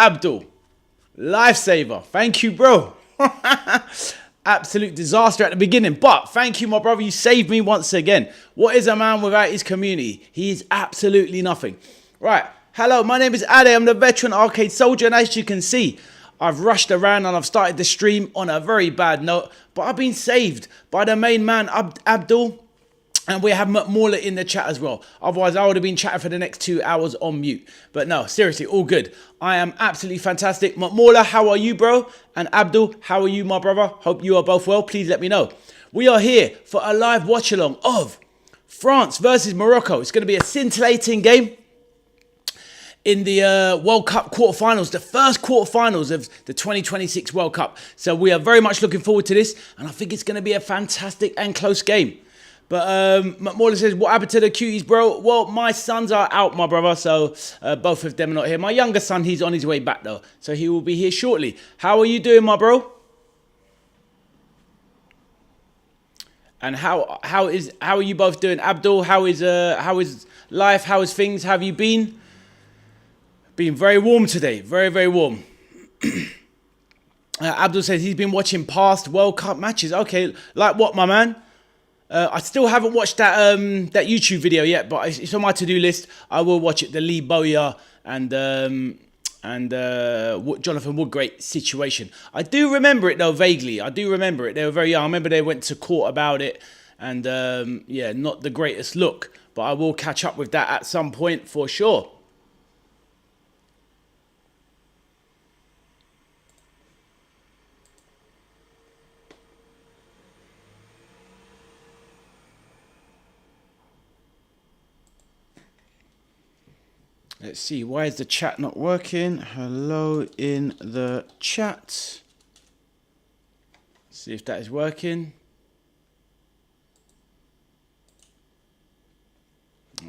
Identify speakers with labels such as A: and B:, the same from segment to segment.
A: Abdul, lifesaver. Thank you, bro. Absolute disaster at the beginning, but thank you, my brother. You saved me once again. What is a man without his community? He is absolutely nothing. Right. Hello, my name is Ade. I'm the veteran arcade soldier, and as you can see, I've rushed around and I've started the stream on a very bad note, but I've been saved by the main man, Abdul. And we have Mauler in the chat as well. Otherwise, I would have been chatting for the next 2 hours on mute. But no, seriously, all good. I am absolutely fantastic. Mauler, how are you, bro? And Abdul, how are you, my brother? Hope you are both well. Please let me know. We are here for a live watch-along of France versus Morocco. It's going to be a scintillating game in the World Cup quarterfinals, the first quarterfinals of the 2026 World Cup. So we are very much looking forward to this. And I think it's going to be a fantastic and close game. But McMorley says, what happened to the cuties, bro? Well, my sons are out, my brother, so both of them are not here. My younger son, he's on his way back, though, so he will be here shortly. How are you doing, my bro? And how are you both doing? Abdul, how is life? How is things? How have you been? Been very warm today, very, very warm. Abdul says he's been watching past World Cup matches. Okay, like what, my man? I still haven't watched that that YouTube video yet, but it's on my to-do list. I will watch it. The Lee Bowyer and Jonathan Woodgate situation. I do remember it though vaguely. I do remember it. They were very young. I remember they went to court about it, and yeah, not the greatest look. But I will catch up with that at some point for sure. Let's see, why is the chat not working? Hello in the chat. See if that is working.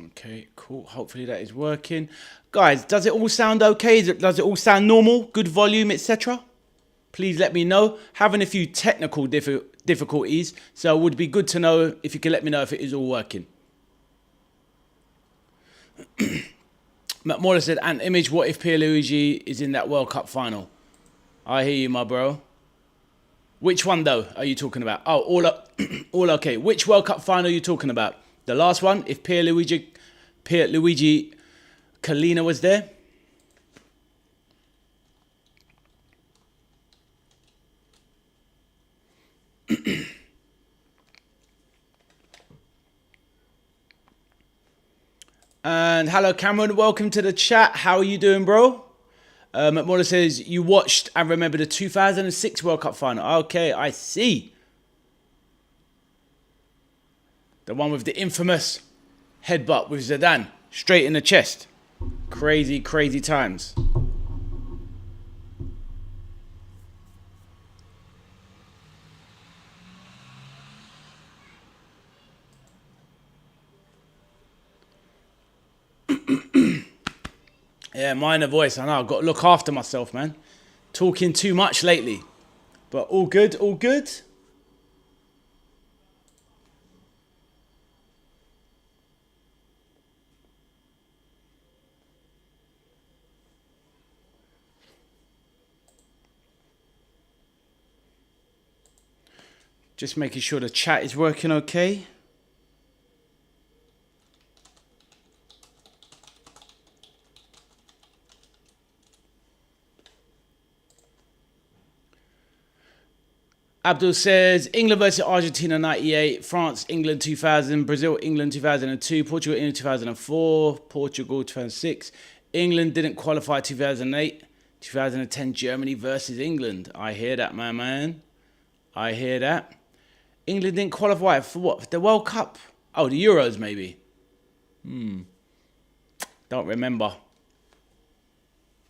A: Okay, cool. Hopefully that is working. Guys, does it all sound okay? Does it all sound normal? Good volume, etc.? Please let me know. Having a few technical difficulties, so it would be good to know if you can let me know if it is all working. McMorris said, and Image, what if Pierluigi is in that World Cup final? I hear you, my bro. Which one, though, are you talking about? Oh, all okay. Which World Cup final are you talking about? The last one, if Pierluigi Collina was there? And hello, Cameron. Welcome to the chat. How are you doing, bro? McMorris says, you watched and remember the 2006 World Cup final. Okay, I see. The one with the infamous headbutt with Zidane straight in the chest. Crazy, crazy times. Yeah, minor voice. I know. I've got to look after myself, man. Talking too much lately. But all good, all good. Just making sure the chat is working okay. Abdul says, England versus Argentina 98, France, England 2000, Brazil, England 2002, Portugal, England 2004, Portugal 2006. England didn't qualify 2008, 2010, Germany versus England. I hear that, my man. I hear that. England didn't qualify for what? For the World Cup? Oh, the Euros maybe. Don't remember.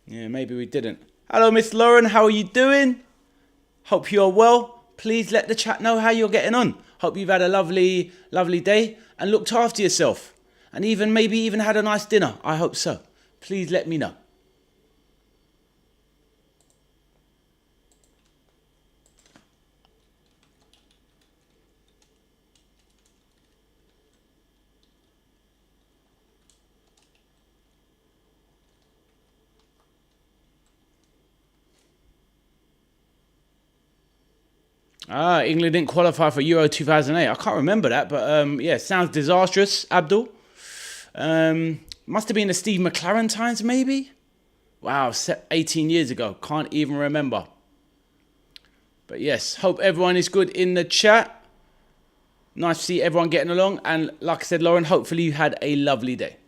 A: Yeah, maybe we didn't. Hello, Miss Lauren. How are you doing? Hope you're well. Please let the chat know how you're getting on. Hope you've had a lovely, lovely day and looked after yourself. And maybe even had a nice dinner. I hope so. Please let me know. England didn't qualify for Euro 2008. I can't remember that, but yeah, sounds disastrous, Abdul. Must have been the Steve McLaren times, maybe? Wow, 18 years ago. Can't even remember. But yes, hope everyone is good in the chat. Nice to see everyone getting along. And like I said, Lauren, hopefully you had a lovely day.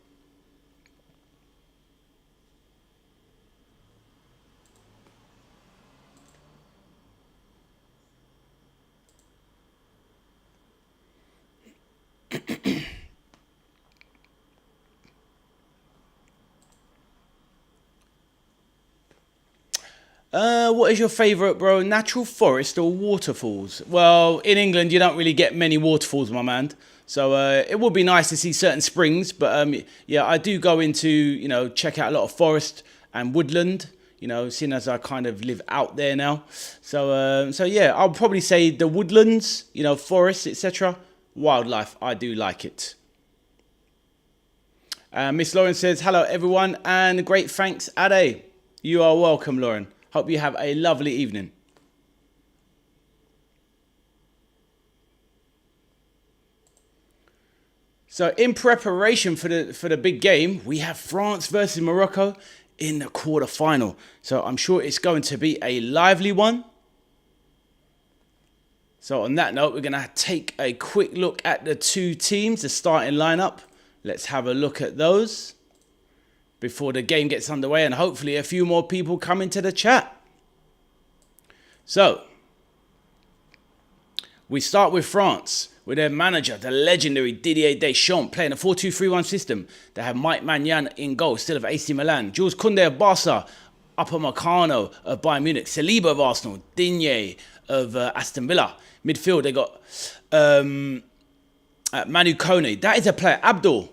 A: What is your favourite, bro? Natural forest or waterfalls? Well, in England, you don't really get many waterfalls, my man. So it would be nice to see certain springs. But yeah, I do go into, you know, check out a lot of forest and woodland, you know, seeing as I kind of live out there now. So yeah, I'll probably say the woodlands, you know, forests, etc. Wildlife, I do like it. Miss Lauren says, hello, everyone, and great thanks, Ade. You are welcome, Lauren. Hope you have a lovely evening. So in preparation for the big game, we have France versus Morocco in the quarterfinal. So I'm sure it's going to be a lively one. So on that note, we're going to take a quick look at the two teams, the starting lineup. Let's have a look at those before the game gets underway, and hopefully a few more people come into the chat. So, we start with France, with their manager, the legendary Didier Deschamps, playing a 4-2-3-1 system. They have Mike Maignan in goal, still of AC Milan, Jules Koundé of Barca, Upamecano of Bayern Munich, Saliba of Arsenal, Digne of Aston Villa. Midfield, they got Manu Kone. That is a player. Abdul,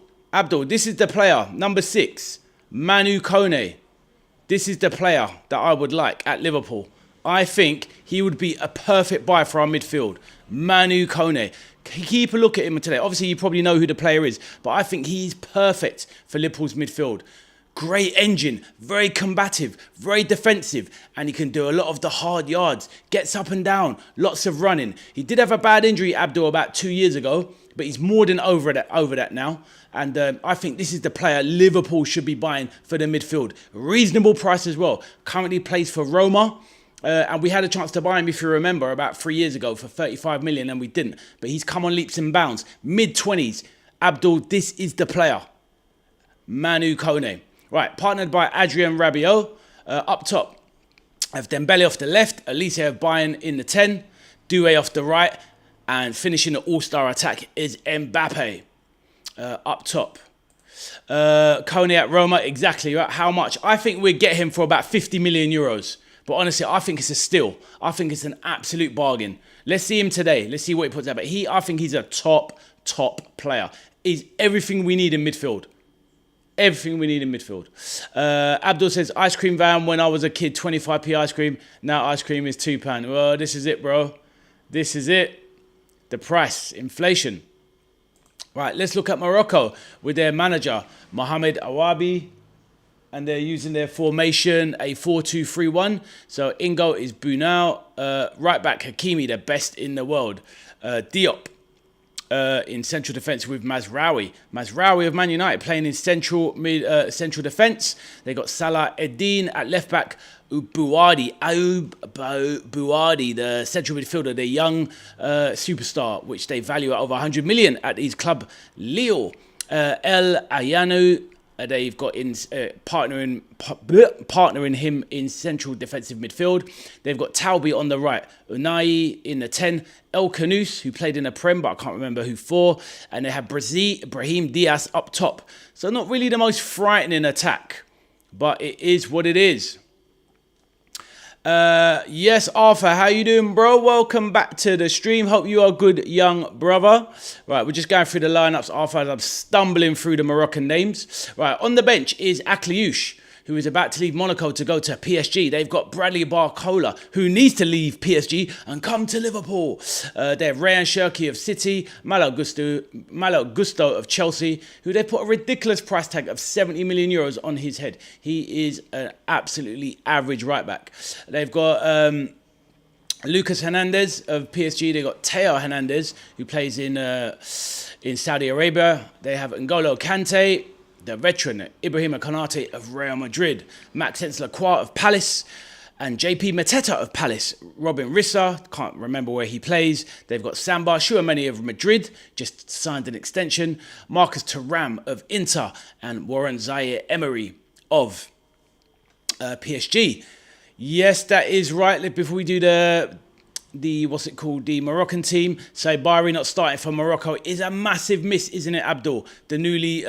A: this is the player, number 6. Manu Kone. This is the player that I would like at Liverpool. I think he would be a perfect buy for our midfield. Manu Kone. Keep a look at him today. Obviously, you probably know who the player is, but I think he's perfect for Liverpool's midfield. Great engine, very combative, very defensive, and he can do a lot of the hard yards. Gets up and down, lots of running. He did have a bad injury, Abdul, about 2 years ago, but he's more than over that now. And I think this is the player Liverpool should be buying for the midfield. Reasonable price as well. Currently plays for Roma. And we had a chance to buy him, if you remember, about 3 years ago for 35 million, and we didn't. But he's come on leaps and bounds. Mid-20s. Abdul, this is the player. Manu Kone. Right, partnered by Adrien Rabiot. Up top, I have Dembélé off the left, Olise of Bayern in the 10, Doué off the right, and finishing the all-star attack is Mbappe. Up top. Kone at Roma, exactly right. How much? I think we'd get him for about 50 million euros. But honestly, I think it's a steal. I think it's an absolute bargain. Let's see him today. Let's see what he puts out. But I think he's a top player. He's everything we need in midfield. Everything we need in midfield. Abdul says, ice cream van when I was a kid, 25p ice cream. Now ice cream is £2. Well, this is it, bro. This is it. The price, inflation. Right, let's look at Morocco with their manager, Mohamed Awabi. And they're using their formation, a 4-2-3-1. So in goal is Bunau. Right back, Hakimi, the best in the world. Diop in central defence with Mazraoui. Mazraoui of Man United playing in central defence. They got Salah Eddin at left back. Ayyoub Bouaddi, the central midfielder, the young superstar, which they value at over 100 million at his club, Lille. El Ayano. They've got in partnering him in central defensive midfield. They've got Taubi on the right, Unai in the 10, El Kanous, who played in the Prem, but I can't remember who for, and they have Brahim Díaz up top. So not really the most frightening attack, but it is what it is. Yes, Arthur, how you doing, bro? Welcome back to the stream. Hope you are good, young brother. Right, we're just going through the lineups, Arthur, as I'm stumbling through the Moroccan names. Right, on the bench is Akliouche, who is about to leave Monaco to go to PSG. They've got Bradley Barcola, who needs to leave PSG and come to Liverpool. They have Ryan Cherki of City, Malo Gusto of Chelsea, who they put a ridiculous price tag of 70 million euros on his head. He is an absolutely average right back. They've got Lucas Hernandez of PSG. They got Teo Hernandez, who plays in Saudi Arabia. They have N'Golo Kante, the veteran, Ibrahima Konate of Real Madrid, Maxence Lacroix of Palace, and JP Mateta of Palace. Robin Rissa, can't remember where he plays. They've got Samba Chouameni of Madrid, just signed an extension. Marcus Thuram of Inter, and Warren Zaire Emery of PSG. Yes, that is right. Before we do the what's it called, the Moroccan team, Saibari not starting for Morocco is a massive miss, isn't it, Abdul? The newly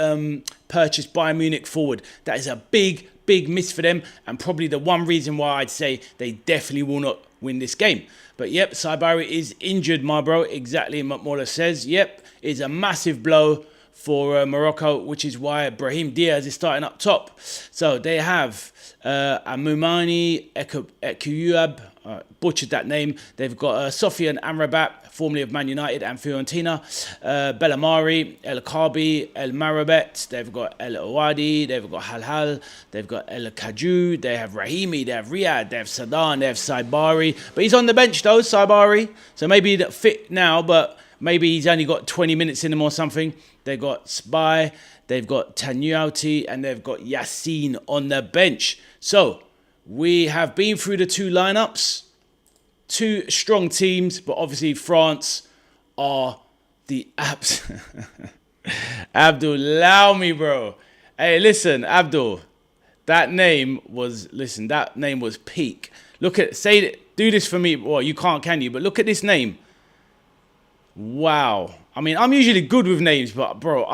A: purchased Bayern Munich forward. That is a big miss for them, and probably the one reason why I'd say they definitely will not win this game. But yep, Saibari is injured, my bro. Exactly, Mola says. Yep, it's a massive blow for Morocco, which is why Brahim Díaz is starting up top. So they have Amoumani Ekuyuab, butchered that name. They've got Sofian Amrabat, formerly of Man United and Fiorentina, Bellamari, El Kabi, El Marabet. They've got El Owadi, they've got Halhal, they've got El Kaju, they have Rahimi, they have Riyad, they have Sadan, they have Saibari. But he's on the bench though, Saibari. So maybe he's fit now, but maybe he's only got 20 minutes in him or something. They've got Spy, they've got Tanyauti, and they've got Yassine on the bench. So we have been through the two lineups. Two strong teams, but obviously France are the abs. Abdul, allow me, bro. Hey, listen, Abdul. That name was peak. Look at, do this for me. Well, you can't, can you? But look at this name. Wow. I mean, I'm usually good with names, but bro,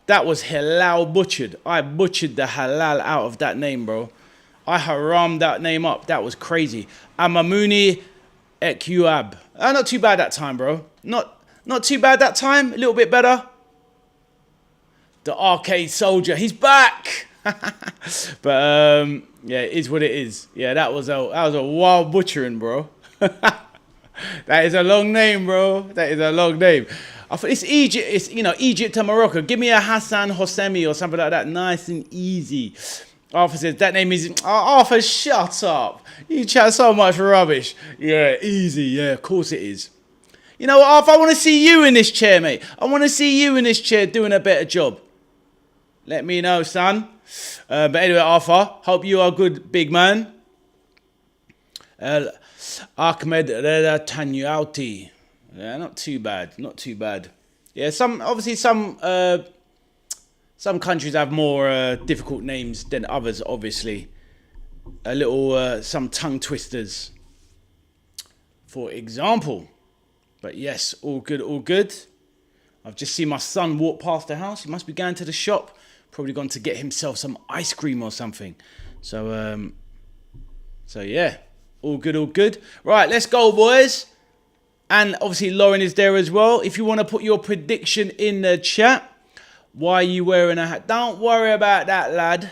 A: that was halal butchered. I butchered the halal out of that name, bro. I harammed that name up. That was crazy. Amamuni Ekyuab. Not too bad that time, bro. Not too bad that time. A little bit better. The arcade soldier. He's back. But yeah, it is what it is. Yeah, that was a wild butchering, bro. That is a long name, bro. That is a long name. I thought it's Egypt. It's, Egypt to Morocco. Give me a Hassan Hosseini or something like that. Nice and easy. Arthur says, that name is... Oh, Arthur, shut up. You chat so much rubbish. Yeah, easy. Yeah, of course it is. You know what, Arthur? I want to see you in this chair, mate. I want to see you in this chair doing a better job. Let me know, son. But anyway, Arthur, hope you are good, big man. Ahmed Reda Tanyauti. Yeah, not too bad. Not too bad. Yeah, some countries have more difficult names than others, obviously. A little, some tongue twisters, for example. But yes, all good, all good. I've just seen my son walk past the house. He must be going to the shop. Probably gone to get himself some ice cream or something. So yeah, all good, all good. Right, let's go, boys. And obviously Lauren is there as well. If you want to put your prediction in the chat. Why are you wearing a hat? Don't worry about that, lad.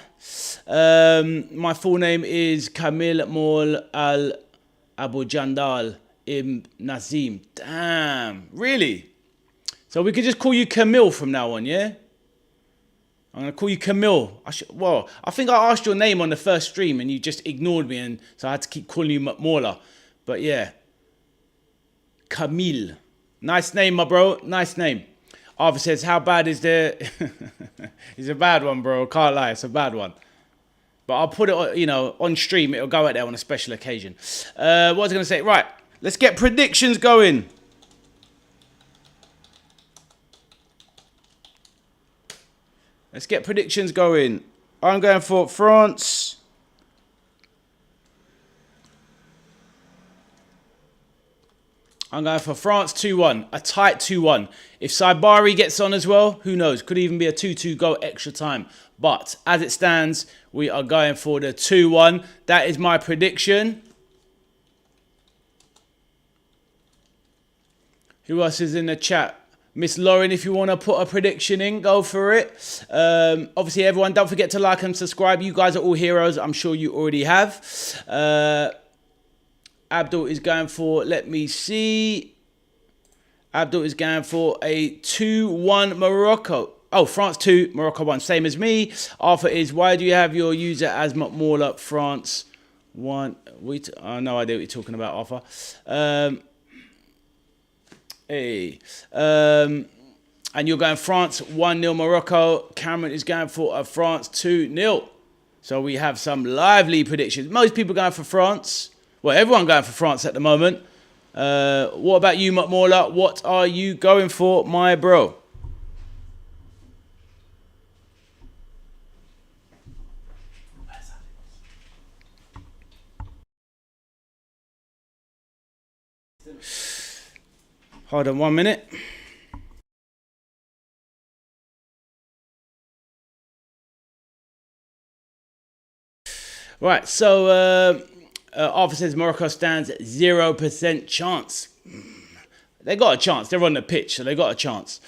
A: My full name is Kamil Mol Al Abu Jandal Ibn Nazim. Damn, really? So we could just call you Camille from now on, yeah? I'm going to call you Camille. I think I asked your name on the first stream and you just ignored me, and so I had to keep calling you Mola. But yeah. Camille. Nice name, my bro. Nice name. Arthur says, how bad is there? It's a bad one, bro. Can't lie. It's a bad one. But I'll put it, on stream. It'll go out there on a special occasion. What was I going to say? Right. Let's get predictions going. Let's get predictions going. I'm going for France. I'm going for France 2-1. A tight 2-1. If Saibari gets on as well, who knows? Could even be a 2-2 goal extra time. But as it stands, we are going for the 2-1. That is my prediction. Who else is in the chat? Miss Lauren, if you want to put a prediction in, go for it. Obviously, everyone, don't forget to like and subscribe. You guys are all heroes. I'm sure you already have. Abdul is going for, let me see. Abdul is going for a 2-1 Morocco. Oh, France 2, Morocco 1. Same as me. Arthur is, why do you have your user as Mauler France 1. I have no idea what you're talking about, Arthur. Hey. And you're going France 1-0 Morocco. Cameron is going for a France 2-0. So we have some lively predictions. Most people going for France. Well, everyone going for France at the moment. What about you, Mauler? What are you going for, my bro? Hold on 1 minute. Right, so Arthur says Morocco stands 0% chance. They got a chance. They're on the pitch, so they got a chance.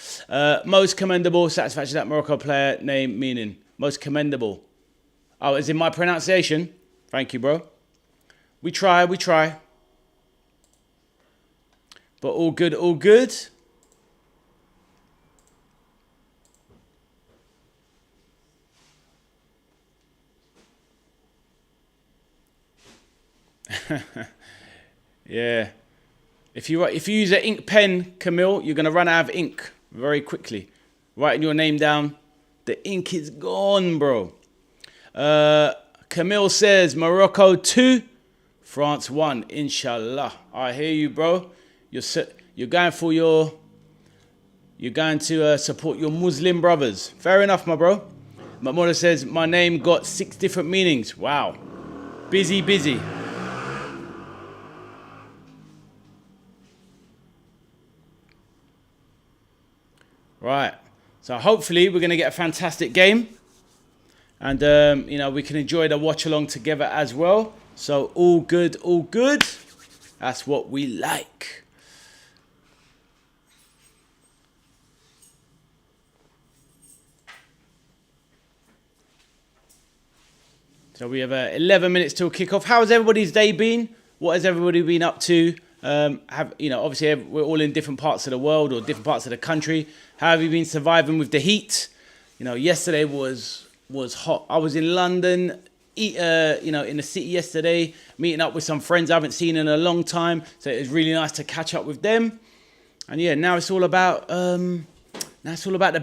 A: Most commendable, satisfaction that Morocco player name meaning. Most commendable. Oh, is it my pronunciation? Thank you, bro. We try. But all good, all good. Yeah. If you use an ink pen, Camille, you're gonna run out of ink very quickly. Writing your name down, the ink is gone, bro. Camille says Morocco 2, France 1. Inshallah. I hear you, bro. You're going for your. You're going to support your Muslim brothers. Fair enough, my bro. Mamola says my name got 6 different meanings. Wow. Busy. Right. So hopefully we're going to get a fantastic game. And, we can enjoy the watch along together as well. So all good. That's what we like. So we have 11 minutes till kickoff. How has everybody's day been? What has everybody been up to? Obviously we're all in different parts of the world or different parts of the country. How have you been surviving with the heat? Yesterday was hot. I was in London, in the city yesterday, meeting up with some friends I haven't seen in a long time. So it was really nice to catch up with them. And yeah, now it's all about the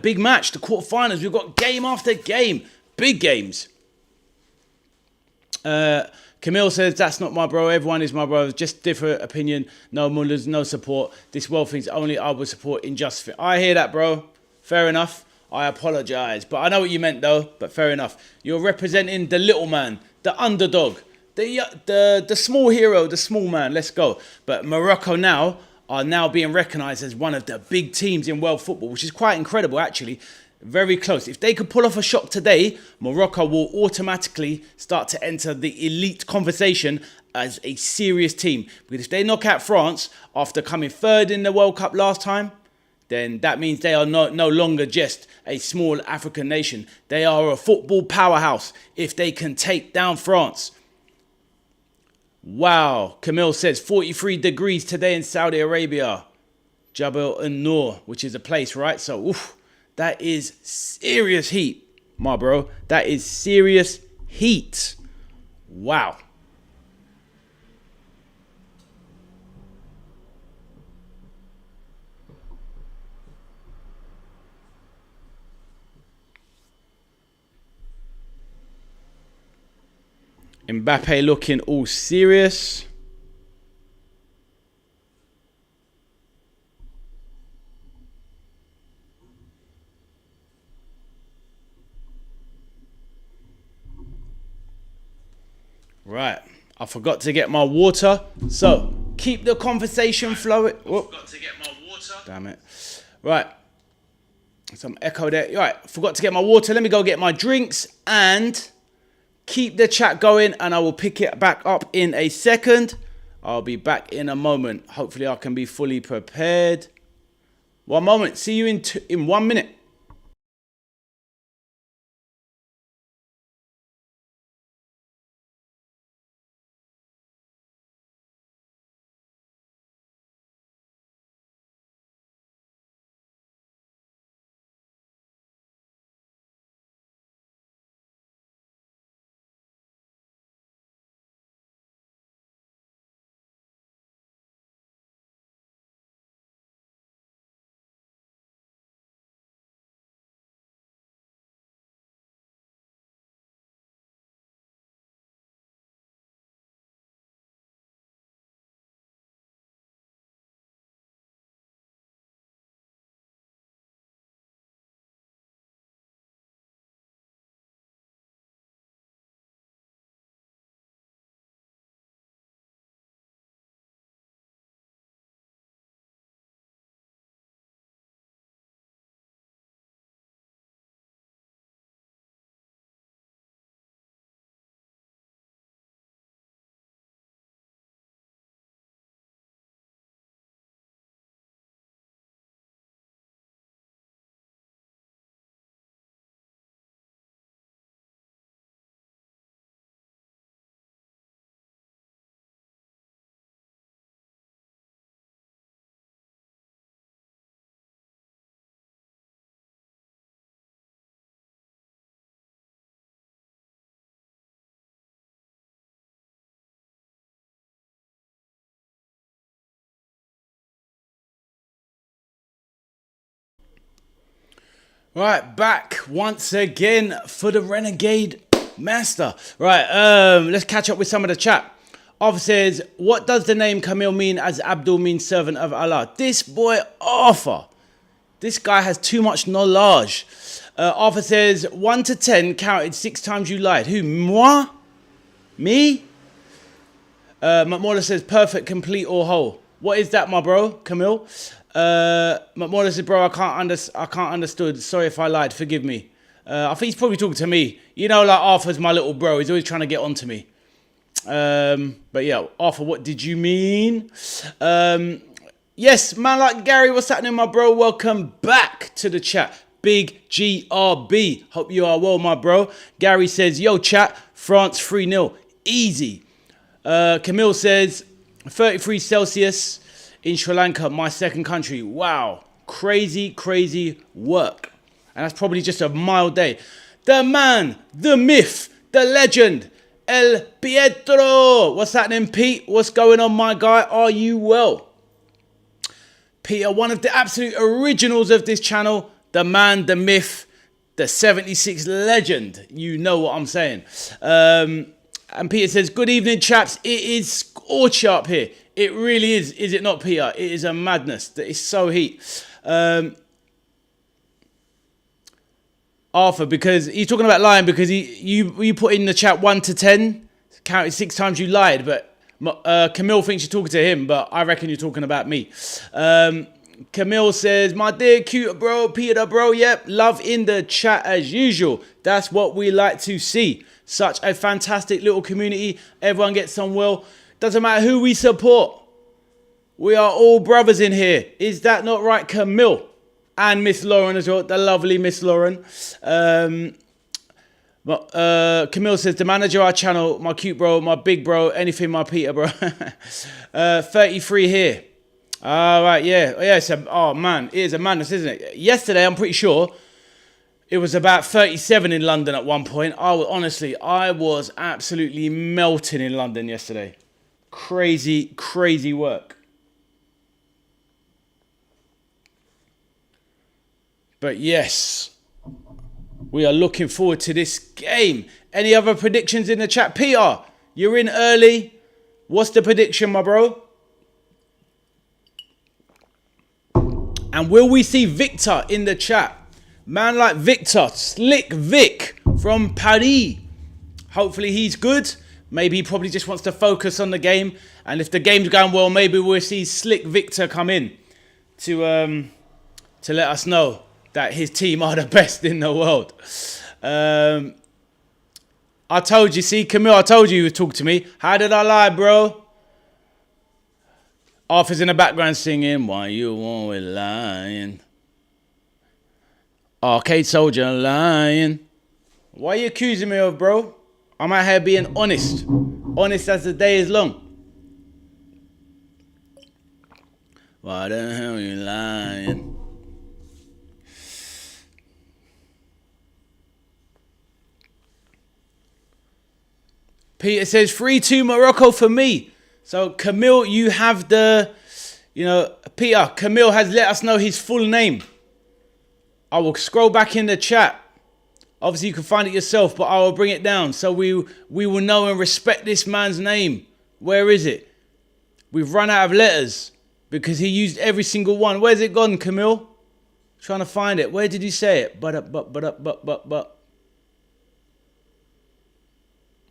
A: big match, the quarterfinals. We've got game after game, big games. Camille says, that's not my bro. Everyone is my bro. Just different opinion. No mullahs, no support. This world thinks only I will support injustice. I hear that, bro. Fair enough. I apologise. But I know what you meant, though. But fair enough. You're representing the little man, the underdog, the small hero, the small man. Let's go. But Morocco are now being recognised as one of the big teams in world football, which is quite incredible, actually. Very close. If they could pull off a shot today, Morocco will automatically start to enter the elite conversation as a serious team. Because if they knock out France after coming third in the World Cup last time, then that means they are no longer just a small African nation. They are a football powerhouse if they can take down France. Wow. Camille says 43 degrees today in Saudi Arabia. Jabal an-Nur, which is a place, right? So, that is serious heat, my bro. That is serious heat. Wow. Mbappe looking all serious. Right, I forgot to get my water. So, keep the conversation flowing. I forgot to get my water. Damn it. Right. Some echo there. Right, forgot to get my water. Let me go get my drinks and keep the chat going and I will pick it back up in a second. I'll be back in a moment. Hopefully I can be fully prepared. One moment. See you in 1 minute. Right, back once again for the Renegade Master. Right, let's catch up with some of the chat. Arthur says, what does the name Camille mean as Abdul means servant of Allah? This boy, Arthur. This guy has too much knowledge. Arthur says, 1 to 10 counted 6 times you lied. Who, moi? Me? McMorla says, perfect, complete or whole. What is that, my bro, Camille? McMorla says, bro, I can't understood. Sorry if I lied. Forgive me. I think he's probably talking to me. You know, like Arthur's my little bro. He's always trying to get on to me. But yeah, Arthur, what did you mean? Yes, man like Gary, what's happening, my bro? Welcome back to the chat. Big GRB. Hope you are well, my bro. Gary says, yo, chat, France 3-0. Easy. Camille says, 33 Celsius. In Sri Lanka, my second country. Wow. Crazy, crazy work. And that's probably just a mild day. The man, the myth, the legend, El Pietro. What's happening, Pete? What's going on, my guy? Are you well? Peter, one of the absolute originals of this channel. The man, the myth, the 76 legend. You know what I'm saying. And Peter says, good evening, chaps. It is scorcher up here. It really is it not, Peter? It is a madness. That is so heat. Arthur, because he's talking about lying because you put in the chat 1 to 10, counted 6 times you lied, but Camille thinks you're talking to him, but I reckon you're talking about me. Camille says, my dear cute bro, Peter bro, yep, love in the chat as usual. That's what we like to see. Such a fantastic little community. Everyone gets on well. Doesn't matter who we support. We are all brothers in here. Is that not right, Camille? And Miss Lauren as well. The lovely Miss Lauren. Camille says, the manager of our channel, my cute bro, my big bro, anything my Peter bro. 33 here. All right, yeah. Yeah, oh, man. It is a madness, isn't it? Yesterday, I'm pretty sure, it was about 37 in London at one point. I was absolutely melting in London yesterday. Crazy, crazy work. But yes, we are looking forward to this game. Any other predictions in the chat? Peter, you're in early. What's the prediction, my bro? And will we see Victor in the chat? Man like Victor, Slick Vic from Paris. Hopefully he's good. Maybe he probably just wants to focus on the game. And if the game's going well, maybe we'll see Slick Victor come in to let us know that his team are the best in the world. I told you, see, Camille, I told you would talk to me. How did I lie, bro? Arthur's in the background singing, why you always lying? Arcade Soldier lying. Why are you accusing me of, bro? I'm out here being honest. Honest as the day is long. Why the hell are you lying? Peter says 3-2 Morocco for me. So Camille, you have the, Peter, Camille has let us know his full name. I will scroll back in the chat. Obviously, you can find it yourself, but I will bring it down so we will know and respect this man's name. Where is it? We've run out of letters because he used every single one. Where's it gone, Camille? Trying to find it. Where did he say it? But.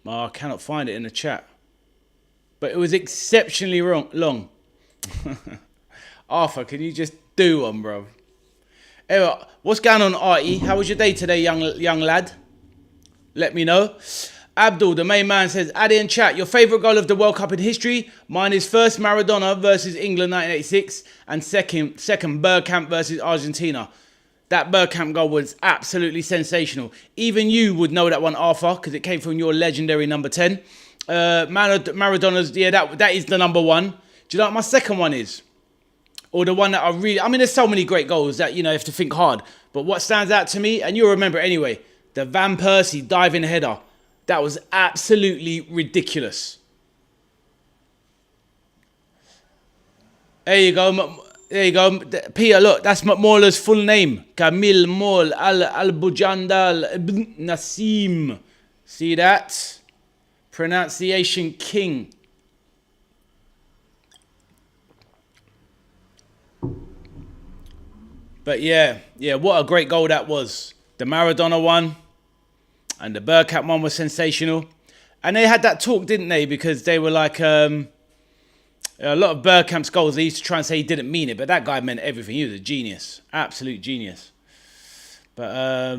A: Oh, I cannot find it in the chat. But it was exceptionally long. Arthur, can you just do one, bro? Anyway, what's going on, Artie? How was your day today, young lad? Let me know. Abdul, the main man, says, Addy in chat, your favourite goal of the World Cup in history? Mine is first Maradona versus England 1986 and second Bergkamp versus Argentina. That Bergkamp goal was absolutely sensational. Even you would know that one, Arthur, because it came from your legendary number 10. Maradona's, yeah, that is the number one. Do you know what my second one is? Or the one that there's so many great goals that, you have to think hard. But what stands out to me, and you'll remember it anyway, the Van Persie diving header. That was absolutely ridiculous. There you go. There you go. Peter, look, that's McMauler's full name. Kamil Mol Al-Bujandal Ibn Nassim. See that? Pronunciation king. But yeah, what a great goal that was. The Maradona one and the Bergkamp one was sensational. And they had that talk, didn't they? Because they were like, a lot of Bergkamp's goals, they used to try and say he didn't mean it, but that guy meant everything. He was a genius. Absolute genius. But,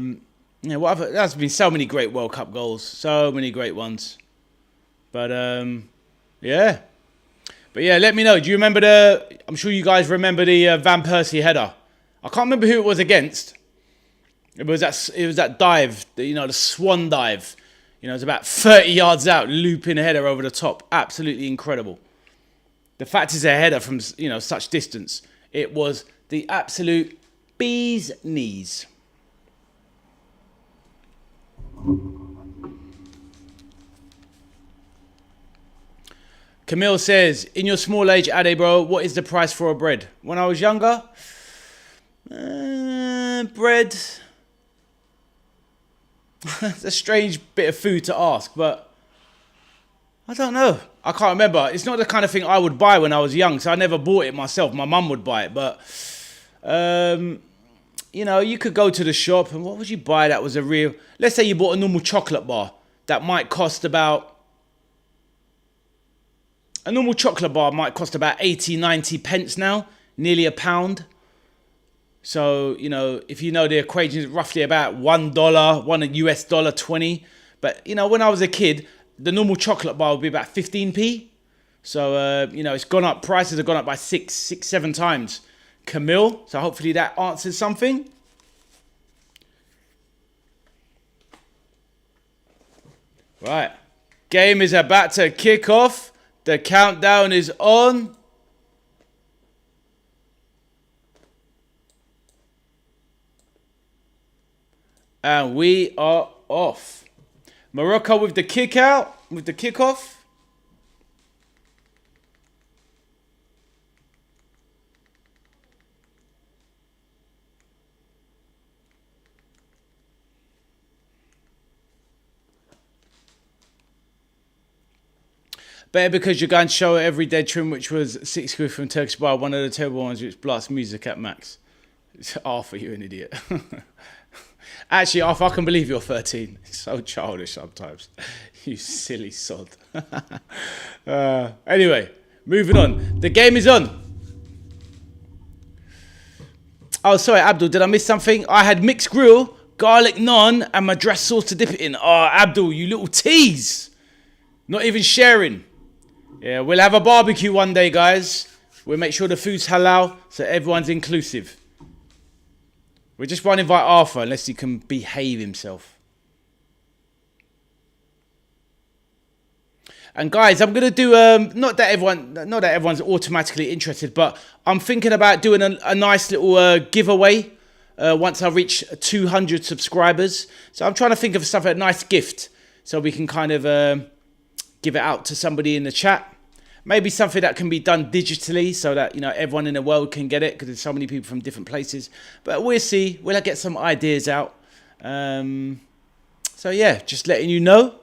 A: there's been so many great World Cup goals. So many great ones. But, yeah. But yeah, let me know. Do you remember I'm sure you guys remember the Van Persie header. I can't remember who it was against. It was that dive, the swan dive. It was about 30 yards out, looping a header over the top. Absolutely incredible. The fact is a header from, such distance. It was the absolute bee's knees. Camille says, in your small age, Ade, bro, what is the price for a bread? When I was younger, bread. It's a strange bit of food to ask, but I don't know. I can't remember. It's not the kind of thing I would buy when I was young, so I never bought it myself. My mum would buy it, but, you could go to the shop, and what would you buy that was a real... Let's say you bought a normal chocolate bar that might cost about... A normal chocolate bar might cost about 80, 90 pence now, nearly £1. So, if you know the equation is roughly about $1, $1 But, when I was a kid, the normal chocolate bar would be about 15p. So, it's gone up. Prices have gone up by 7 times. Camille. So hopefully that answers something. Right. Game is about to kick off. The countdown is on. And we are off. Morocco with the kick out, with the kickoff. Better because you're going to show every dead trim, which was 6 quid from Turkish Bar, one of the terrible ones which blasts music at max. It's Arthur, you an idiot. Actually, Arthur, I can believe you're 13. It's so childish sometimes. You silly sod. Anyway, moving on. The game is on. Oh, sorry, Abdul, did I miss something? I had mixed grill, garlic naan, and madras sauce to dip it in. Oh, Abdul, you little tease. Not even sharing. Yeah, we'll have a barbecue one day, guys. We'll make sure the food's halal, so everyone's inclusive. We just won't invite Arthur unless he can behave himself. And guys, I'm gonna do not that everyone's automatically interested, but I'm thinking about doing a nice little giveaway once I reach 200 subscribers. So I'm trying to think of something, a nice gift, so we can kind of give it out to somebody in the chat. Maybe something that can be done digitally so that, everyone in the world can get it because there's so many people from different places. But we'll see. We'll get some ideas out. So, yeah, just letting you know.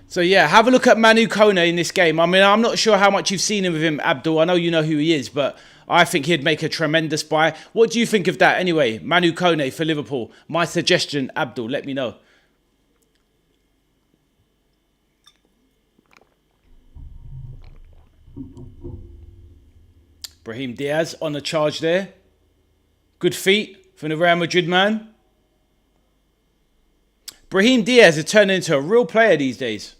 A: So, yeah, have a look at Manu Kone in this game. I mean, I'm not sure how much you've seen him with him, Abdul. I know you know who he is, but I think he'd make a tremendous buy. What do you think of that? Anyway, Manu Kone for Liverpool. My suggestion, Abdul, let me know. Brahim Díaz on the charge there. Good feet from the Real Madrid man. Brahim Díaz is turning into a real player these days.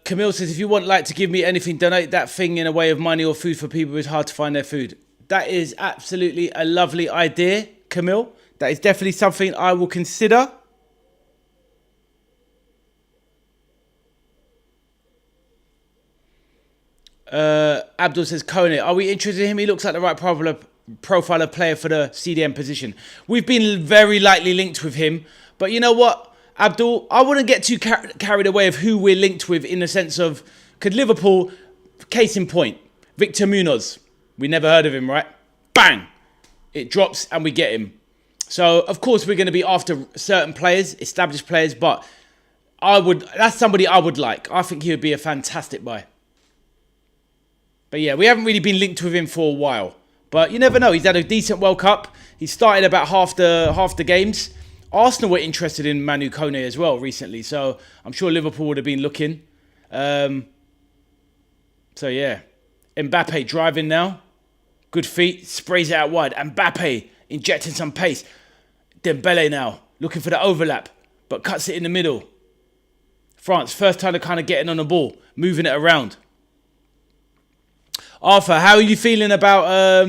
A: Camille says, if you want to give me anything, donate that thing in a way of money or food for people who's hard to find their food. That is absolutely a lovely idea, Camille. That is definitely something I will consider. Abdul says, Kone, are we interested in him? He looks like the right profile of player for the CDM position. We've been very lightly linked with him. But you know what, Abdul? I wouldn't get too carried away of who we're linked with in the sense of, could Liverpool, case in point, Victor Munoz. We never heard of him, right? Bang! It drops and we get him. So, of course, we're going to be after certain players, established players, but that's somebody I would like. I think he would be a fantastic buy. But yeah, we haven't really been linked with him for a while. But you never know. He's had a decent World Cup. He started about half the games. Arsenal were interested in Manu Kone as well recently. So I'm sure Liverpool would have been looking. So yeah. Mbappe driving now. Good feet. Sprays it out wide. Mbappe injecting some pace. Dembélé now. Looking for the overlap. But cuts it in the middle. France, first time they're kind of getting on the ball. Moving it around. Arthur, how are you feeling about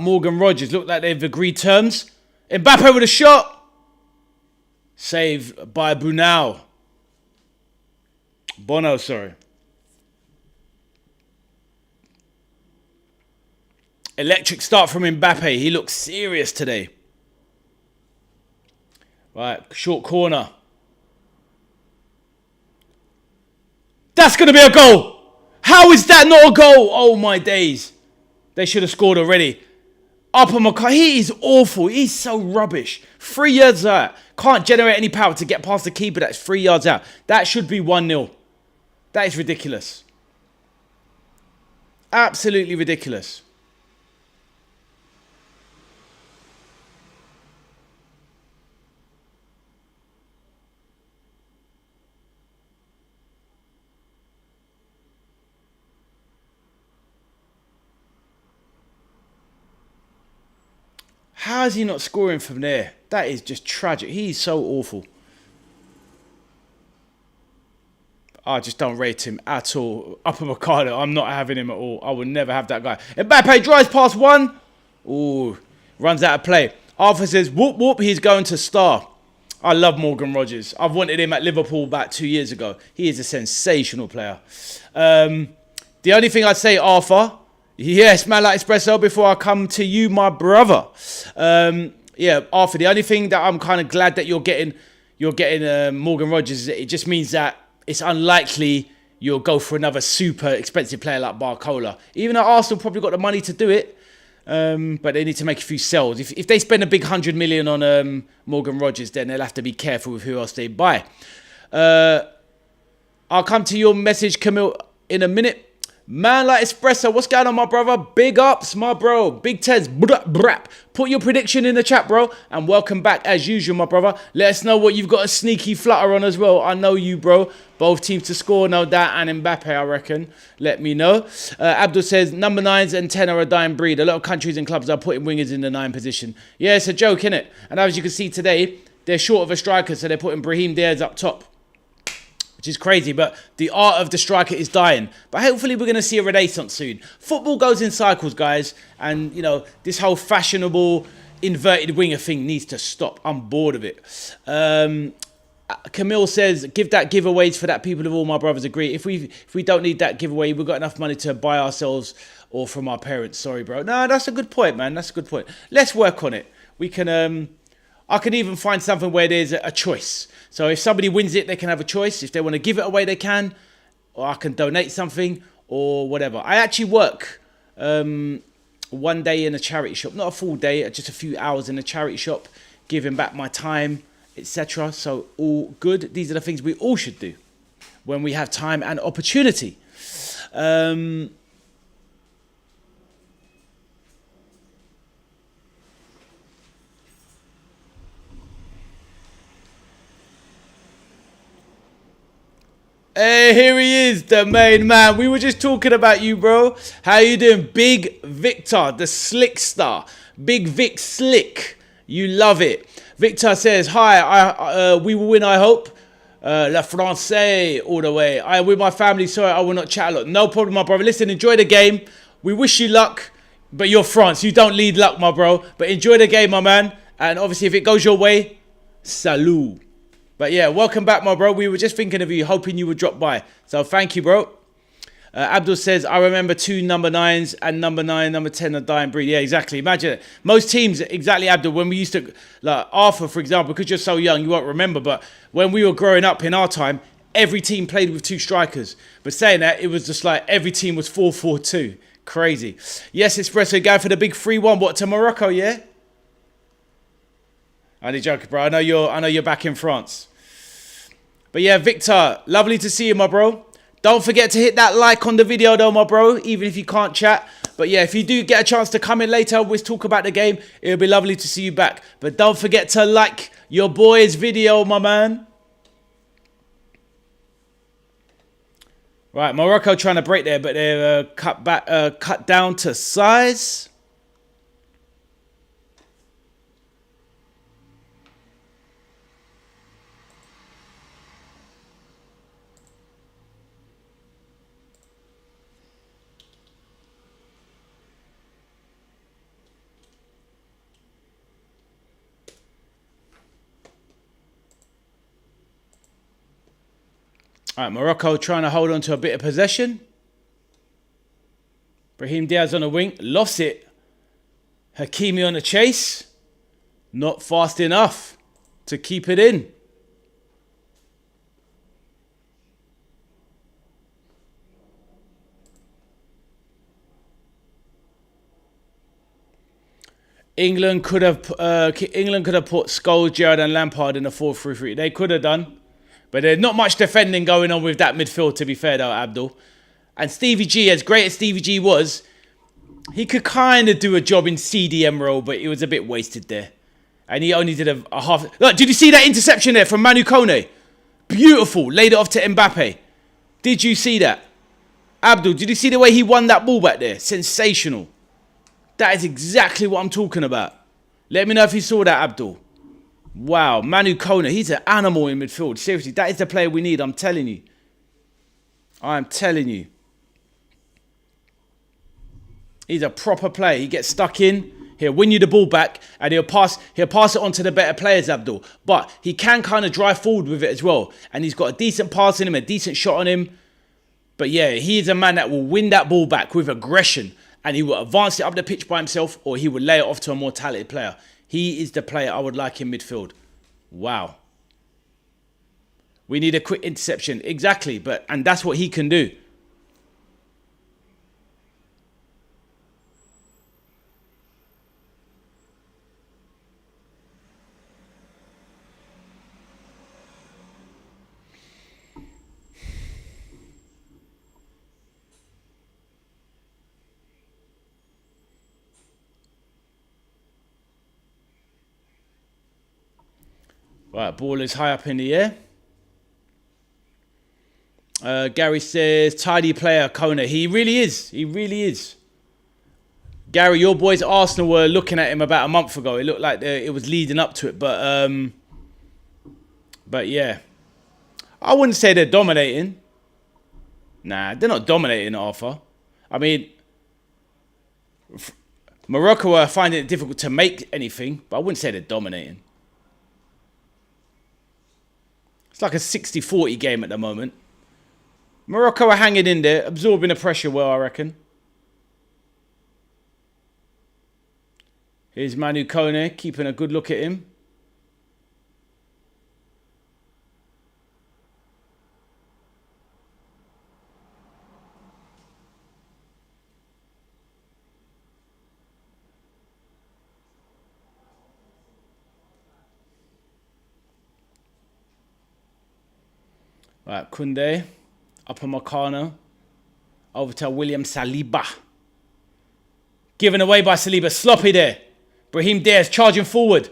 A: Morgan Rogers? Look like they've agreed terms. Mbappe with a shot. Saved by Bono, sorry. Electric start from Mbappe. He looks serious today. Right, short corner. That's going to be a goal. How is that not a goal? Oh, my days. They should have scored already. Upper McCarthy, he is awful. He's so rubbish. 3 yards out. Can't generate any power to get past the keeper. That's 3 yards out. That should be 1-0. That is ridiculous. Absolutely ridiculous. How is he not scoring from there? That is just tragic. He's so awful. I just don't rate him at all. Upper Mercado, I'm not having him at all. I would never have that guy. Mbappe drives past one. Ooh, runs out of play. Arthur says, whoop, whoop, he's going to star. I love Morgan Rogers. I've wanted him at Liverpool about 2 years ago. He is a sensational player. The only thing I'd say, Arthur... Yes, man like espresso, before I come to you, my brother. Yeah, Arthur, the only thing that I'm kind of glad that you're getting Morgan Rogers is it just means that it's unlikely you'll go for another super expensive player like Barcola. Even though Arsenal probably got the money to do it, but they need to make a few sells. If they spend a big 100 million on Morgan Rogers, then they'll have to be careful with who else they buy. I'll come to your message, Camille, in a minute. Man like espresso, what's going on, my brother? Big ups, my bro. Big Tez, brap. Put your prediction in the chat, bro. And welcome back as usual, my brother. Let us know what you've got a sneaky flutter on as well. I know you, bro. Both teams to score, no doubt. And Mbappe, I reckon. Let me know. Abdul says, number 9s and 10 are a dying breed. A lot of countries and clubs are putting wingers in the 9 position. Yeah, it's a joke, innit? And as you can see today, they're short of a striker, so they're putting Brahim Díaz up top. Which is crazy, but the art of the striker is dying. But hopefully we're going to see a renaissance soon. Football goes in cycles, guys. And, you know, this whole fashionable inverted winger thing needs to stop. I'm bored of it. Camille says, give that giveaways for that. People of all my brothers agree. If we don't need that giveaway, we've got enough money to buy ourselves or from our parents. Sorry, bro. No, that's a good point, man. That's a good point. Let's work on it. We can... I could even find something where there's a choice. So if somebody wins it, they can have a choice. If they want to give it away, they can. Or I can donate something or whatever. I actually work 1 day in a charity shop. Not a full day, just a few hours in a charity shop. Giving back my time, etc. So all good. These are the things we all should do when we have time and opportunity. Hey, here he is, the main man. We were just talking about you, bro. How you doing? Big Victor, the slick star. Big Vic Slick. You love it. Victor says, hi, we will win, I hope. La Francais, all the way. I with my family, sorry, I will not chat a lot. No problem, my brother. Listen, enjoy the game. We wish you luck, but you're France. You don't lead luck, my bro. But enjoy the game, my man. And obviously, if it goes your way, salut. But yeah, welcome back, my bro. We were just thinking of you, hoping you would drop by. So thank you, bro. Abdul says, I remember 2 number 9s and number 9, number 10 a dying breed. Yeah, exactly. Imagine it. Most teams, exactly, Abdul, when we used to, like Arthur, for example, because you're so young, you won't remember, but when we were growing up in our time, every team played with 2 strikers. But saying that, it was just like every team was 4-4-2. Crazy. Yes, Espresso, going for the big 3-1. What, to Morocco, yeah? Only joking, bro. I know you're back in France. But yeah, Victor, lovely to see you, my bro. Don't forget to hit that like on the video, though, my bro, even if you can't chat. But yeah, if you do get a chance to come in later, we'll talk about the game. It'll be lovely to see you back. But don't forget to like your boy's video, my man. Right, Morocco trying to break there, but they're cut down to size. All right, Morocco trying to hold on to a bit of possession. Brahim Díaz on the wing. Lost it. Hakimi on the chase. Not fast enough to keep it in. England could have put Scholes, Gerrard and Lampard in a 4-3-3. They could have done. But there's not much defending going on with that midfield, to be fair, though, Abdul. And Stevie G, as great as Stevie G was, he could kind of do a job in CDM role, but it was a bit wasted there. And he only did a half... Look, did you see that interception there from Manu Kone? Beautiful. Laid it off to Mbappe. Did you see that? Abdul, did you see the way he won that ball back there? Sensational. That is exactly what I'm talking about. Let me know if you saw that, Abdul. Wow, Manu Kone, he's an animal in midfield. Seriously, that is the player we need, I'm telling you. I'm telling you. He's a proper player. He gets stuck in, he'll win you the ball back, and he'll pass it on to the better players, Abdul. But he can kind of drive forward with it as well. And he's got a decent pass in him, a decent shot on him. But yeah, he is a man that will win that ball back with aggression. And he will advance it up the pitch by himself, or he will lay it off to a more talented player. He is the player I would like in midfield. Wow. We need a quick interception. Exactly. And that's what he can do. Right, ball is high up in the air. Gary says, tidy player, Kona. He really is. He really is. Gary, your boys Arsenal were looking at him about a month ago. It looked like it was leading up to it. But yeah. I wouldn't say they're dominating. Nah, they're not dominating, Arthur. I mean, Morocco are finding it difficult to make anything. But I wouldn't say they're dominating. It's like a 60-40 game at the moment. Morocco are hanging in there, absorbing the pressure well, I reckon. Here's Manu Kone, keeping a good look at him. Right, Koundé, Upper Marcano, over to William Saliba. Given away by Saliba, sloppy there. Brahim Díaz charging forward.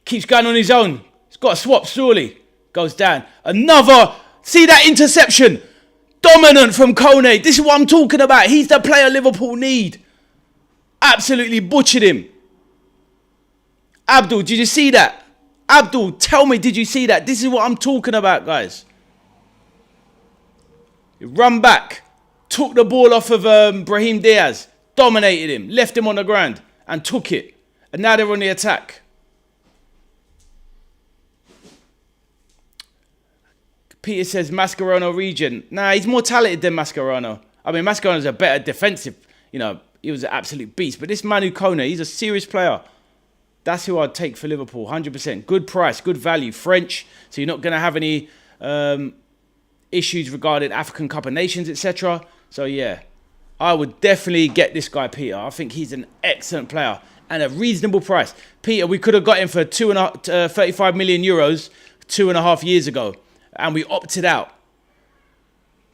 A: Keeps going on his own. He's got a swap, surely. Goes down. Another, see that interception? Dominant from Kone. This is what I'm talking about. He's the player Liverpool need. Absolutely butchered him. Abdul, did you see that? Abdul, tell me, did you see that? This is what I'm talking about, guys. He run back, took the ball off of Brahim Díaz, dominated him, left him on the ground, and took it. And now they're on the attack. Peter says Mascherano region. Nah, he's more talented than Mascherano. I mean, Mascherano's a better defensive, he was an absolute beast. But this Manu Kone, he's a serious player. That's who I'd take for Liverpool, 100%. Good price, good value. French, so you're not going to have any issues regarding African Cup of Nations, etc. So, yeah, I would definitely get this guy, Peter. I think he's an excellent player and a reasonable price. Peter, we could have got him for 35 million euros 2.5 years ago, and we opted out.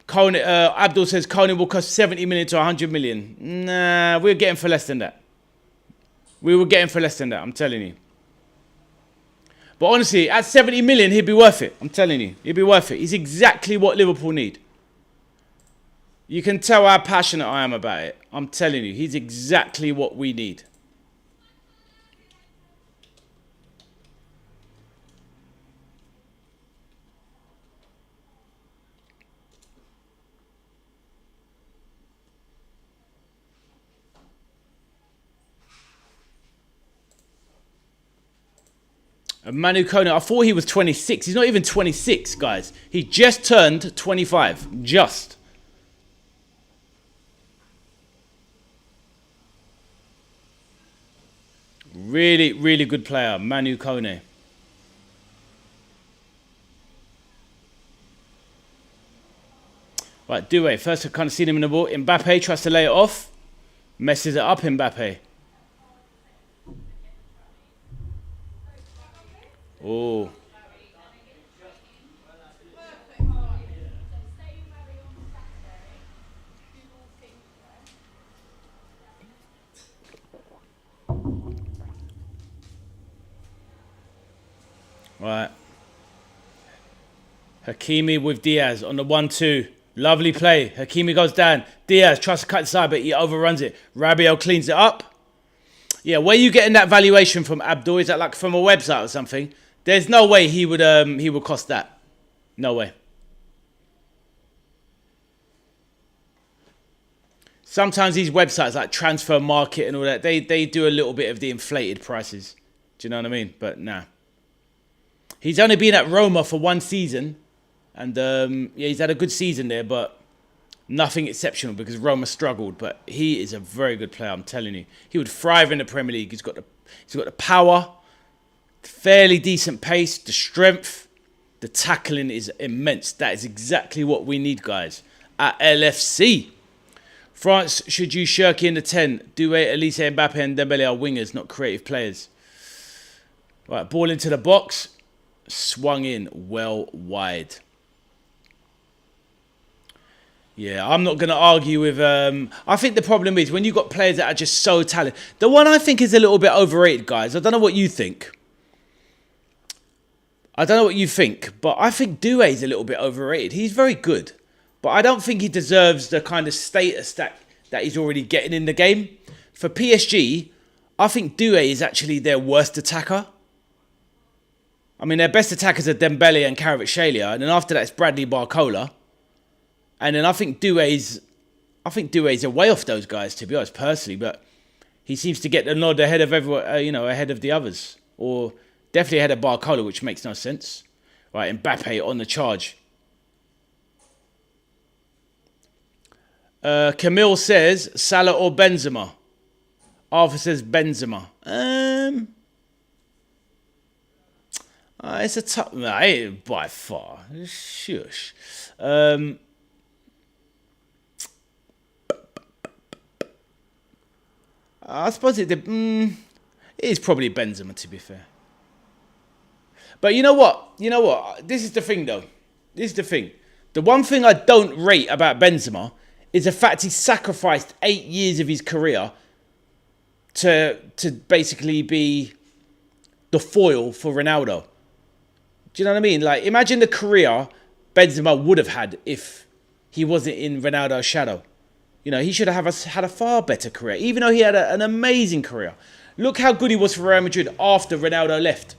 A: Abdul says Kone will cost 70 million to 100 million. Nah, we're getting for less than that. We were getting for less than that, I'm telling you. But honestly, at 70 million, he'd be worth it. I'm telling you, he'd be worth it. He's exactly what Liverpool need. You can tell how passionate I am about it. I'm telling you, he's exactly what we need. Manu Kone, I thought he was 26. He's not even 26, guys. He just turned 25. Just. Really, really good player, Manu Kone. Right, Doué. First, I've kind of seen him in the ball. Mbappe tries to lay it off. Messes it up, Mbappe. Oh. Right. Hakimi with Diaz on the 1-2. Lovely play. Hakimi goes down. Diaz tries to cut inside, but he overruns it. Rabiot cleans it up. Yeah, where are you getting that valuation from, Abdul? Is that like from a website or something? There's no way he would cost that. No way. Sometimes these websites like Transfer Market and all that, they do a little bit of the inflated prices. Do you know what I mean? But nah. He's only been at Roma for 1 season. And yeah, he's had a good season there, but nothing exceptional because Roma struggled. But he is a very good player, I'm telling you. He would thrive in the Premier League. He's got the power. Fairly decent pace, the strength, the tackling is immense. That is exactly what we need, guys, at LFC. France should use Cherki in the 10. Doué, Olise, Mbappe and Dembélé are wingers, not creative players. Right, ball into the box. Swung in well wide. Yeah, I'm not going to argue with... I think the problem is when you've got players that are just so talented. The one I think is a little bit overrated, guys. I don't know what you think. But I think Doué is a little bit overrated. He's very good, but I don't think he deserves the kind of status that he's already getting in the game. For PSG, I think Doué is actually their worst attacker. I mean, their best attackers are Dembélé and Kvaratskhelia, and then after that it's Bradley Barcola. And then I think Doué's way off those guys, to be honest, personally. But he seems to get the nod ahead of everyone, ahead of the others, or definitely ahead of Barcola, which makes no sense. Right, Mbappe on the charge. Camille says Salah or Benzema. Arthur says Benzema. It's a tough... by far. Shush. I suppose it is probably Benzema, to be fair. But you know what? This is the thing, though. The one thing I don't rate about Benzema is the fact he sacrificed 8 years of his career to basically be the foil for Ronaldo. Do you know what I mean? Like, imagine the career Benzema would have had if he wasn't in Ronaldo's shadow. He should have had a far better career, even though he had an amazing career. Look how good he was for Real Madrid after Ronaldo left.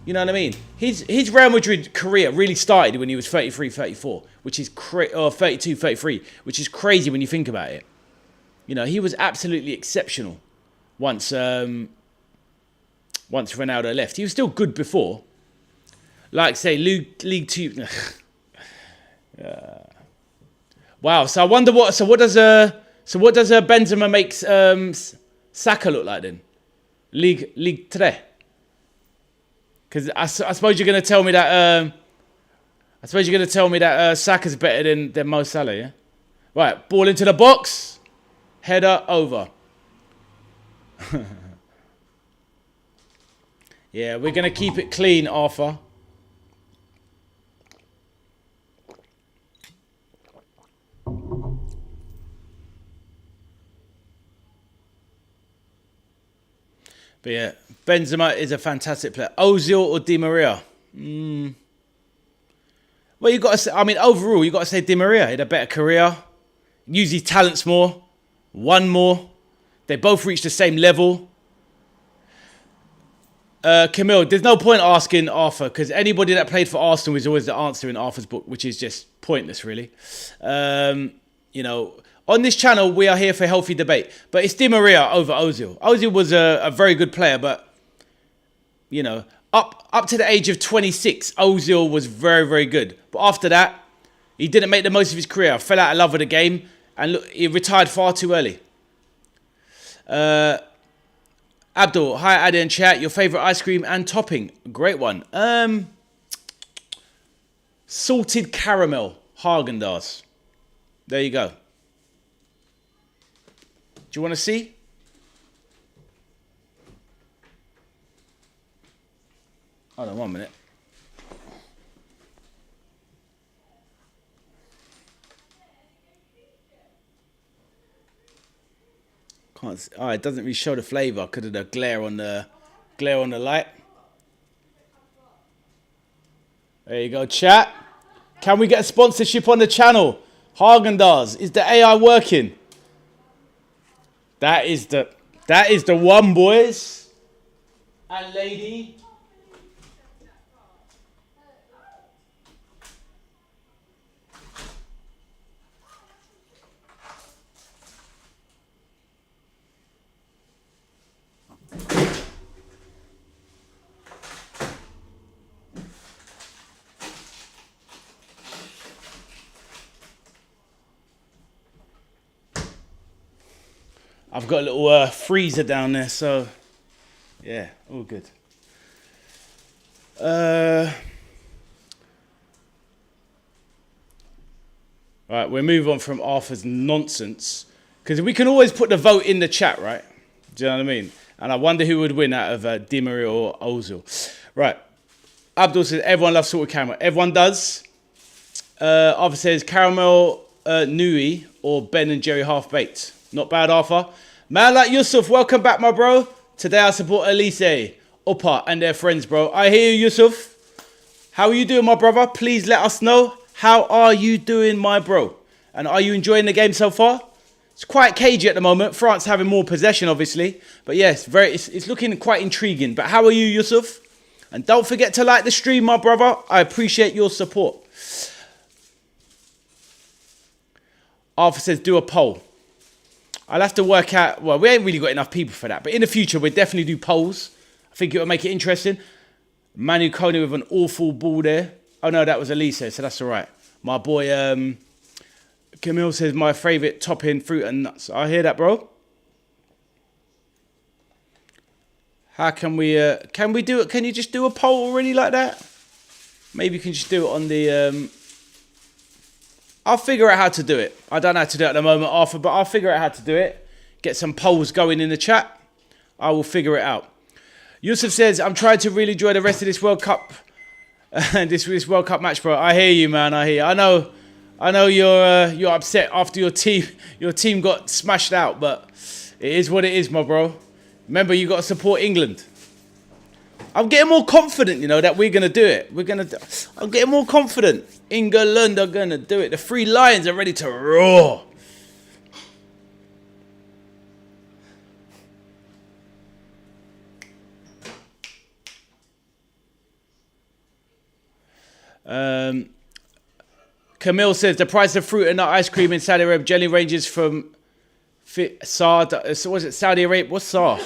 A: You know what I mean? His Real Madrid career really started when he was 33, 34, which is or 32, 33, which is crazy when you think about it. He was absolutely exceptional once Ronaldo left. He was still good before. Like, say, League 2... Wow. So I wonder what. So what does Benzema makes Saka look like then? League 3. Because I suppose you're going to tell me that. I suppose you're going to tell me that Saka's better than Mo Salah, yeah? Right, ball into the box. Header over. Yeah, we're going to keep it clean, Arthur. But yeah, Benzema is a fantastic player. Ozil or Di Maria? Well, you got to say, I mean, overall, you got to say Di Maria. He had a better career. Used his talents more. Won more. They both reached the same level. Camille, there's no point asking Arthur because anybody that played for Arsenal is always the answer in Arthur's book, which is just pointless, really. You know, on this channel, we are here for healthy debate. But it's Di Maria over Ozil. Ozil was a very good player, but, you know, up to the age of 26, Ozil was very, very good. But after that, he didn't make the most of his career. Fell out of love with the game. And look, he retired far too early. Abdul, hi Adi and chat. Your favourite ice cream and topping? Great one. Salted caramel Haagen-Dazs. There you go. Do you want to see? Hold on 1 minute. Can't see. Oh, it doesn't really show the flavour because of the glare on the light. There you go, chat. Can we get a sponsorship on the channel? Haagen-Dazs. Is the AI working? That is the one, boys and lady. I've got a little freezer down there, so yeah, all good. Right, we'll move on from Arthur's nonsense because we can always put the vote in the chat, right? Do you know what I mean? And I wonder who would win out of Di Maria or Ozil. Right, Abdul says everyone loves salted caramel. Everyone does. Arthur says caramel Nui or Ben and Jerry half baked. Not bad, Arthur. Man like Yusuf, welcome back, my bro. Today I support Olise, Upper, and their friends, bro. I hear you, Yusuf. How are you doing, my brother? Please let us know. How are you doing, my bro? And are you enjoying the game so far? It's quite cagey at the moment. France having more possession, obviously. But yes, it's looking quite intriguing. But how are you, Yusuf? And don't forget to like the stream, my brother. I appreciate your support. Arthur says, do a poll. I'll have to work out, well, we ain't really got enough people for that. But in the future, we'll definitely do polls. I think it will make it interesting. Manu Kone with an awful ball there. Oh, no, that was Olise, so that's all right. My boy, Camille says, my favourite topping, fruit and nuts. I hear that, bro. How can we do it? Can you just do a poll already like that? Maybe you can just do it on the... I'll figure out how to do it. I don't know how to do it at the moment, Arthur, but I'll figure out how to do it. Get some polls going in the chat. I will figure it out. Yusuf says, I'm trying to really enjoy the rest of this World Cup. this World Cup match, bro. I hear you, man. I hear you. I know you're upset after your team got smashed out, but it is what it is, my bro. Remember, you got to support England. I'm getting more confident, you know, that we're going to do it. I'm getting more confident. England are going to do it. The three lions are ready to roar. Camille says, the price of fruit and nut ice cream in Saudi Arabia generally ranges from Saudi Arabia? What's SAR?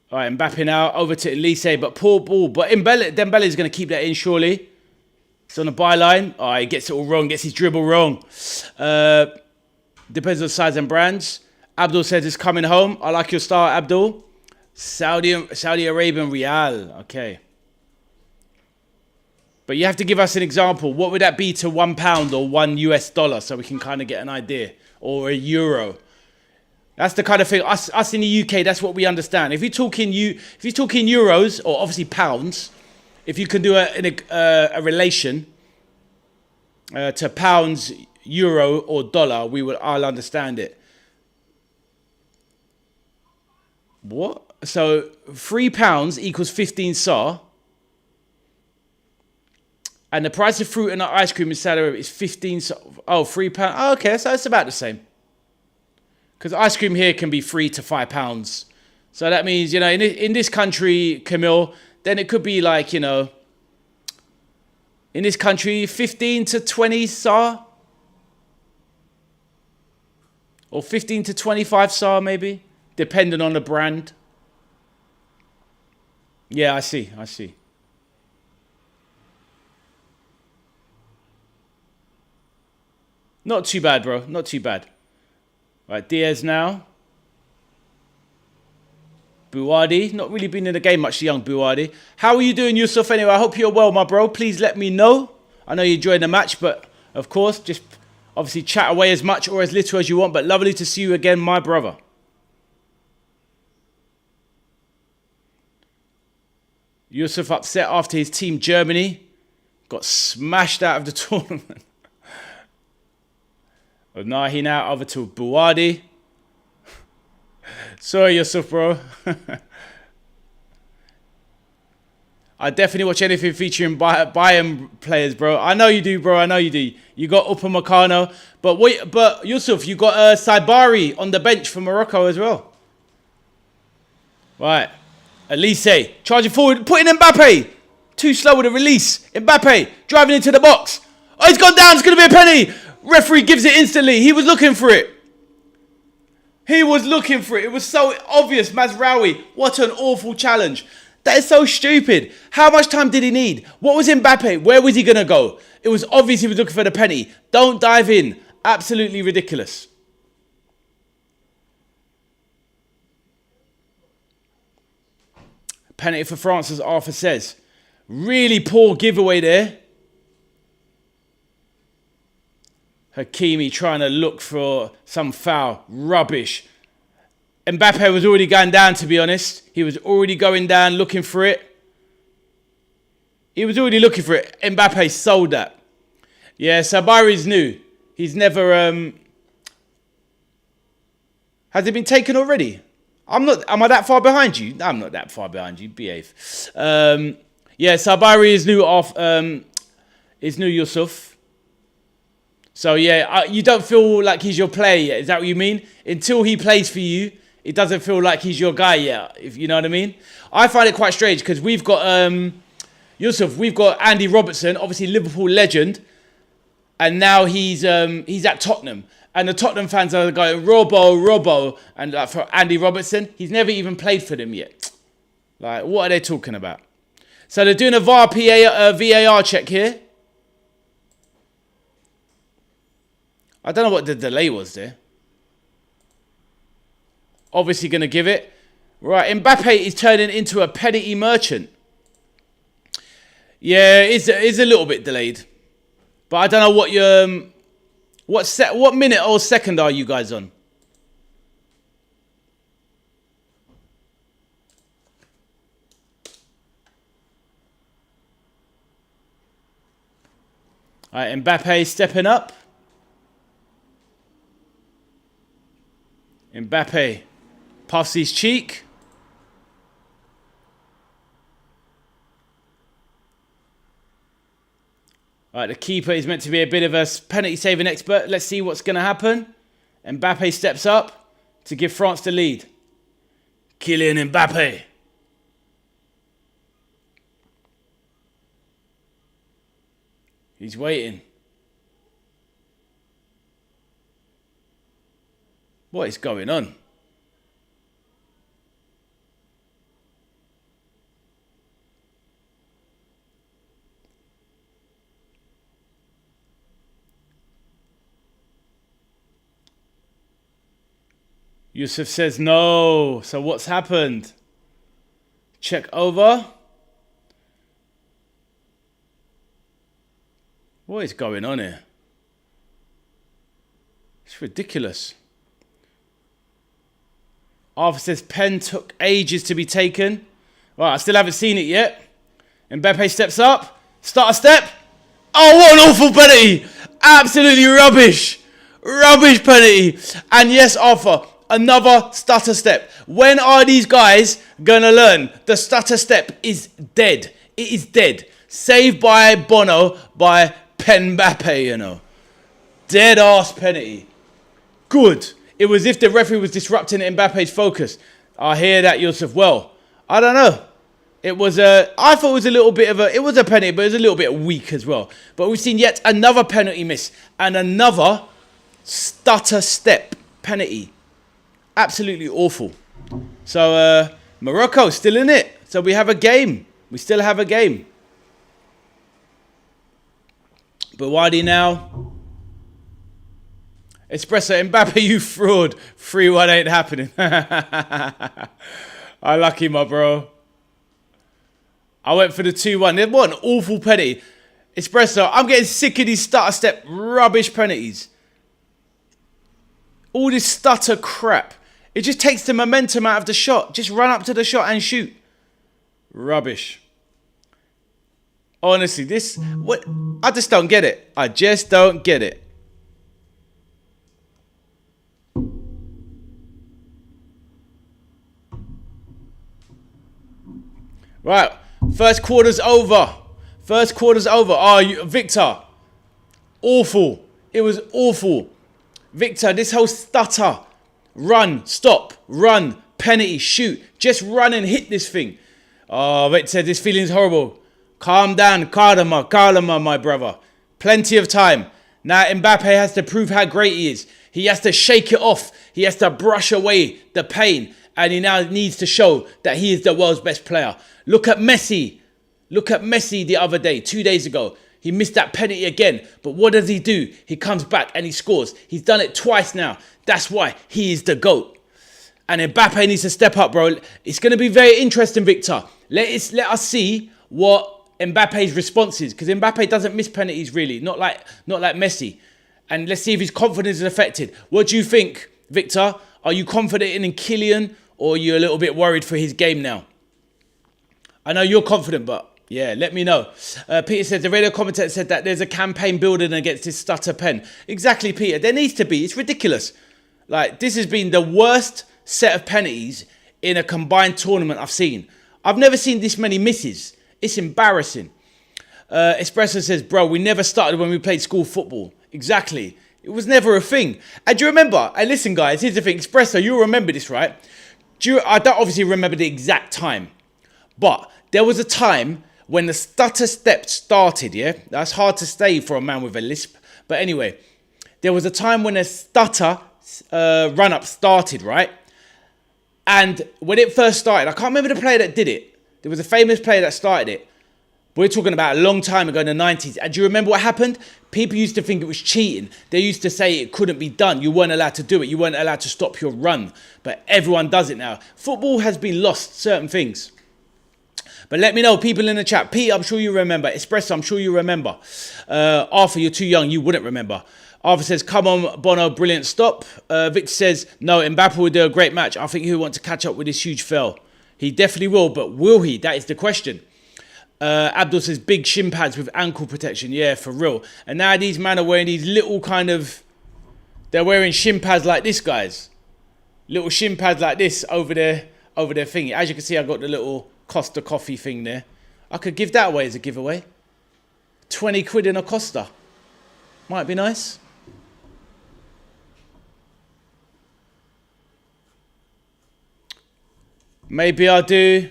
A: All right, Mbappe now over to Olise, but poor ball. But Dembélé is going to keep that in, surely. It's on the byline. Oh, he gets it all wrong. Gets his dribble wrong. Depends on size and brands. Abdul says it's coming home. I like your style, Abdul. Saudi Arabian Real. Okay. But you have to give us an example. What would that be to £1 or $1 so we can kind of get an idea? Or a euro. That's the kind of thing. Us in the UK, that's what we understand. If you're talking euros or obviously pounds, if you can do a relation to pounds, euro or dollar, I'll understand it. What? So £3 equals 15 SAR. And the price of fruit and ice cream in Saudi Arabia is 15 SAR. Oh, £3. Oh, okay, so it's about the same. Because ice cream here can be £3 to £5. So that means, you know, in this country, Camille, then it could be like, you know, in this country, 15 to 20 SAR. Or 15 to 25 SAR maybe, depending on the brand. Yeah, I see. Not too bad, bro. Not too bad. Right, Díaz now. Bouaddi. Not really been in the game much, the young Bouaddi. How are you doing, Yusuf, anyway? I hope you're well, my bro. Please let me know. I know you enjoyed the match, but of course, just obviously chat away as much or as little as you want. But lovely to see you again, my brother. Yusuf upset after his team, Germany, got smashed out of the tournament. Nahi now over to Bouaddi. Sorry, Yusuf, bro. I definitely watch anything featuring Bayern players, bro. I know you do, bro. I know you do. You got Upamecano, but Yusuf, you got Saibari on the bench for Morocco as well. Right, Olise charging forward, putting Mbappe. Too slow with the release. Mbappe driving into the box. Oh, he's gone down. It's going to be a penalty. Referee gives it instantly. He was looking for it. He was looking for it. It was so obvious. Mazraoui, what an awful challenge. That is so stupid. How much time did he need? What was Mbappe? Where was he going to go? It was obvious he was looking for the penny. Don't dive in. Absolutely ridiculous. Penalty for France, as Arthur says. Really poor giveaway there. Hakimi trying to look for some foul. Rubbish. Mbappe was already going down, to be honest. He was already going down, looking for it. He was already looking for it. Mbappe sold that. Yeah, Sabari's new. He's never... Has it been taken already? Am I that far behind you? I'm not that far behind you. Behave. Yeah, Sabari is new Yusuf. So, yeah, you don't feel like he's your player yet. Is that what you mean? Until he plays for you, it doesn't feel like he's your guy yet, if you know what I mean. I find it quite strange because we've got, Yusuf, we've got Andy Robertson, obviously Liverpool legend, and now he's at Tottenham. And the Tottenham fans are going, Robbo. And like, for Andy Robertson, he's never even played for them yet. Like, what are they talking about? So they're doing a VAR check here. I don't know what the delay was there. Obviously going to give it. Right, Mbappe is turning into a penalty merchant. Yeah, it's a little bit delayed. But I don't know what your... What minute or second are you guys on? All right, Mbappe stepping up. Mbappe puffs his cheek. All right, the keeper is meant to be a bit of a penalty saving expert. Let's see what's going to happen. Mbappe steps up to give France the lead. Kylian Mbappe. He's waiting. What is going on? Yusuf says no. So what's happened? Check over. What is going on here? It's ridiculous. Arthur says pen took ages to be taken. Right, I still haven't seen it yet. Mbappe steps up. Start a step. Oh, what an awful penalty. Absolutely rubbish. Rubbish penalty. And yes, Arthur, another stutter step. When are these guys going to learn? The stutter step is dead. It is dead. Saved by Bono by Mbappe, you know. Dead ass penalty. Good. It was if the referee was disrupting Mbappe's focus. I hear that, Yusuf. Well, I don't know. It was I thought it was a little bit of it was a penalty, but it was a little bit weak as well. But we've seen yet another penalty miss and another stutter step penalty. Absolutely awful. So, Morocco still in it. So we have a game. We still have a game. Bouaddi now. Espresso, Mbappe, you fraud. 3-1 ain't happening. I lucky, my bro. I went for the 2-1. What an awful penalty. Espresso, I'm getting sick of these stutter step rubbish penalties. All this stutter crap. It just takes the momentum out of the shot. Just run up to the shot and shoot. Rubbish. Honestly, what? I just don't get it. I just don't get it. Right, first quarter's over. First quarter's over. Oh, Victor. Awful. It was awful. Victor, this whole stutter. Run, stop, run, penalty, shoot. Just run and hit this thing. Oh, Victor, this feeling's horrible. Calm down, calma, my brother. Plenty of time. Now Mbappe has to prove how great he is. He has to shake it off. He has to brush away the pain. And he now needs to show that he is the world's best player. Look at Messi. Look at Messi the other day, 2 days ago. He missed that penalty again. But what does he do? He comes back and he scores. He's done it twice now. That's why he is the GOAT. And Mbappe needs to step up, bro. It's going to be very interesting, Victor. Let us see what Mbappe's response is. Because Mbappe doesn't miss penalties, really. Not like Messi. And let's see if his confidence is affected. What do you think, Victor? Are you confident in Kylian? Or are you a little bit worried for his game now? I know you're confident, but yeah, let me know. Peter says, the radio commentator said that there's a campaign building against this stutter pen. Exactly, Peter. There needs to be. It's ridiculous. Like, this has been the worst set of penalties in a combined tournament I've seen. I've never seen this many misses. It's embarrassing. Espresso says, bro, we never started when we played school football. Exactly. It was never a thing. And do you remember? And listen, guys, here's the thing. Espresso, you'll remember this, right? I don't obviously remember the exact time. But there was a time when the stutter step started, yeah? That's hard to say for a man with a lisp. But anyway, there was a time when a stutter run-up started, right? And when it first started, I can't remember the player that did it. There was a famous player that started it. We're talking about a long time ago in the 90s. And do you remember what happened? People used to think it was cheating. They used to say it couldn't be done. You weren't allowed to do it. You weren't allowed to stop your run. But everyone does it now. Football has been lost certain things. But let me know, people in the chat. Pete, I'm sure you remember. Espresso, I'm sure you remember. Arthur, you're too young. You wouldn't remember. Arthur says, come on, Bono, brilliant stop. Victor says, no, Mbappe will do a great match. I think he'll want to catch up with this huge fail. He definitely will, but will he? That is the question. Abdul says, big shin pads with ankle protection. Yeah, for real. And now these men are wearing these little kind of... They're wearing shin pads like this, guys. Little shin pads like this over their thingy. As you can see, I've got the little Costa coffee thing there. I could give that away as a giveaway. 20 quid in a Costa. Might be nice. Maybe I'll do.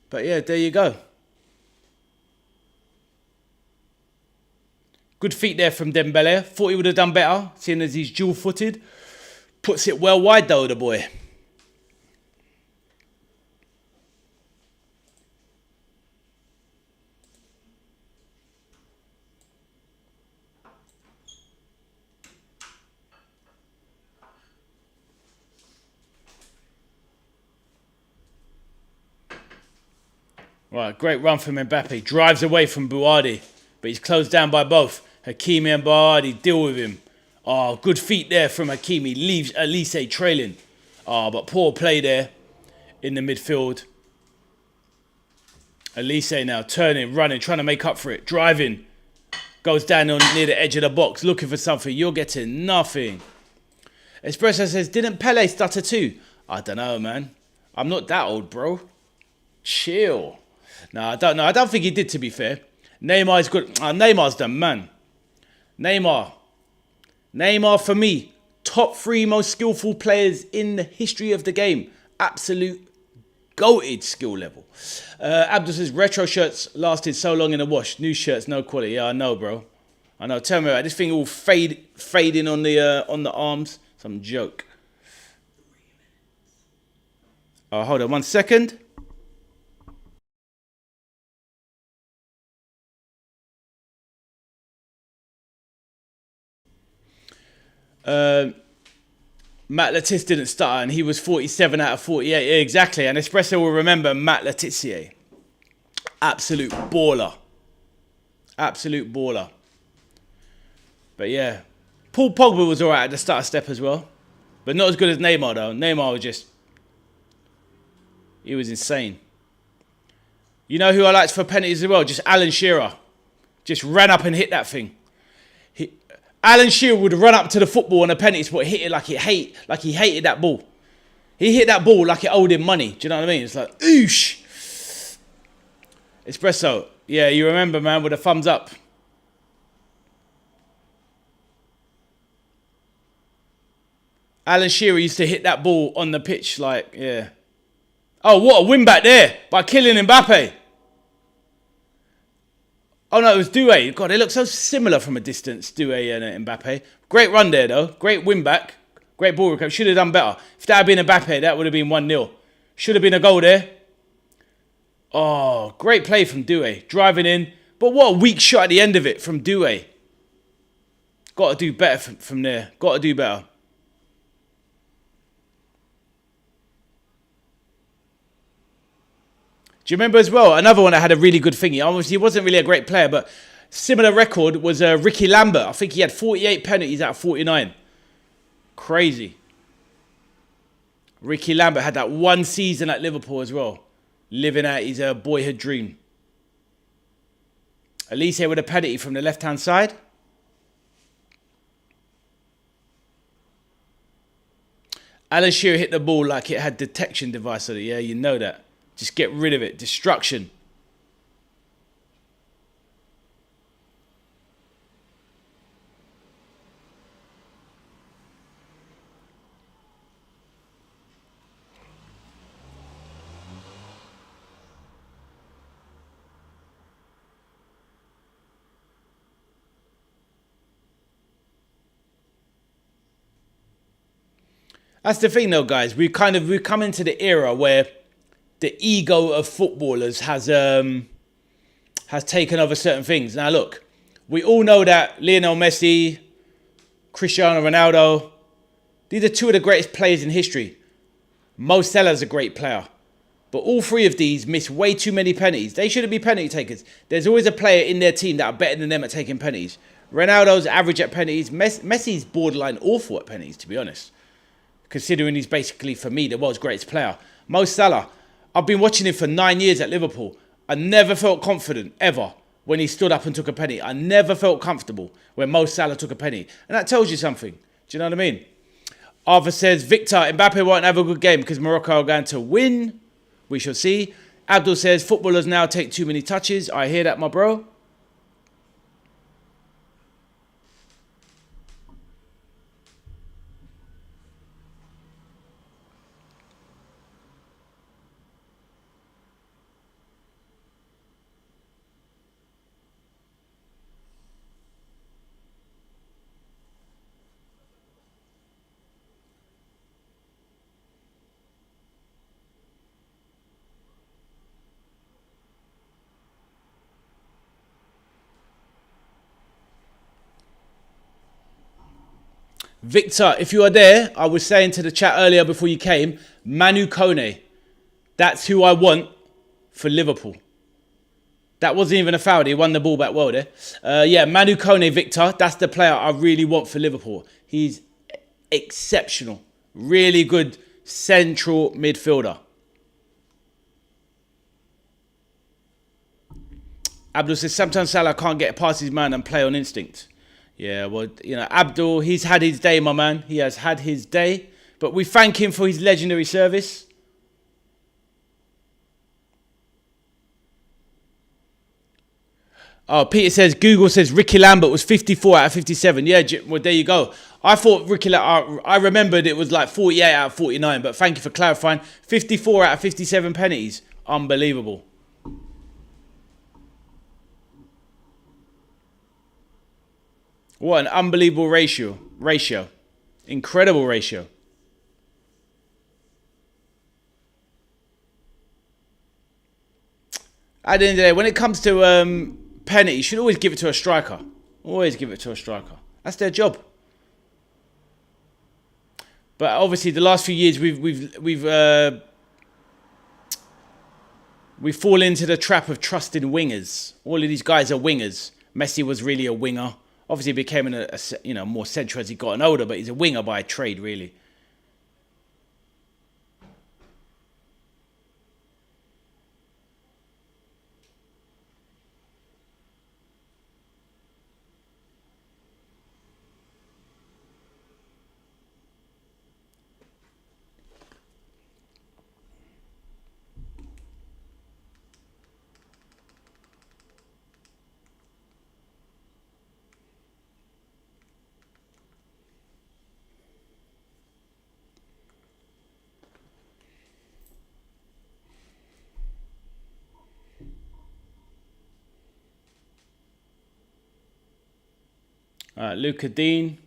A: But yeah, there you go. Good feet there from Dembélé. Thought he would have done better, seeing as he's dual-footed. Puts it well wide though, the boy. Right, great run from Mbappe. Drives away from Bouaddi, but he's closed down by both. Hakimi and Bouaddi deal with him. Oh, good feet there from Hakimi. Leaves Olise trailing. Oh, but poor play there in the midfield. Olise now turning, running, trying to make up for it. Driving. Goes down on near the edge of the box, looking for something. You're getting nothing. Espresso says, didn't Pele stutter too? I don't know, man. I'm not that old, bro. Chill. No, I don't know. I don't think he did, to be fair. Neymar's good. Neymar's the man. Neymar for me, top 3 most skillful players in the history of the game. Absolute goated skill level. Abdul says, retro shirts lasted so long in the wash. New shirts, no quality. Yeah, I know, bro. I know. Tell me about it. This thing all fading on the arms. Some joke. Oh, hold on 1 second. Matt Letizia didn't start and he was 47 out of 48. Yeah, exactly. And Espresso will remember Matt Letizia. Absolute baller. Absolute baller. But yeah. Paul Pogba was alright at the start step as well. But not as good as Neymar though. Neymar was just... He was insane. You know who I liked for penalties as well? Just Alan Shearer. Just ran up and hit that thing. Alan Shearer would run up to the football on a penalty spot, hit it like he hated that ball. He hit that ball like it owed him money. Do you know what I mean? It's like, oosh. Espresso. Yeah, you remember, man, with a thumbs up. Alan Shearer used to hit that ball on the pitch like, yeah. Oh, what a win back there by Kylian Mbappé. Oh, no, it was Doué. God, they look so similar from a distance, Doué and Mbappe. Great run there, though. Great win back. Great ball recovery. Should have done better. If that had been Mbappe, that would have been 1-0. Should have been a goal there. Oh, great play from Doué. Driving in. But what a weak shot at the end of it from Doué. Got to do better from there. Got to do better. Do you remember as well, another one that had a really good thingy? Obviously, he wasn't really a great player, but similar record was Ricky Lambert. I think he had 48 penalties out of 49. Crazy. Ricky Lambert had that one season at Liverpool as well, living out his boyhood dream. Olise with a penalty from the left-hand side. Alan Shearer hit the ball like it had detection device on it. Yeah, you know that. Just get rid of it. Destruction. That's the thing though, guys. We've come into the era where the ego of footballers has taken over certain things. Now look, we all know that Lionel Messi, Cristiano Ronaldo, these are two of the greatest players in history. Mo Salah's a great player. But all 3 of these miss way too many penalties. They shouldn't be penalty takers. There's always a player in their team that are better than them at taking penalties. Ronaldo's average at penalties. Messi's borderline awful at penalties, to be honest. Considering he's basically, for me, the world's greatest player. Mo Salah, I've been watching him for 9 years at Liverpool. I never felt confident, ever, when he stood up and took a penalty. I never felt comfortable when Mo Salah took a penalty. And that tells you something. Do you know what I mean? Arthur says, Victor, Mbappe won't have a good game because Morocco are going to win. We shall see. Abdul says, footballers now take too many touches. I hear that, my bro. Victor, if you are there, I was saying to the chat earlier before you came, Manu Kone. That's who I want for Liverpool. That wasn't even a foul. He won the ball back well there. Yeah, Manu Kone, Victor. That's the player I really want for Liverpool. He's exceptional. Really good central midfielder. Abdul says, sometimes Salah can't get past his man and play on instinct. Yeah, well, you know, Abdul, he's had his day, my man. He has had his day. But we thank him for his legendary service. Oh, Peter says, Google says Ricky Lambert was 54 out of 57. Yeah, well, there you go. I thought Ricky Lambert, I remembered it was like 48 out of 49, but thank you for clarifying. 54 out of 57 penalties. Unbelievable. What an unbelievable ratio. Incredible ratio. At the end of the day, when it comes to penalty, you should always give it to a striker. Always give it to a striker. That's their job. But obviously, the last few years we've fallen into the trap of trusting wingers. All of these guys are wingers. Messi was really a winger. Obviously, he became a more central as he got older, but he's a winger by trade, really. Luca Dean.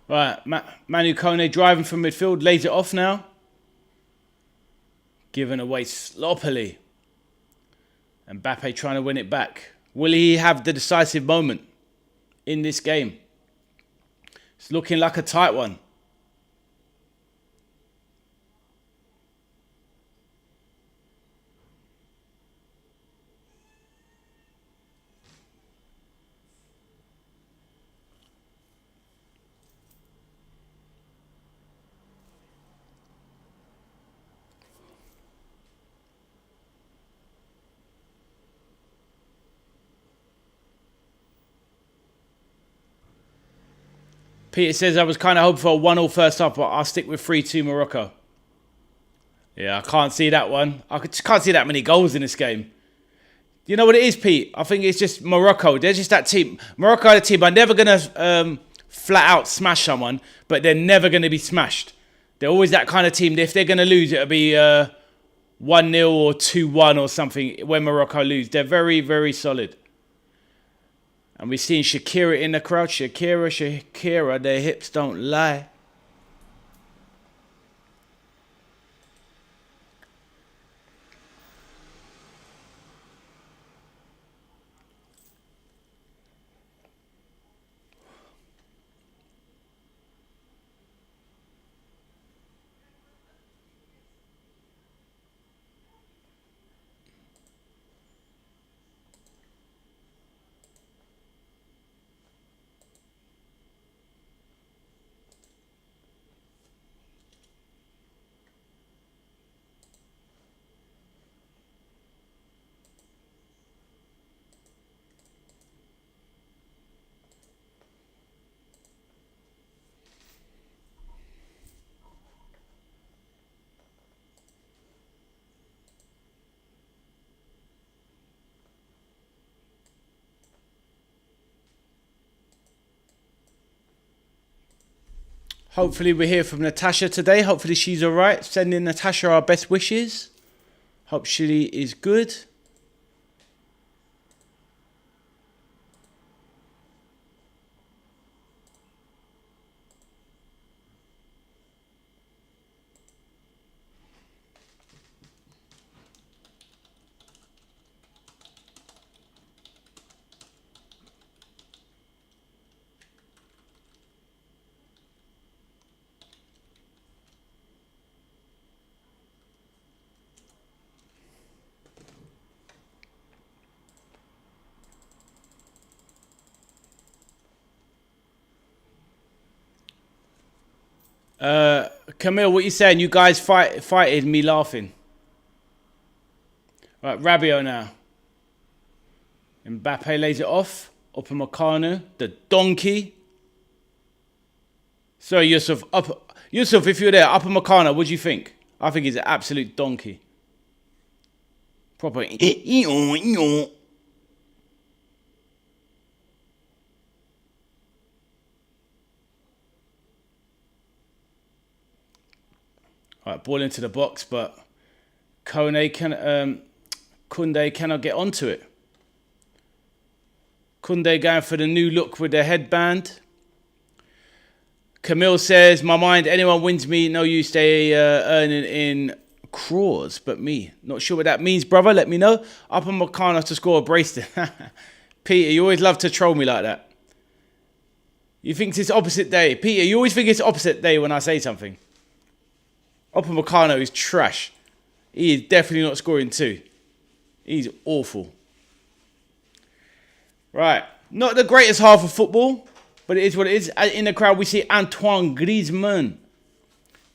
A: Right, Manu Kone driving from midfield, lays it off now. Given away sloppily. Mbappe trying to win it back. Will he have the decisive moment in this game? It's looking like a tight one. Peter says, I was kind of hoping for a 1-1 first half, but I'll stick with 3-2 Morocco. Yeah, I can't see that one. I just can't see that many goals in this game. You know what it is, Pete? I think it's just Morocco. They're just that team. Morocco are the team. I'm never going to flat out smash someone, but they're never going to be smashed. They're always that kind of team. If they're going to lose, it'll be 1-0 or 2-1 or something when Morocco lose. They're very, very solid. And we're seeing Shakira in the crowd. Shakira, their hips don't lie. Hopefully we hear from Natasha today. Hopefully she's all right. Sending Natasha our best wishes. Hope she is good. Camille, what you saying? You guys fighted me laughing. Right, Rabiot now. Mbappe lays it off. Upamecano, the donkey. Sorry, Yusuf. Yusuf, if you're there, Upamecano, what do you think? I think he's an absolute donkey. Proper. Alright, ball into the box, but Koundé cannot get onto it. Koundé going for the new look with the headband. Camille says, my mind, anyone wins me, no use, they earning in crores, but me. Not sure what that means, brother, let me know. Upamecano to score a bracelet. Peter, you always love to troll me like that. You think it's opposite day. Peter, you always think it's opposite day when I say something. Upamecano is trash. He is definitely not scoring two. He's awful. Right. Not the greatest half of football, but it is what it is. In the crowd, we see Antoine Griezmann.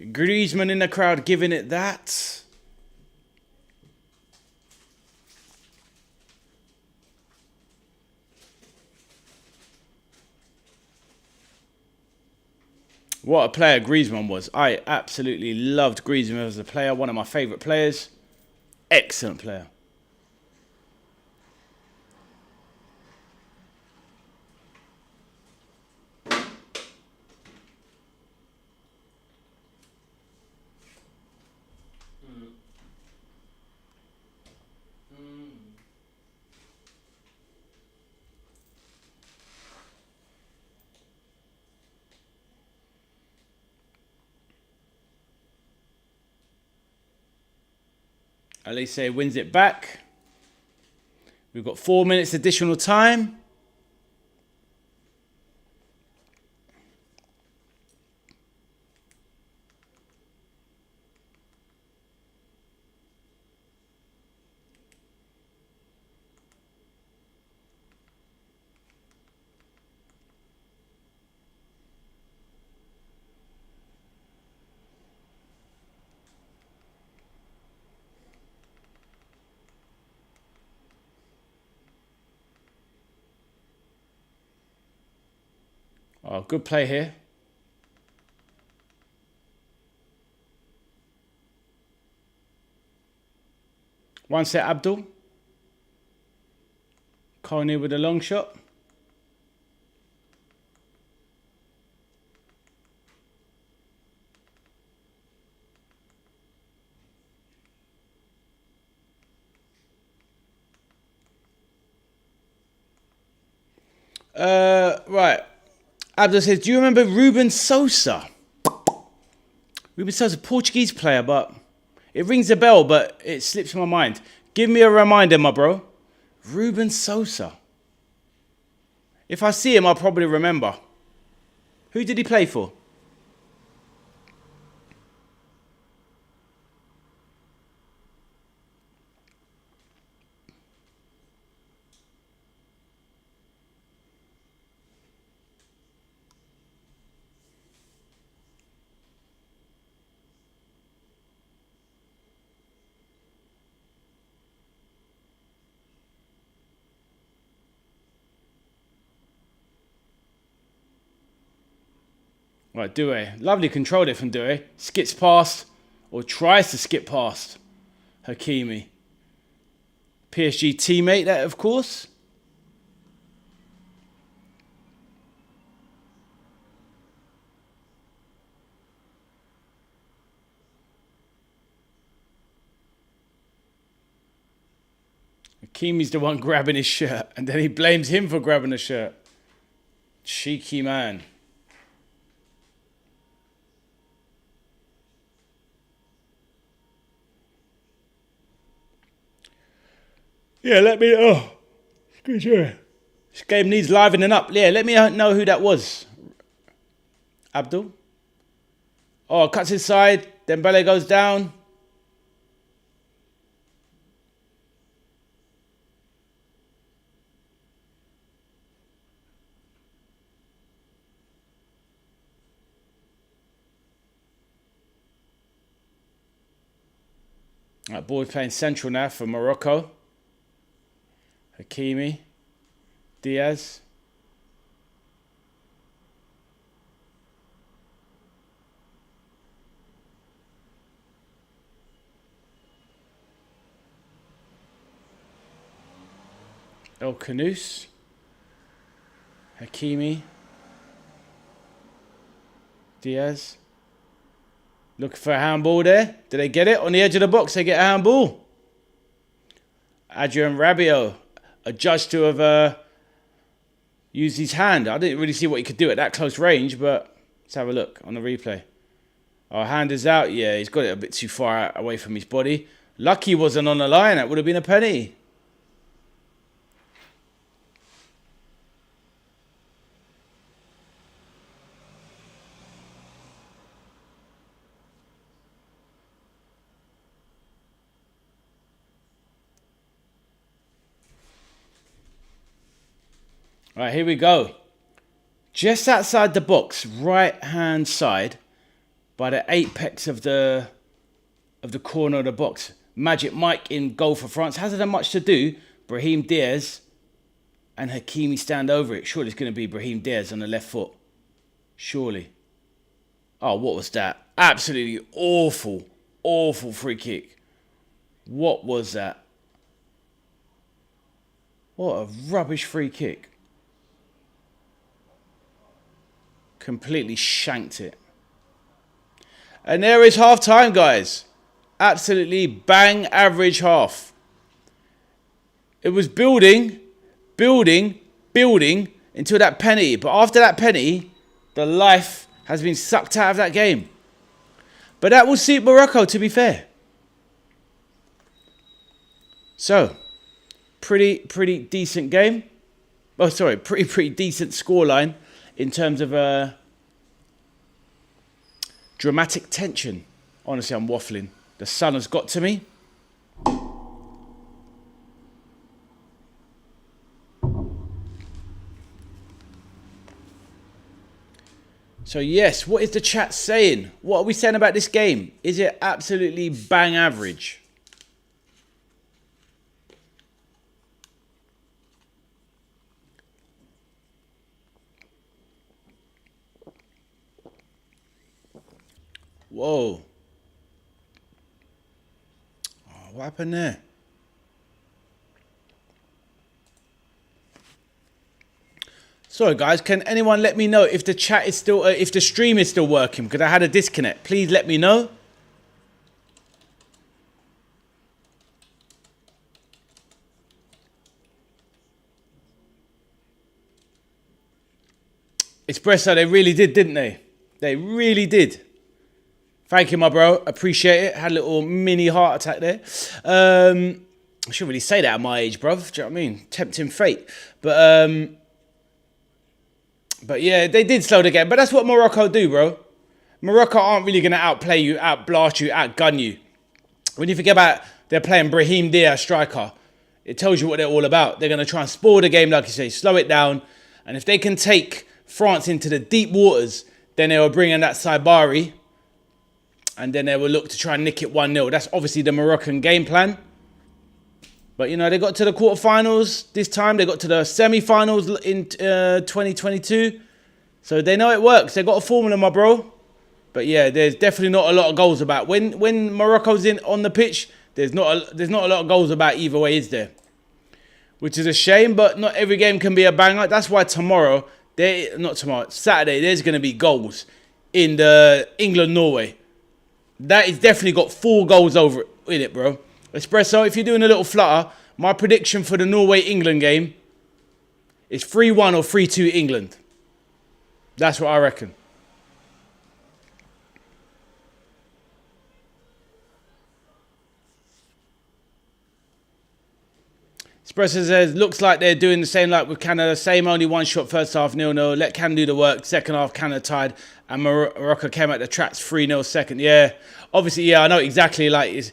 A: Griezmann in the crowd giving it that. What a player Griezmann was. I absolutely loved Griezmann as a player. One of my favourite players. Excellent player. Olise wins it back. We've got 4 minutes additional time. Oh, good play here. One set, Abdul. Koné with a long shot. Right. Abdul says, do you remember Ruben Sosa? Ruben Sosa, Portuguese player, but it rings a bell, but it slips my mind. Give me a reminder, my bro. Ruben Sosa. If I see him, I'll probably remember. Who did he play for? Right, Doué. Lovely controlled it from Doué. Skips past, or tries to skip past, Hakimi. PSG teammate, that of course. Hakimi's the one grabbing his shirt, and then he blames him for grabbing the shirt. Cheeky man. Yeah, let me know. This game needs livening up. Yeah, let me know who that was. Abdul. Oh, cuts inside. Dembélé goes down. That ball is playing central now for Morocco. Hakimi. Díaz. El Khanous. Hakimi. Díaz. Looking for a handball there. Did they get it? On the edge of the box, they get a handball. Adrian Rabiot adjudged to have used his hand. I didn't really see what he could do at that close range, but let's have a look on the replay. Our hand is out. Yeah, he's got it a bit too far away from his body. Lucky he wasn't on the line. That would have been a penalty. All right, here we go. Just outside the box, right-hand side, by the apex of the corner of the box. Magic Mike in goal for France. Hasn't done much to do. Brahim Díaz and Hakimi stand over it. Surely it's going to be Brahim Díaz on the left foot. Surely. Oh, what was that? Absolutely awful, awful free kick. What was that? What a rubbish free kick. Completely shanked it. And there is half time, guys. Absolutely bang average half. It was building until that penalty. But after that penalty, the life has been sucked out of that game. But that will suit Morocco, to be fair. So, pretty decent game. Oh, sorry, pretty decent scoreline. In terms of dramatic tension. Honestly, I'm waffling. The sun has got to me. So yes, what is the chat saying? What are we saying about this game? Is it absolutely bang average? Whoa. Oh, what happened there? Sorry guys, can anyone let me know if the chat is still, if the stream is still working? Because I had a disconnect. Please let me know. Espresso, they really did, didn't they? They really did. Thank you, my bro. Appreciate it. Had a little mini heart attack there. I shouldn't really say that at my age, bro. Do you know what I mean? Tempting fate. But yeah, they did slow the game. But that's what Morocco do, bro. Morocco aren't really going to outplay you, outblast you, outgun you. When you forget about they're playing Brahim Díaz striker, it tells you what they're all about. They're going to try and spoil the game, like you say, slow it down. And if they can take France into the deep waters, then they will bring in that Saibari. And then they will look to try and nick it 1-0. That's obviously the Moroccan game plan. But, you know, they got to the quarterfinals this time. They got to the semi-finals in 2022. So they know it works. They got a formula, my bro. But, yeah, there's definitely not a lot of goals about. When Morocco's on the pitch, there's not a lot of goals about either way, is there? Which is a shame, but not every game can be a banger. That's why Saturday, there's going to be goals in the England-Norway. That has definitely got 4 goals over in it, bro. Espresso, if you're doing a little flutter, my prediction for the Norway-England game is 3-1 or 3-2 England. That's what I reckon. Espresso says, looks like they're doing the same like with Canada. Same, only one shot first half, 0-0. Let Canada do the work. Second half, Canada tied. And Morocco came out the tracks 3-0 second. Yeah, obviously, yeah, I know exactly. Like, it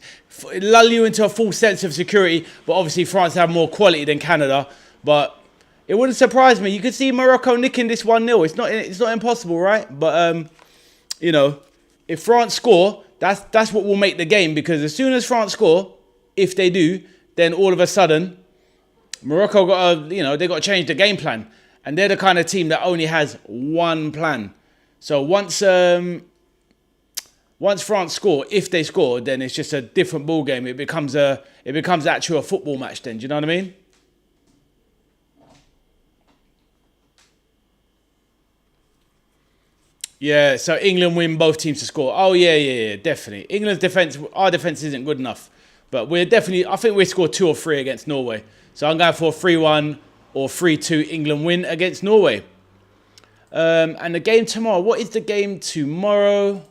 A: lull you into a full sense of security. But obviously, France have more quality than Canada. But it wouldn't surprise me. You could see Morocco nicking this 1-0. It's not impossible, right? But, you know, if France score, That's what will make the game, because as soon as France score, if they do, then all of a sudden, Morocco they got to change the game plan. And they're the kind of team that only has one plan. So once France score, if they score, then it's just a different ball game. It becomes actually a football match then. Do you know what I mean? Yeah, so England win, both teams to score. Oh, yeah, definitely. England's defence, our defence isn't good enough. But I think we scored 2 or 3 against Norway. So I'm going for a 3-1 or 3-2 England win against Norway. And the game tomorrow. What is the game tomorrow?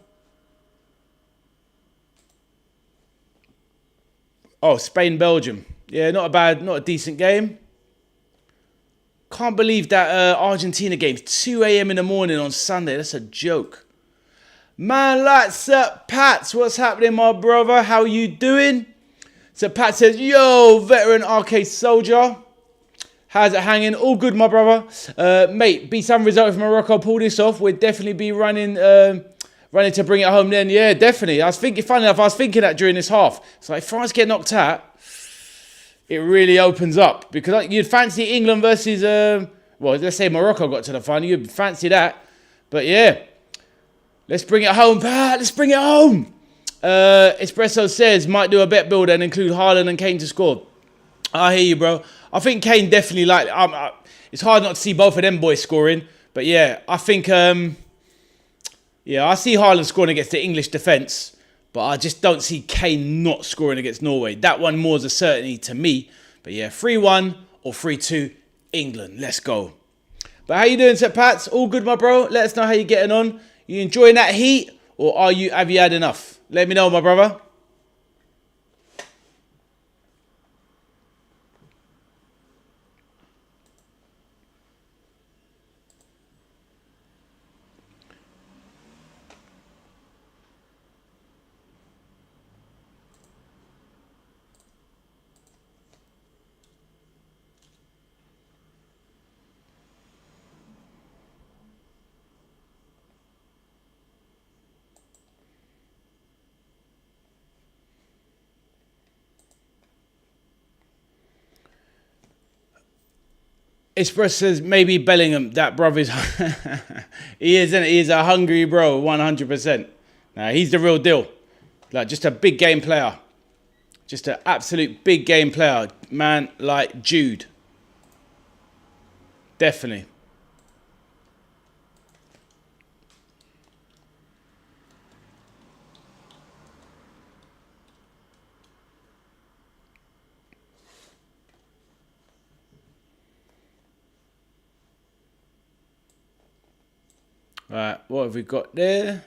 A: Oh, Spain-Belgium. Yeah, not a decent game. Can't believe that Argentina game's 2 a.m. in the morning on Sunday. That's a joke. Man, lights up, Pats. What's happening, my brother? How you doing? So Pat says, yo, veteran arcade soldier. How's it hanging? All good, my brother. Mate, be some result if Morocco pull this off. We'd definitely be running to bring it home then. Yeah, definitely. Funny enough, I was thinking that during this half. It's like, if France get knocked out, it really opens up, because you'd fancy England versus, let's say Morocco got to the final. You'd fancy that. But yeah, let's bring it home, Pat. Let's bring it home. Espresso says, might do a bet builder and include Haaland and Kane to score. I hear you, bro. I think Kane definitely, it's hard not to see both of them boys scoring. But yeah, I think, I see Haaland scoring against the English defence. But I just don't see Kane not scoring against Norway. That one more is a certainty to me. But yeah, 3-1 or 3-2 England. Let's go. But how you doing, Sir Pats? All good, my bro? Let us know how you're getting on. You enjoying that heat? Or have you had enough? Let me know, my brother. Express says maybe Bellingham. That brother's he is, isn't it? He's a hungry bro, 100%. Nah, he's the real deal. Just a big game player. Just an absolute big game player. Man, like Jude. Definitely. Right, what have we got there?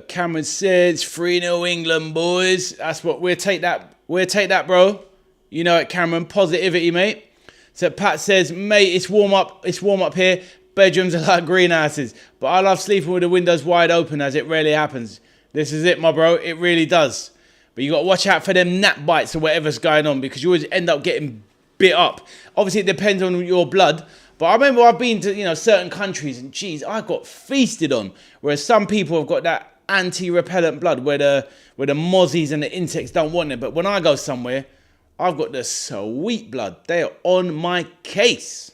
A: Cameron says 3-0 England, boys. That's what we'll take that. We'll take that, bro. You know it, Cameron. Positivity, mate. So Pat says, mate, it's warm up. It's warm up here. Bedrooms are like greenhouses. But I love sleeping with the windows wide open, as it rarely happens. This is it, my bro. It really does. But you got to watch out for them gnat bites or whatever's going on, because you always end up getting bit up. Obviously, it depends on your blood. But I remember I've been to certain countries, and geez, I got feasted on. Whereas some people have got that anti-repellent blood where the mozzies and the insects don't want it. But when I go somewhere, I've got the sweet blood. They are on my case.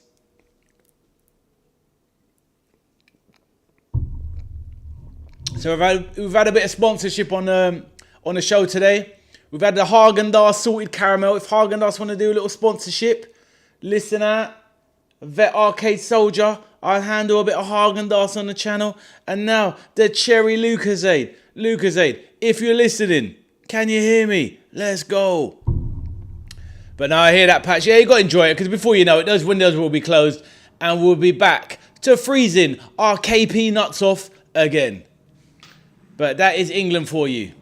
A: So we've had a bit of sponsorship on the show today. We've had the Haagen-Dazs salted caramel. If Haagen-Dazs want to do a little sponsorship, listen out. Vet Arcade Soldier, I'll handle a bit of Haagen-Dazs on the channel. And now, the Cherry Lucozade. Lucozade, if you're listening, can you hear me? Let's go. But now I hear that, Patch. Yeah, you got to enjoy it, because before you know it, those windows will be closed. And we'll be back to freezing our KP nuts off again. But that is England for you.